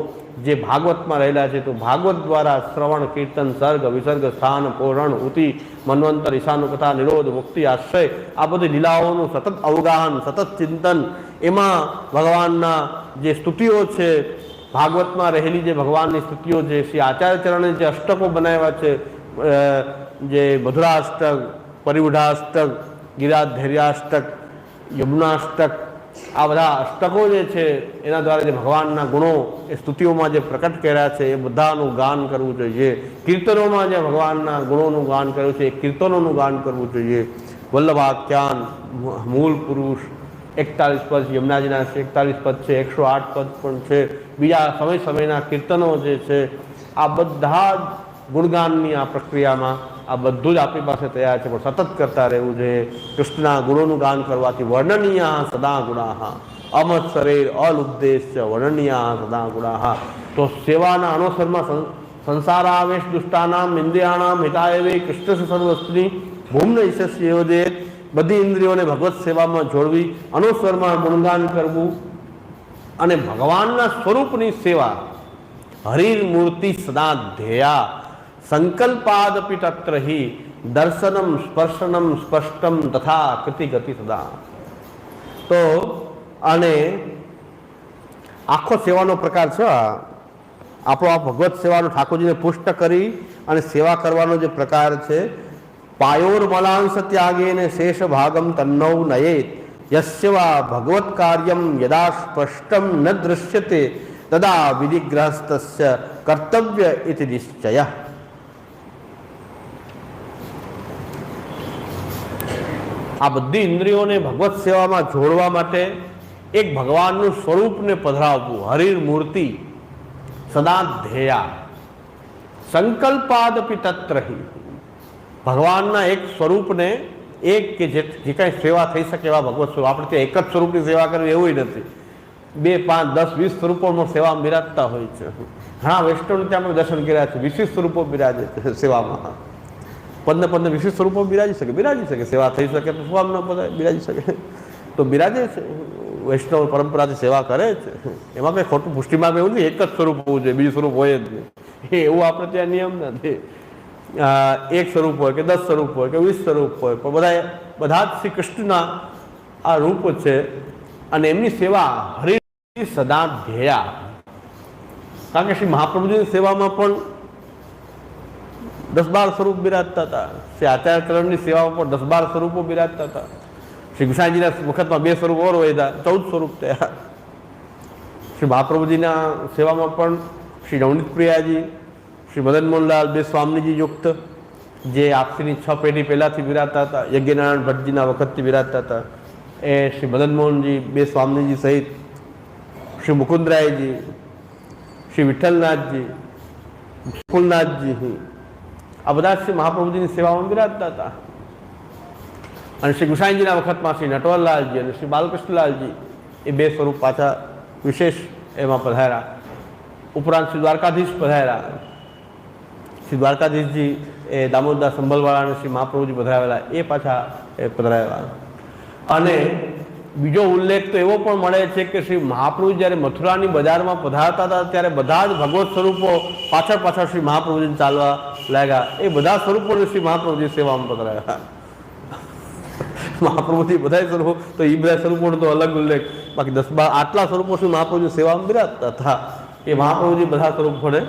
જે ભાગવતમાં રહેલા છે તો ભાગવત દ્વારા શ્રવણ, કીર્તન, સર્ગ, વિસર્ગ, સ્થાન, પોષણ, ઉતિ, મન્વંતર, ઈશાનુકથા, નિરોધ, મુક્તિ, આશ્રય, આ બધી લીલાઓનું સતત અવગાહન, સતત ચિંતન, એમાં ભગવાનના જે સ્તુતિઓ છે, ભાગવતમાં રહેલી જે ભગવાનની સ્તુતિઓ છે, શ્રી આચાર્ય ચરણે જે અષ્ટકો બનાવ્યા છે, જે મધુરાષ્ટક, પરિવૃઢાષ્ટક, ગિરાધૈર્યાષ્ટક, યમુનાષ્ટક, આ બધા અષ્ટકો જે છે એના દ્વારા જે ભગવાનના ગુણો એ સ્તુતિઓમાં જે પ્રકટ કર્યા છે એ બધાનું ગાન કરવું જોઈએ. કીર્તનોમાં જે ભગવાનના ગુણોનું ગાન કર્યું છે એ કીર્તનોનું ગાન કરવું જોઈએ. વલ્લભાખ્યાન, મૂળ પુરુષ, 41 પદ, યમુનાજીના 41 પદ છે, 108 પદ પણ છે, બીજા સમયના કીર્તનો જે છે, આ બધા જ ગુણગાનની આ પ્રક્રિયામાં આ બધું જ આપણી પાસે તૈયાર છે, પણ સતત કરતા રહેવું જોઈએ. કૃષ્ણના ગુણોનું ગાન કરવાથી વર્ણનીય સદા ગુણાહ, અમત શરીર અલુદ્દેશ વર્ણનીય સદા ગુણાહ. તો સેવાના અનુસરમાં સંસારાવેશ દુષ્ટાનામ ઇન્દ્રિયાણામ હિતાયવે કૃષ્ણ સર્વસ્ત્રી ભૂમ્ન ઈશસ્ય યોજે. બધી ઇન્દ્રિયોને ભગવત સેવામાં જોડવી, અનુસ્વરમાં ગુણગાન કરવું અને ભગવાનના સ્વરૂપની સેવા. હરિર મૂર્તિ સદા ધ્યેયા સંકલ્પાદપી તત્ર હિ દર્શનમ સ્પર્શનમ સ્પષ્ટમ તથા કૃતિ ગતિ સદા. તો અને આખો સેવાનો પ્રકાર છે આપણો આ ભગવત સેવાનો ઠાકોરજીને પુષ્ટ કરી અને સેવા કરવાનો જે પ્રકાર છે. પાયોર મલાંશ ત્યાગેને શેષ ભાગમ તન્નૌ નયેત યસ્ય વા ભગવત કાર્યમ યદા સ્પષ્ટમ ન દૃશ્યતે તદા વિધિગ્રહસ્તસ્ય કર્તવ્ય ઇતિ નિશ્ચય. આ બધી ઇન્દ્રિયોને ભગવત સેવામાં જોડવા માટે એક ભગવાનનું સ્વરૂપને પધરાવવું. હરિર મૂર્તિ સદા ધ્યેયા સંકલ્પાદપી તત્રહિ. ભગવાનના એક સ્વરૂપને એક કે જે કાંઈ સેવા થઈ શકે એવા ભગવત સ્વરૂપ. આપણે ત્યાં એક જ સ્વરૂપની સેવા કરવી એવું નથી, 2, 5, 10, 20 સ્વરૂપોમાં સેવા બિરાજતા હોય છે. ઘણા વૈષ્ણવ ત્યાં આપણે દર્શન કર્યા છે, 20 સ્વરૂપો બિરાજે છે સેવામાં. 15, 20 સ્વરૂપો બિરાજી શકે. સેવા થઈ શકે તો સ્વામ ન બધા બિરાજી શકે તો બિરાજે છે. વૈષ્ણવ પરંપરાથી સેવા કરે છે, એમાં કંઈ ખોટું પુષ્ટિમાં એવું નથી એક જ સ્વરૂપ હોવું જોઈએ, બીજું સ્વરૂપ હોય જ નહીં. એવું આપણે ત્યાં નિયમ નથી. એક સ્વરૂપ હોય કે 10 સ્વરૂપ હોય કે 20 સ્વરૂપ હોય, પણ બધા જ શ્રી કૃષ્ણના આ રૂપ છે અને એમની સેવા હરિ સદા ધ્યેયા. કારણ કે શ્રી મહાપ્રભુજીની સેવામાં પણ 10-12 સ્વરૂપ બિરાજતા હતા. શ્રી આચાર્ય ચરણની સેવામાં પણ 10-12 સ્વરૂપો બિરાજતા હતા. શ્રી ગુસાઈજીના વખતમાં 2 સ્વરૂપ ઓર વધ્યા, 14 સ્વરૂપ થયા. શ્રી મહાપ્રભુજીના સેવામાં પણ શ્રી નવનીત પ્રિયાજી, શ્રી મદન મોહનલાલ, 2 સ્વામીજી યુક્ત જે આપસીની 6 પેઢી પહેલાંથી બિરાજતા હતા, યજ્ઞનારાયણ ભટ્ટજીના વખતથી બિરાજતા હતા, એ શ્રી મદન મોહનજી, 2 સ્વામીજી સહિત શ્રી મુકુંદરાયજી, શ્રી વિઠ્ઠલનાથજી, ફૂલનાથજી, આ બધા શ્રી મહાપ્રભુજીની સેવામાં બિરાજતા હતા. અને શ્રી ગુસાઈજીના વખતમાં શ્રી નટવરલાલજી અને શ્રી બાલકૃષ્ણલાલજી એ 2 સ્વરૂપ પાછા વિશેષ એમાં પધાર્યા. ઉપરાંત શ્રી દ્વારકાધીશ પધાર્યા. શ્રી દ્વારકાધીશજી એ દામોદરદાસ સંભલવાળા અને શ્રી મહાપ્રભુજી પધરાવેલા એ પાછા પધરાવેલા. અને બીજો ઉલ્લેખ તો એવો પણ મળે છે કે શ્રી મહાપ્રભુ જ્યારે મથુરાની બજારમાં પધારતા હતા ત્યારે બધા જ ભગવત સ્વરૂપો પાછળ શ્રી મહાપ્રભુજીને ચાલવા લાગ્યા. એ બધા સ્વરૂપોને શ્રી મહાપ્રભુજી સેવામાં પધરાવ્યા. મહાપ્રભુજી બધા સ્વરૂપો તો એ બધા સ્વરૂપોનો તો અલગ ઉલ્લેખ, બાકી 10-12 આટલા સ્વરૂપો શ્રી મહાપ્રભુજી સેવામાં બિરાજતા હતા. એ મહાપ્રભુજી બધા સ્વરૂપોને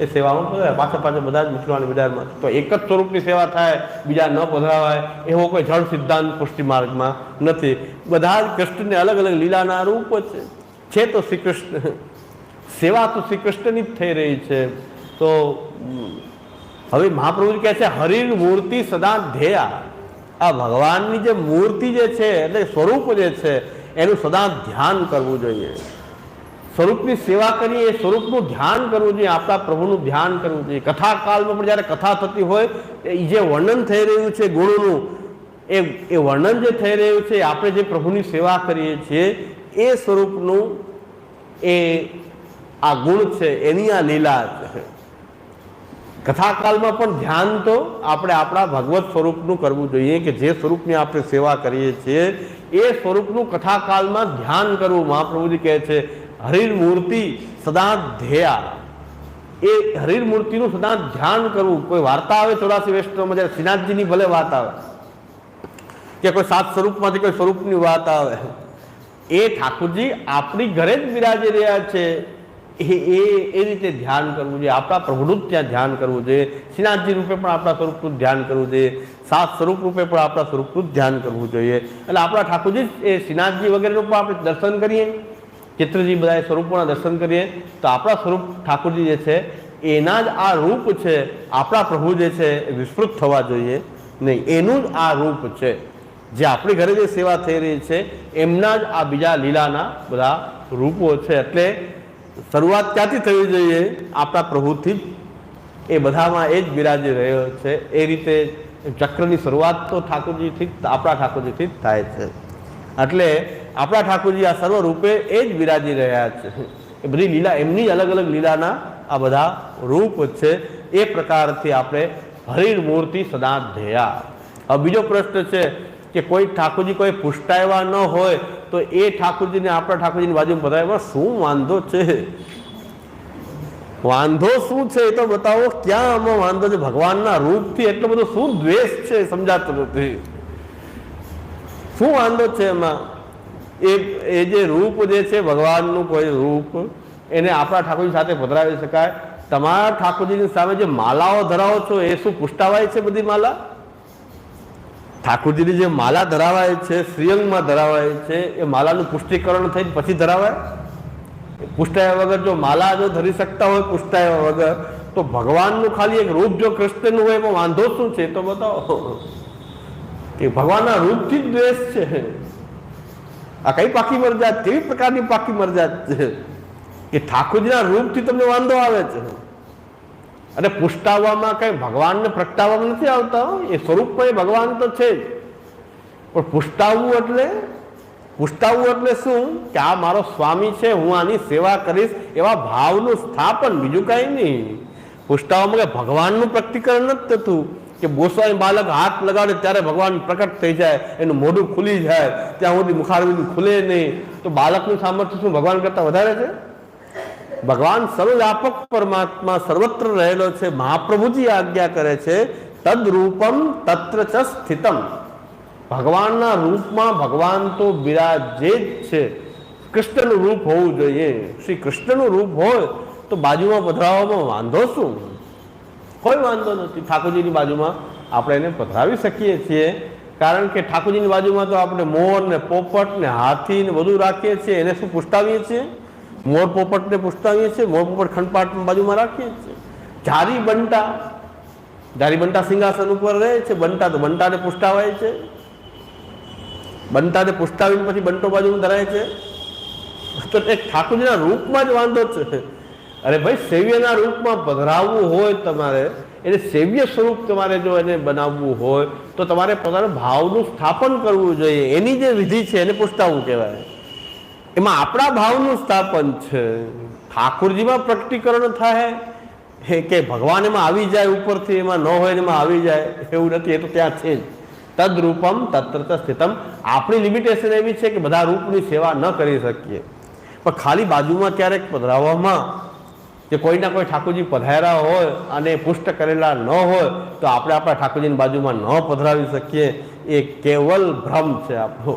એ સેવામાં પધરાવ્યા. પાછળ બધા જ મથુરાની બજારમાં. તો એક જ સ્વરૂપની સેવા થાય, બીજા ન પધરાવાય એવો કોઈ જળ સિદ્ધાંત પુષ્ટિ માર્ગમાં નથી. બધા જ કૃષ્ણને અલગ અલગ લીલાના રૂપ છે. તો શ્રી કૃષ્ણ સેવા તો શ્રી કૃષ્ણની જ થઈ રહી છે. તો હવે મહાપ્રભુજી કહે છે હરિર મૂર્તિ સદા ધ્યેયા. આ ભગવાનની જે મૂર્તિ જે છે એટલે સ્વરૂપ જે છે એનું સદા ધ્યાન કરવું જોઈએ. સ્વરૂપની સેવા કરીએ એ સ્વરૂપનું ધ્યાન કરવું જોઈએ, આપણા પ્રભુનું ધ્યાન કરવું જોઈએ. કથા કાળમાં પણ જ્યારે કથા થતી હોય એ જે વર્ણન થઈ રહ્યું છે ગુણોનું, એ વર્ણન જે થઈ રહ્યું છે આપણે જે પ્રભુની સેવા કરીએ છીએ એ સ્વરૂપનું એ આ ગુણ છે એની આ લીલા છે. કથાકાલમાં પણ ધ્યાન તો આપણે આપણા ભગવત સ્વરૂપનું કરવું જોઈએ કે જે સ્વરૂપની આપણે સેવા કરીએ છીએ એ સ્વરૂપનું કથાકાલમાં ધ્યાન કરવું. મહાપ્રભુજી કહે છે હરિર મૂર્તિ સદા ધ્યેયા, એ હરિર મૂર્તિનું સદા ધ્યાન કરવું. કોઈ વાર્તા આવે 84 વૈષ્ણવમાં, જ્યારે શ્રીનાથજીની ભલે વાત આવે કે કોઈ 7 સ્વરૂપમાંથી કોઈ સ્વરૂપની વાત આવે, એ ઠાકોરજી આપણી ઘરે જ બિરાજી રહ્યા છે એ રીતે ધ્યાન કરવું જોઈએ. આપણા પ્રભુનું ત્યાં ધ્યાન કરવું જોઈએ. શ્રીનાથજી રૂપે પણ આપણા સ્વરૂપનું ધ્યાન કરવું જોઈએ. 7 સ્વરૂપ રૂપે પણ આપણા સ્વરૂપનું ધ્યાન કરવું જોઈએ. એટલે આપણા ઠાકોરજી એ શ્રીનાથજી વગેરેનું પણ આપણે દર્શન કરીએ, ચિત્રજી બધા સ્વરૂપોના દર્શન કરીએ તો આપણા સ્વરૂપ ઠાકોરજી જે છે એના જ આ રૂપ છે. આપણા પ્રભુ જે છે એ વિસ્તૃત થવા જોઈએ નહીં, એનું જ આ રૂપ છે. જે આપણી ઘરે જે સેવા થઈ રહી છે એમના જ આ બીજા લીલાના બધા રૂપો છે. એટલે શરૂઆત ક્યાંથી થવી જોઈએ? આપણા પ્રભુથી જ. એ બધામાં એ જ બિરાજી રહ્યો છે. એ રીતે ચક્રની શરૂઆત તો ઠાકોરજીથી જ, આપણા ઠાકોરજીથી જ થાય છે. એટલે આપણા ઠાકોરજી આ સર્વ રૂપે એ જ બિરાજી રહ્યા છે. એ બધી લીલા એમની જ અલગ અલગ લીલાના આ બધા રૂપ છે. એ પ્રકારથી આપણે હરિર મૂર્તિ સદા ધ્યેયા. હવે બીજો પ્રશ્ન છે કે કોઈ ઠાકોરજી કોઈ પુષ્ટાયવા ન હોય તો એ ઠાકોરજીને આપણા ઠાકોરજીની બાજુમાં બધામાં શું વાંધો છે? વાંધો શું છે એ તો બતાવો. ક્યાં આમાં વાંધો છે? ભગવાનના રૂપથી એટલો બધો શું દ્વેષ છે સમજાતો નથી. શું વાંધો છે એમાં? એ જે રૂપ જે છે ભગવાનનું કોઈ રૂપ એને આપણા ઠાકોરજી સાથે પધરાવી શકાય? તમારા ઠાકોરજીની સામે જે માલાઓ ધરાવો છો એ શું પુષ્ટાવાય છે? બધી માલા ઠાકોરજીની જે માલા ધરાવાય છે, શ્રીઅંગમાં ધરાવાય છે, એ માલાનું પુષ્ટિકરણ થઈને પછી ધરાવાય? પુષ્ટાયા વગર જો માલા જો ધરી શકતા હોય પુષ્ટાયા વગર, તો ભગવાનનું ખાલી એક રૂપ જો કૃષ્ણનું હોય એમાં વાંધો શું છે તો બતાવો. કે ભગવાનના રૂપથી જ દ્વેષ છે. આ કઈ પાકી મરજાત, કેવી પ્રકારની પાકી મરજાત છે કે ઠાકોરજીના રૂપથી તમને વાંધો આવે છે? અને પુષ્ટાવવામાં કઈ ભગવાનને પ્રગટાવવામાં નથી આવતા. એ સ્વરૂપમાં એ ભગવાન તો છે જ, પણ પુષ્ટાવવું એટલે શું? કે આ મારો સ્વામી છે, હું આની સેવા કરીશ એવા ભાવનું સ્થાપન, બીજું કઈ નહીં. પુષ્ટાવવામાં કઈ ભગવાનનું પ્રગટીકરણ નથી થતું કે ગોસ્વામી બાલક હાથ લગાડે ત્યારે ભગવાન પ્રકટ થઈ જાય, એનું મોઢું ખુલી જાય, ત્યાં સુધી મુખારબિંદ ખુલે નહીં. તો બાલકનું સામર્થ્ય શું ભગવાન કરતા વધારે છે? ભગવાન સર્વવ્યાપક પરમાત્મા સર્વત્ર રહેલો છે. મહાપ્રભુજી આજ્ઞા કરે છે તદ રૂપમ તત્ર ચ સ્થિતમ. ભગવાનના રૂપમાં ભગવાન તો બિરાજે જ છે. કૃષ્ણનું રૂપ હોવું જોઈએ. શ્રી કૃષ્ણનું રૂપ હોય તો બાજુમાં પધરાવવામાં વાંધો શું? કોઈ વાંધો નથી. ઠાકોરજીની બાજુમાં આપણે એને પધરાવી શકીએ છીએ. કારણ કે ઠાકોરજીની બાજુમાં તો આપણે મોર ને પોપટ ને હાથી ને બધું રાખીએ છીએ. એને શું પુષ્ટાવીએ છીએ? મોર પોપટને પુષ્ટાવીએ છીએ. મોર પોપટ ખંડપાટ બાજુમાં રાખીએ છીએ. જારી બંટા સિંહાસન ઉપર રહે છે. બંટા તો બંટાને પુષ્ટાવાય છે. બંટાને પુષ્ટાવીને પછી બંટો બાજુમાં ધરાય છે. તો એક ઠાકોરજીના રૂપમાં જ વાંધો છે. અરે ભાઈ, સેવ્યના રૂપમાં પધરાવવું હોય તમારે, એને સેવ્ય સ્વરૂપ તમારે જો એને બનાવવું હોય તો તમારે પોતાના ભાવનું સ્થાપન કરવું જોઈએ. એની જે વિધિ છે એને પુષ્ટાવવું કહેવાય. એમાં આપણા ભાવનું સ્થાપન છે. ઠાકોરજીમાં પ્રકટીકરણ થાય કે ભગવાન એમાં આવી જાય ઉપરથી, એમાં ન હોય એમાં આવી જાય એવું નથી. એ તો ત્યાં છે જ. તદ રૂપમ તત્ર ચ સ્થિતમ. આપણી લિમિટેશન એવી છે કે બધા રૂપની સેવા ન કરી શકીએ, પણ ખાલી બાજુમાં ક્યારેક પધરાવવામાં જે કોઈના કોઈ ઠાકોરજી પધાર્યા હોય અને પુષ્ટ કરેલા ન હોય તો આપણે આપણા ઠાકોરજીની બાજુમાં ન પધરાવી શકીએ. એ કેવલ ભ્રમ છે આપણો,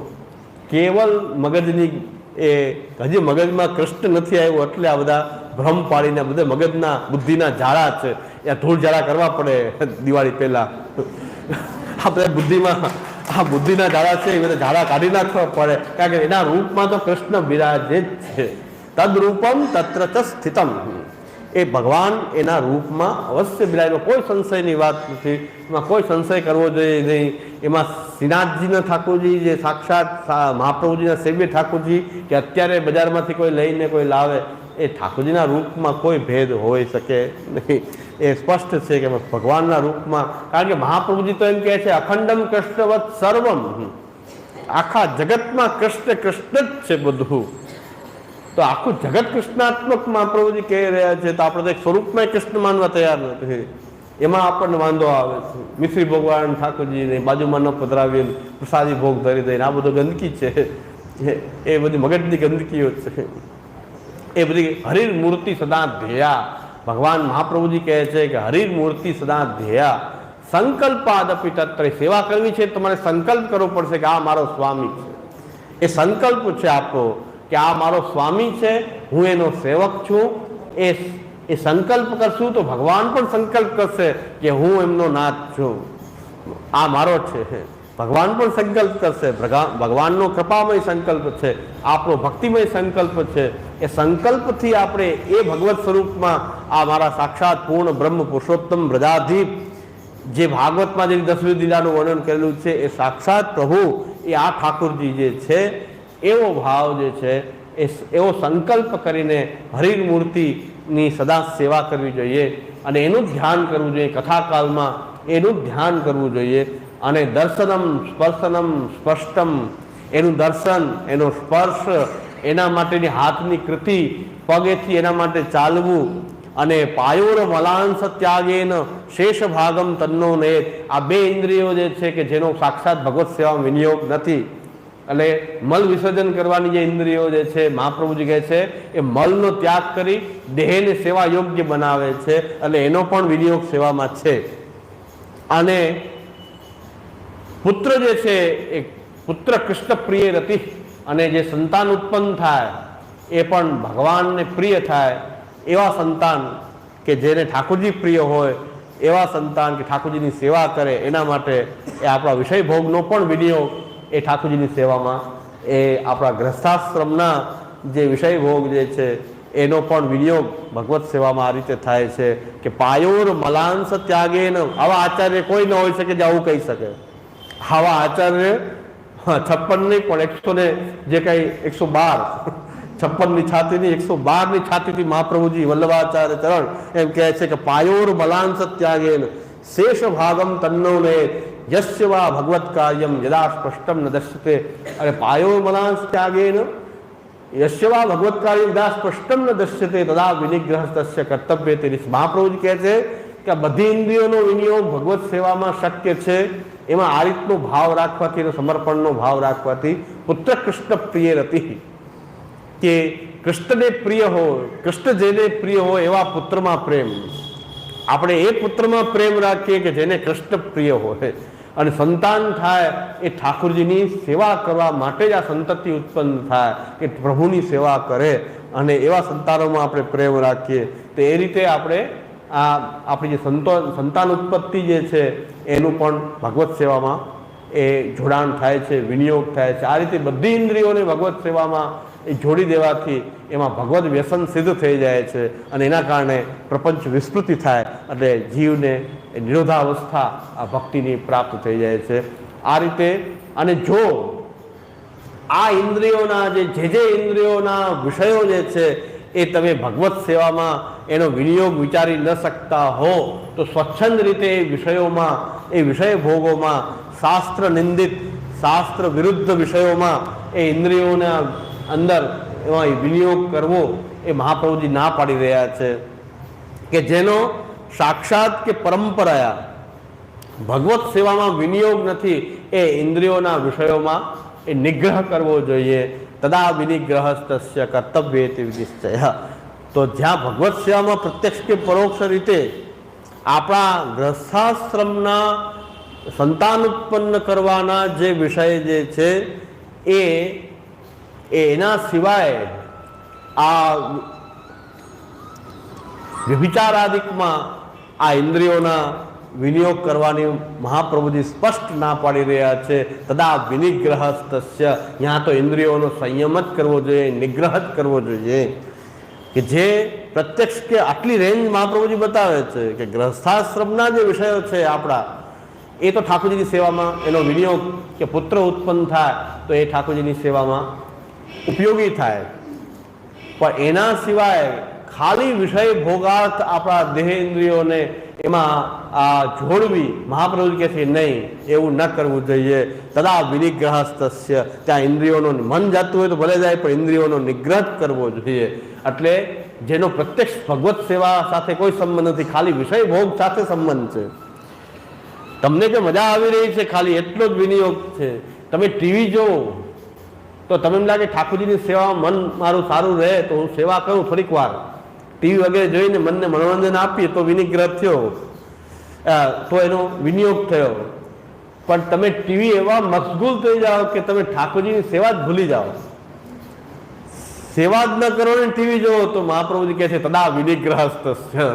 કેવલ મગજની. એ હજી મગજમાં કૃષ્ણ નથી આવ્યું એટલે આ બધા ભ્રમ પાડીને બધા મગજના બુદ્ધિના ઝાડા છે એ ધૂળ ઝાડા કરવા પડે દિવાળી પહેલા. આ બધા બુદ્ધિના ઝાડા છે એ બધા ઝાડા કાઢી નાખવા પડે, કારણ કે એના રૂપમાં તો કૃષ્ણ બિરાજે જ છે. તદ રૂપમ તત્ર ચ સ્થિતમ. એ ભગવાન એના રૂપમાં અવશ્ય બિરાજે, કોઈ સંશયની વાત નથી. એમાં કોઈ સંશય કરવો જોઈએ નહીં. એમાં શ્રીનાથજીના ઠાકોરજી જે સાક્ષાત મહાપ્રભુજીના સેવ્ય ઠાકોરજી કે અત્યારે બજારમાંથી કોઈ લઈને કોઈ લાવે, એ ઠાકોરજીના રૂપમાં કોઈ ભેદ હોઈ શકે નહીં. એ સ્પષ્ટ છે કે ભગવાનના રૂપમાં, કારણ કે મહાપ્રભુજી તો એમ કહે છે અખંડમ કૃષ્ણવત સર્વમ. આખા જગતમાં કૃષ્ણ કૃષ્ણ જ છે બધું. તો આખું જગત કૃષ્ણાત્મક મહાપ્રભુજી કહી રહ્યા છે, તો આપણે તો એક સ્વરૂપમાં કૃષ્ણ માનવા તૈયાર નથી. એમાં આપણને વાંધો આવે છે. મિશ્રી ભગવાન ઠાકોરજીને બાજુમાં ન પધરાવીને પ્રસાદી ભોગ ધરી દઈને આ બધું ગંદકી છે, એ બધી મગજની ગંદકીઓ છે. એ બધી હરિર મૂર્તિ સદા ધ્યેયા. ભગવાન મહાપ્રભુજી કહે છે કે હરિર મૂર્તિ સદા ધ્યેયા સંકલ્પાદપી તત્ર. સેવા કરવી છે તમારે સંકલ્પ કરવો પડશે કે આ મારો સ્વામી છે. એ સંકલ્પ છે આપણો કે આ મારો સ્વામી છે, હું એનો સેવક છું. એ સંકલ્પ કરશું તો ભગવાન પણ સંકલ્પ કરશે કે હું એમનો નાથ છું, આ મારો છે. ભગવાન પણ સંકલ્પ કરશે. ભગવાનનો કૃપામય સંકલ્પ છે, આપણો ભક્તિમય સંકલ્પ છે. એ સંકલ્પથી આપણે એ ભગવત સ્વરૂપમાં આ મારા સાક્ષાત પૂર્ણ બ્રહ્મ પુરુષોત્તમ બ્રજાધીપ, જે ભાગવતમાં જે દસમી લીલાનું વર્ણન કરેલું છે, એ સાક્ષાત પ્રભુ, એ આ ઠાકોરજી જે છે, એવો ભાવ જે છે, એવો સંકલ્પ કરીને હરિર મૂર્તિની સદા સેવા કરવી જોઈએ અને એનું ધ્યાન કરવું જોઈએ. કથાકાલમાં એનું ધ્યાન કરવું જોઈએ. અને દર્શનમ સ્પર્શનમ સ્પષ્ટમ, એનું દર્શન, એનો સ્પર્શ, એના માટેની હાથની કૃતિ, પગેથી એના માટે ચાલવું, અને પાયોર મલાંશ ત્યાગેન શેષ ભાગમ તન્નો નેત. આ બે ઇન્દ્રિયો જે છે કે જેનો સાક્ષાત ભગવત સેવામાં વિનિયોગ નથી. એટલે મલ વિસર્જન કરવાની જે ઇન્દ્રિયો જે છે, મહાપ્રભુજી કહે છે એ મલનો ત્યાગ કરી દેહને સેવા યોગ્ય બનાવે છે. એટલે એનો પણ વિનિયોગ સેવામાં છે. અને પુત્ર જે છે એ પુત્ર કૃષ્ણ પ્રિય રતિ, અને જે સંતાન ઉત્પન્ન થાય એ પણ ભગવાનને પ્રિય થાય એવા સંતાન કે જેને ઠાકોરજી પ્રિય હોય, એવા સંતાન કે ઠાકોરજીની સેવા કરે. એના માટે એ આપણા વિષય ભોગનો પણ વિનિયોગ એ ઠાકોરજીની સેવામાં, એ આપણા ગ્રસ્થાશ્રમના જે વિષય ભોગ જે છે એનો પણ વિનિયોગ ભગવત સેવામાં આ રીતે થાય છે કે પાયોર મલાંશ ત્યાગેન. આવા આચાર્ય કોઈ ન હોઈ શકે જે આવું કહી શકે. આવા આચાર્ય 56 નહીં પણ 100 ને જે કઈ 112, 56ની છાતીની 112ની છાતીથી મહાપ્રભુજી વલ્લભાચાર્ય ચરણ એમ કહે છે કે પાયોર મલાંશ ત્યાગેન શેષ ભાગમ તન્નો ને યસ્ય વા ભગવત કાર્યમ યદા સ્પષ્ટમ ન દશ્યતે. અને પાયોર મલાંશ ત્યાગેન યસ્ય વા ભગવત કાર્યમ યદા સ્પષ્ટમ ન દશ્યતે તદા વિનિગ્રહ તસ્ય કર્તવ્ય. તે મહાપ્રભુજી કહે છે કે આ બધી ઇન્દ્રિયોનો વિનિયોગ ભગવત સેવામાં શક્ય છે. એમાં આ રીતનો ભાવ રાખવાથી, એનો સમર્પણનો ભાવ રાખવાથી પુત્ર કૃષ્ણ પ્રિય રતિ, કે કૃષ્ણને પ્રિય હોય, કૃષ્ણ જેને પ્રિય હોય એવા પુત્રમાં પ્રેમ. આપણે એ પુત્રમાં પ્રેમ રાખીએ કે જેને કૃષ્ણ પ્રિય હોય. અને સંતાન થાય એ ઠાકોરજીની સેવા કરવા માટે જ આ સંતતિ ઉત્પન્ન થાય કે પ્રભુની સેવા કરે, અને એવા સંતાનોમાં આપણે પ્રેમ રાખીએ. તો એ રીતે આપણે આપણી જે સંતાન ઉત્પત્તિ જે છે એનું પણ ભગવત સેવામાં એ જોડાણ થાય છે, વિનિયોગ થાય છે. આ રીતે બધી ઇન્દ્રિયોને ભગવત સેવામાં એ જોડી દેવાથી એમાં ભગવત વ્યસન સિદ્ધ થઈ જાય છે, અને એના કારણે પ્રપંચ વિસ્મૃતિ થાય, એટલે જીવને નિરોધાવસ્થા આ ભક્તિની પ્રાપ્ત થઈ જાય છે. આ રીતે. અને જો આ ઇન્દ્રિયોના જે ઇન્દ્રિયોના વિષયો જે છે એ તમે ભગવત સેવામાં એનો વિનિયોગ વિચારી ન શકતા હો, તો સ્વચ્છંદ રીતે એ વિષયોમાં, એ વિષય ભોગોમાં, શાસ્ત્ર નિંદિત, શાસ્ત્ર વિરુદ્ધ વિષયોમાં એ ઇન્દ્રિયોના અંદર એમાં વિનિયોગ કરવો એ મહાપ્રભુજી ના પાડી રહ્યા છે. કે જેનો સાક્ષાત કે પરંપરાયા ભગવત સેવામાં વિનિયોગ નથી, એ ઇન્દ્રિયોના વિષયોમાં એ નિગ્રહ કરવો જોઈએ. તદા વિનિગ્રહ તસ્ય કર્તવ્ય નિશ્ચય. તો જ્યાં ભગવત સેવામાં પ્રત્યક્ષ કે પરોક્ષ રીતે આપણા ગ્રસ્થાશ્રમના સંતાન ઉત્પન્ન કરવાના જે વિષય જે છે એના સિવાય આ વ્યભિચારાદિકમાં આ ઇન્દ્રિયોના વિનિયોગ કરવાની મહાપ્રભુજી સ્પષ્ટ ના પાડી રહ્યા છે. તદા વિનિગ્રહ તસ્ય. ત્યાં તો ઇન્દ્રિયોનો સંયમ જ કરવો જોઈએ, નિગ્રહ જ કરવો જોઈએ. કે જે પ્રત્યક્ષ કે આટલી રેન્જ મહાપ્રભુજી બતાવે છે કે ગ્રસ્થાશ્રમના જે વિષયો છે આપણા, એ તો ઠાકોરજીની સેવામાં એનો વિનિયોગ કે પુત્ર ઉત્પન્ન થાય તો એ ઠાકોરજીની સેવામાં ઉપયોગી થાય. પણ એના સિવાય ખાલી વિષય ભોગાર્થ આપણા દેહ ઇન્દ્રિયોને એમાં આ જોડવી મહાપ્રભુ કહે છે નહીં, એવું ન કરવું જોઈએ. તદા વિનિગ્રહ તસ્ય. ત્યાં ઇન્દ્રિયોનો મન જતું હોય તો ભલે જાય, પણ ઇન્દ્રિયોનો નિગ્રહ કરવો જોઈએ. એટલે જેનો પ્રત્યક્ષ ભગવત સેવા સાથે કોઈ સંબંધ નથી, ખાલી વિષય ભોગ સાથે સંબંધ છે. તમને કે મજા આવી રહી છે ખાલી એટલો જ વિનિયોગ છે. તમે ટીવી જોવો તો તમે એમ લાગે ઠાકોરજીની સેવામાં મન મારું સારું રહે તો હું સેવા કરું થોડીક વાર, ટીવી વગેરે જોઈને મનને મનોરંજન આપીએ તો વિનિગ્રહ થયો, તો એનો વિનિયોગ થયો. પણ તમે ટીવી એવા મશગુલ થઈ જાઓ કે તમે ઠાકોરજીની સેવા જ ભૂલી જાઓ, સેવા જ ન કરો ને ટીવી જોવો તો મહાપ્રભુજી કહે છે તદા વિનિગ્રહ.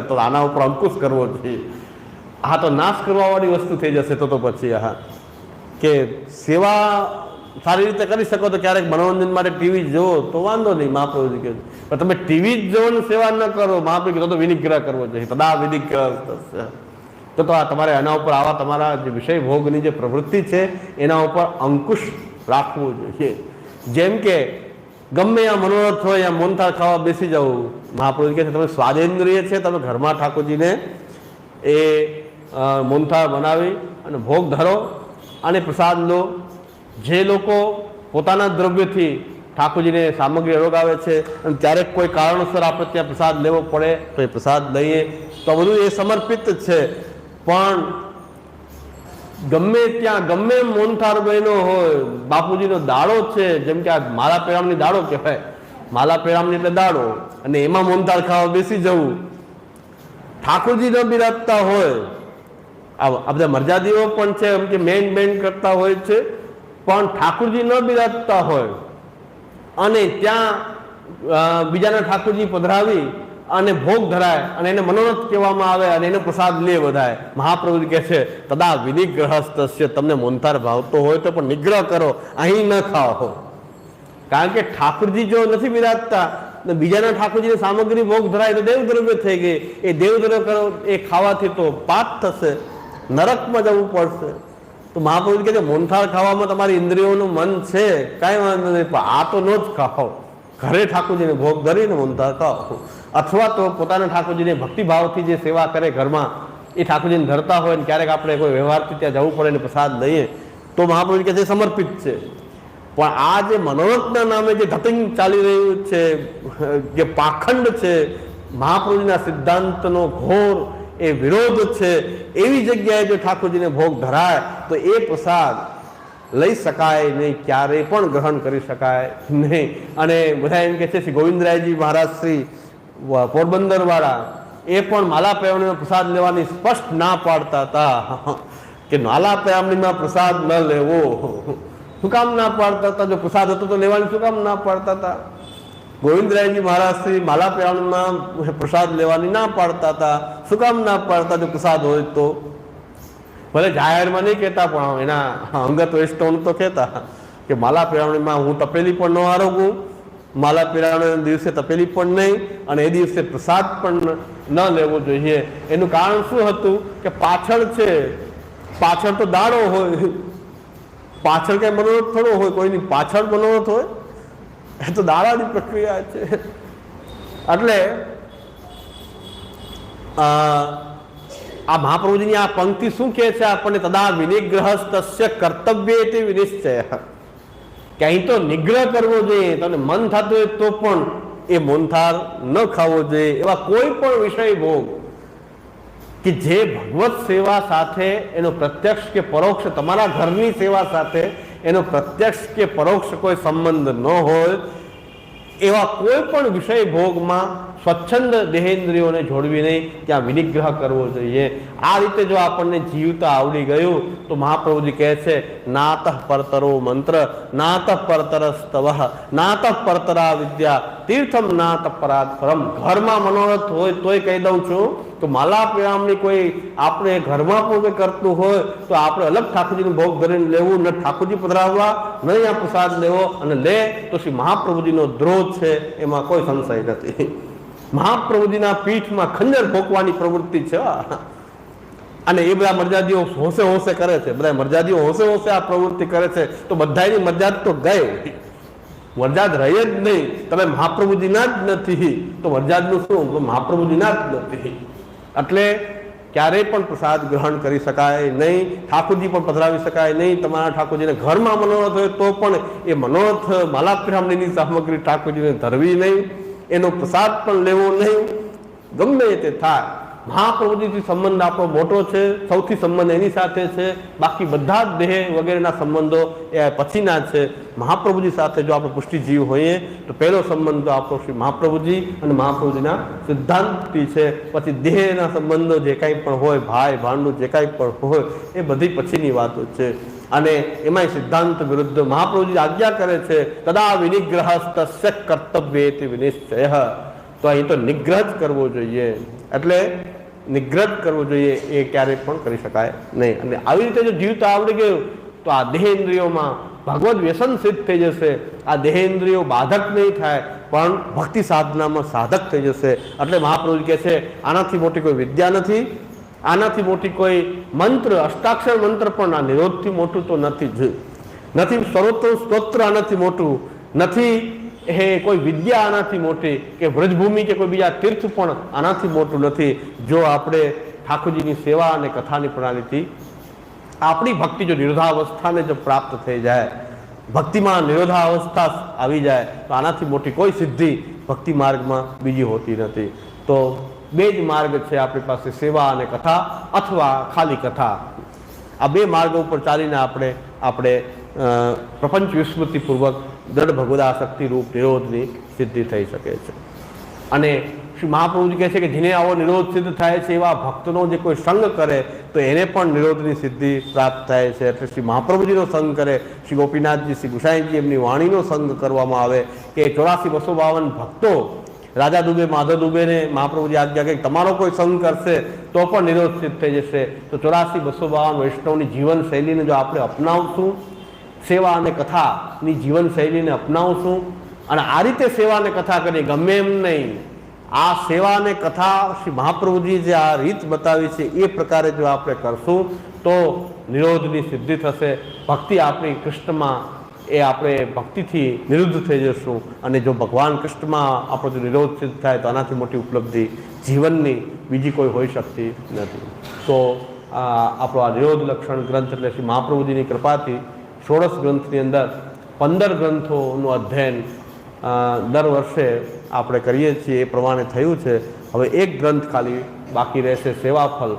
તો આના ઉપર અંકુશ કરવો જોઈએ. હા તો નાશ કરવા વાળી વસ્તુ થઈ જશે તો પછી હા કે સેવા સારી રીતે કરી શકો તો ક્યારેક મનોરંજન માટે ટીવી જોવો તો વાંધો નહીં, મહાપ્રભુજી કહે છે. પણ તમે ટીવી જ જોવો ને સેવા ન કરો, મહાપ્રભુ કીધું તો વિનિગ્રહ કરવો જોઈએ, તદા વિનિગ્રહ. તો આ તમારે એના ઉપર આવા તમારા જે વિષય ભોગની જે પ્રવૃત્તિ છે એના ઉપર અંકુશ રાખવું જોઈએ. જેમ કે ગમે આ મનોરથ હોય યા મોનથાળ ખાવા બેસી જવું, મહાપ્રભુ કહે છે તમે સ્વાદેન્દ્રિય છે, તમે ઘરમાં ઠાકોરજીને એ મોનથાળ બનાવી અને ભોગ ધરો અને પ્રસાદ લો. જે લોકો પોતાના દ્રવ્યથી ઠાકોરજીને સામગ્રી અળગાવે છે અને ક્યારેક કોઈ કારણોસર આપણે ત્યાં પ્રસાદ લેવો પડે તો એ પ્રસાદ લઈએ તો બધું એ સમર્પિત છે. પણ ગમે ત્યાં ગમે મોનથાળ બહેનો હોય, બાપુજીનો દાડો છે, જેમ કે આ માલા પેરામની દાડો કહેવાય, માલા પેરામની એટલે દાડો, અને એમાં મોનથાળ ખાવા બેસી જવું, ઠાકોરજી ન બિરાજતા હોય, આ બધા મર્યાદીઓ પણ છે એમ કે મેન કરતા હોય છે, પણ ઠાકોરજી ન બિરાજતા હોય અને ત્યાં બીજાના ઠાકોરજી પધરાવી અને ભોગ ધરાય અને એને મનોરથ કહેવામાં આવે અને એનો પ્રસાદ લે બધાય. મહાપ્રભુ કહે છે તદા વિનિગ્રહસ્તસ્ય, તમને મોનથાળ ભાવતો હોય તો પણ નિગ્રહ કરો, અહીં ન ખાઓ. કારણ કે ઠાકોરજી જો નથી બિરાજતા, બીજાના ઠાકોરજીની સામગ્રી ભોગ ધરાય તો દેવદ્રવ્ય થઈ ગઈ. એ દેવદ્રવ્ય કરો એ ખાવાથી તો પાપ થશે, નરકમાં જવું પડશે. તો મહાપ્રભુ કહે છે મોનથાળ ખાવામાં તમારી ઇન્દ્રિયોનું મન છે, કાંઈ વાંધો નહીં, પણ આ તો ન જ ખાઓ. ઘરે ઠાકોરજીને ભોગ ધરીને મોનથાળ ખાઓ, અથવા તો પોતાના ઠાકોરજીને ભક્તિભાવથી જે સેવા કરે ઘરમાં એ ઠાકોરજીને ધરતા હોય ને ક્યારેક આપણે કોઈ વ્યવહારથી ત્યાં જવું પડે ને પ્રસાદ લઈએ તો મહાપ્રભુ કહે છે સમર્પિત છે. પણ આ જે મનોરથના નામે જે ધતિંગ ચાલી રહ્યું છે, જે પાખંડ છે, મહાપ્રભુજીના સિદ્ધાંતનો ઘોર એ વિરોધ છે, એવી જગ્યાએ જો ઠાકોરજીને ભોગ ધરાય તો એ પ્રસાદ લઈ શકાય નહીં, ક્યારેય પણ ગ્રહણ કરી શકાય નહીં. અને બધા એમ કે છે શ્રી ગોવિંદરાયજી મહારાજ શ્રી પોરબંદર વાળા એ પણ માલા પેરામણીનો પ્રસાદ લેવાની સ્પષ્ટ ના પાડતા હતા કે માલા પેરામણીમાં પ્રસાદ ન લેવો. શું કામ ના પાડતા હતા? જો પ્રસાદ હતો તો લેવાની શું કામ ના પાડતા હતા? ગોવિંદરાયજી મહારાજ શ્રી માલા પેરામણીમાં પ્રસાદ લેવાની ના પાડતા હતા. શું કામ ના પાડતા? જો પ્રસાદ હોય તો ભલે જાહેરમાં નહીં કહેતા પણ એના અંગત વૈષ્ણવ તો કહેતા કે માલા પેરામણીમાં હું તપેલી પણ ન આરોગું, માલા પેરામણીના દિવસે તપેલી પણ નહીં, અને એ દિવસે પ્રસાદ પણ ન લેવો જોઈએ. એનું કારણ શું હતું કે પાછળ છે, પાછળ તો દાડો હોય, પાછળ કઈ મનોરથ થોડો હોય, કોઈની પાછળ મનોરથ હોય, એ તો દાડાની પ્રક્રિયા છે. એટલે આ મહાપ્રભુજીની આ પંક્તિ શું કહે છે આપણને? તદા વિનિગ્રહસ્તસ્ય કર્તવ્ય તે વિનિશ્ચય, કે અહીં તો નિગ્રહ કરવો જોઈએ. તમને મન થતું હોય તો પણ એ મોનથાળ ન ખાવો જોઈએ. એવા કોઈ પણ વિષય ભોગ કે જે ભગવત સેવા સાથે એનો પ્રત્યક્ષ કે પરોક્ષ, તમારા ઘરની સેવા સાથે એનો પ્રત્યક્ષ કે પરોક્ષ કોઈ સંબંધ ન હોય એવા કોઈ પણ વિષય ભોગમાં સ્વચ્છંદ દેહેન્દ્રિયોને જોડવી નહીં, ત્યાં વિનિગ્રહ કરવો જોઈએ. આ રીતે જો આપણને જીવતા આવડી ગયું તો મહાપ્રભુજી કહે છે નાતઃ પરતરો મંત્ર, નાતઃ પરતર સ્તવ, નાતઃ પરતરા વિદ્યા, તીર્થમ નાત પરાત પરમ. ઘરમાં મનોરથ હોય તોય કહી દઉં છું તો માલા પેરામણી કોઈ આપણે ઘરમાં પણ કરતું હોય તો આપણે અલગ ઠાકોરજીનું ભોગ ધરીને લેવું, ન ઠાકોરજી પધરાવવા, ન અહીંયા પ્રસાદ લેવો, અને લે તો શ્રી મહાપ્રભુજીનો દ્રોહ છે, એમાં કોઈ સંશય નથી. મહાપ્રભુજીના પીઠમાં ખંજર ભોંકવાની પ્રવૃત્તિ છે. અને એ બધા મર્યાદીઓ હોશે હોશે કરે છે, બધા મર્યાદીઓ હોશે હોશે આ પ્રવૃત્તિ કરે છે, તો બધાની મર્યાદ તો ગઈ, મર્યાદ રહી જ નહીં. તમે મહાપ્રભુજીના જ નથી તો મર્યાદનું શું? મહાપ્રભુજીના જ નથી. એટલે ક્યારેય પણ પ્રસાદ ગ્રહણ કરી શકાય નહીં, ઠાકોરજી પણ પધરાવી શકાય નહીં. તમારા ઠાકોરજીને ઘરમાં મનોરથ હોય તો પણ એ મનોરથ માલા પેરામણીની સામગ્રી ઠાકોરજીને ધરવી નહીં. એનો પ્રસાદ પણ લેવો નહીં, ગમે તે થાય. મહાપ્રભુજીથી સંબંધ આપણો મોટો છે, સૌથી સંબંધ એની સાથે છે. બાકી બધા જ દેહ વગેરેના સંબંધો એ પછીના છે. મહાપ્રભુજી સાથે જો આપણે પુષ્ટિ જીવ હોઈએ તો પહેલો સંબંધ તો આપણો શ્રી મહાપ્રભુજી અને મહાપ્રભુજીના સિદ્ધાંતથી છે. પછી દેહના સંબંધો જે કાંઈ પણ હોય, ભાઈ ભાંડું જે કાંઈ પણ હોય, એ બધી પછીની વાતો છે. અને એમાંય સિદ્ધાંત વિરુદ્ધ મહાપ્રભુજી આજ્ઞા કરે છે, તદા વિનિગ્રહ તસ્ય કર્તવ્યેતિ વિનિશ્ચય. તો અહીં તો નિગ્રહ જ કરવો જોઈએ. એટલે નિગ્રહ કરવો જોઈએ, એ ક્યારેય પણ કરી શકાય નહીં. અને આવી રીતે જો જીવતા આવડી ગયું તો આ દેહેન્દ્રિયોમાં ભગવદ વ્યસન સિદ્ધ થઈ જશે. આ દેહેન્દ્રિયો બાધક નહીં થાય પણ ભક્તિ સાધનામાં સાધક થઈ જશે. એટલે મહાપ્રભુ કહે છે આનાથી મોટી કોઈ વિદ્યા નથી, આનાથી મોટી કોઈ મંત્ર, અષ્ટાક્ષર મંત્ર પણ આ નિરોધથી મોટું તો નથી જ નથી. સ્તોત્ર આનાથી મોટું નથી, એ કોઈ વિદ્યા આનાથી મોટી, કે વ્રજભૂમિ કે કોઈ બીજા તીર્થ પણ આનાથી મોટું નથી. જો આપણે ઠાકોરજીની સેવા અને કથાની પ્રણાલીથી આપણી ભક્તિ જો નિરોધાવસ્થાને જો પ્રાપ્ત થઈ જાય, ભક્તિમાં નિરોધાવસ્થા આવી જાય, તો આનાથી મોટી કોઈ સિદ્ધિ ભક્તિ માર્ગમાં બીજી હોતી નથી. તો બે જ માર્ગ છે આપણી પાસે, સેવા અને કથા, અથવા ખાલી કથા. આ બે માર્ગો ઉપર ચાલીને આપણે પ્રપંચ વિસ્મૃતિપૂર્વક દ્રઢ ભગવદાસક્તિ રૂપ નિરોધની સિદ્ધિ થઈ શકે છે. અને શ્રી મહાપ્રભુજી કહે છે કે જેને આવો નિરોધ સિદ્ધ થાય છે એવા ભક્તનો જે કોઈ સંગ કરે તો એને પણ નિરોધની સિદ્ધિ પ્રાપ્ત થાય છે. એટલે શ્રી મહાપ્રભુજીનો સંગ કરે, શ્રી ગોપીનાથજી, શ્રી ગુસાઈજી, એમની વાણીનો સંગ કરવામાં આવે. કે 84,252 ભક્તો રાજા દુબે, માધવ દુબેને મહાપ્રભુજી આજ્ઞા કે તમારો કોઈ સંગ કરશે તો પણ નિરોધ સિદ્ધ થઈ જશે. તો 84,252 વૈષ્ણવની જીવન શૈલીને જો આપણે અપનાવશું, સેવા અને કથાની જીવન શૈલીને અપનાવશું, અને આ રીતે સેવા અને કથા કરીએ, ગમે એમ નહીં, આ સેવા અને કથા શ્રી મહાપ્રભુજી જે આ રીત બતાવી છે એ પ્રકારે જો આપણે કરશું તો નિરોધની સિદ્ધિ થશે. ભક્તિ આપણી કૃષ્ણમાં, એ આપણે ભક્તિથી નિરુદ્ધ થઈ જશું. અને જો ભગવાન કૃષ્ણમાં આપણો જો નિરોધ સિદ્ધ થાય તો આનાથી મોટી ઉપલબ્ધિ જીવનની બીજી કોઈ હોઈ શકતી નથી. તો આપણો આ નિરોધ લક્ષણ ગ્રંથ એટલે શ્રી મહાપ્રભુજીની કૃપાથી 16 ગ્રંથની અંદર 15 ગ્રંથોનું અધ્યયન દર વર્ષે આપણે કરીએ છીએ. એ પ્રમાણે થયું છે. હવે એક ગ્રંથ ખાલી બાકી રહેશે, સેવાફલ.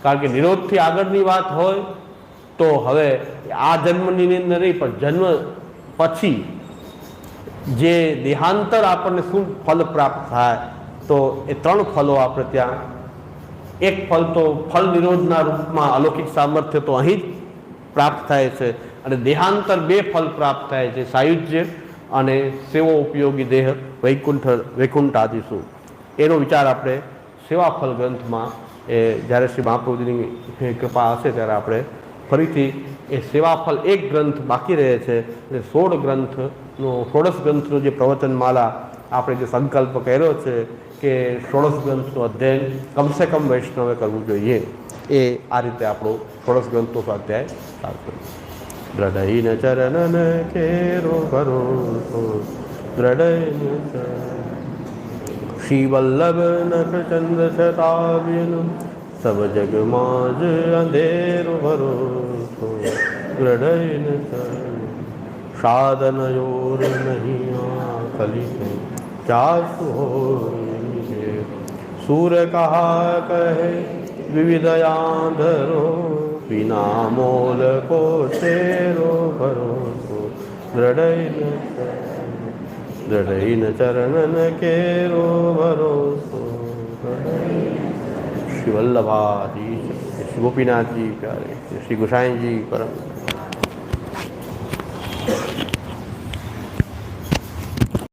કારણ કે નિરોધથી આગળની વાત હોય તો હવે આ જન્મની અંદર નહીં, પણ જન્મ પછી જે દેહાંતર આપણને શું ફલ પ્રાપ્ત થાય, તો એ 3 ફલો આપણે ત્યાં. એક ફલ તો ફલ નિરોધના રૂપમાં અલૌકિક સામર્થ્ય તો અહીં જ પ્રાપ્ત થાય છે, અને દેહાંતર 2 ફલ પ્રાપ્ત થાય છે, સાયુજ્ય અને સેવો ઉપયોગી દેહ વૈકુંઠ આદિશું. એનો વિચાર આપણે સેવાફલ ગ્રંથમાં જ્યારે શ્રી મહાપ્રભુજીની કૃપા હશે ત્યારે આપણે ફરીથી એ સેવાફલ એક ગ્રંથ બાકી રહે છે. 16 ગ્રંથનો જે પ્રવચનમાલા આપણે જે સંકલ્પ કર્યો છે કે 16 ગ્રંથનું અધ્યયન કમસે કમ વૈષ્ણવે કરવું જોઈએ, એ આ રીતે આપણો 16 ગ્રંથનો સ્વાધ્યાય ચાલશે. દ્રઢૈન ચરણન કેરો ભરોસો, દ્રઢૈન શ્રી વલ્લભ નખચંદ્ર છટાવ્યનું સબ જગમાં જ અંધેરો ભરોસો, દ્રઢૈન સાધન યોર નહીં આખલી ચાસુ હોય, સૂર કહા કહે વિવિધયાંધરો, વિના મોલ કો તેરો ભરોસો, દ્રઢૈન ચરણન કેરો ભરોસો. શ્રી વલ્લભાજી, શ્રી ગોપીનાથજી પ્યારે, શ્રી ગુસાઈજી પરમ.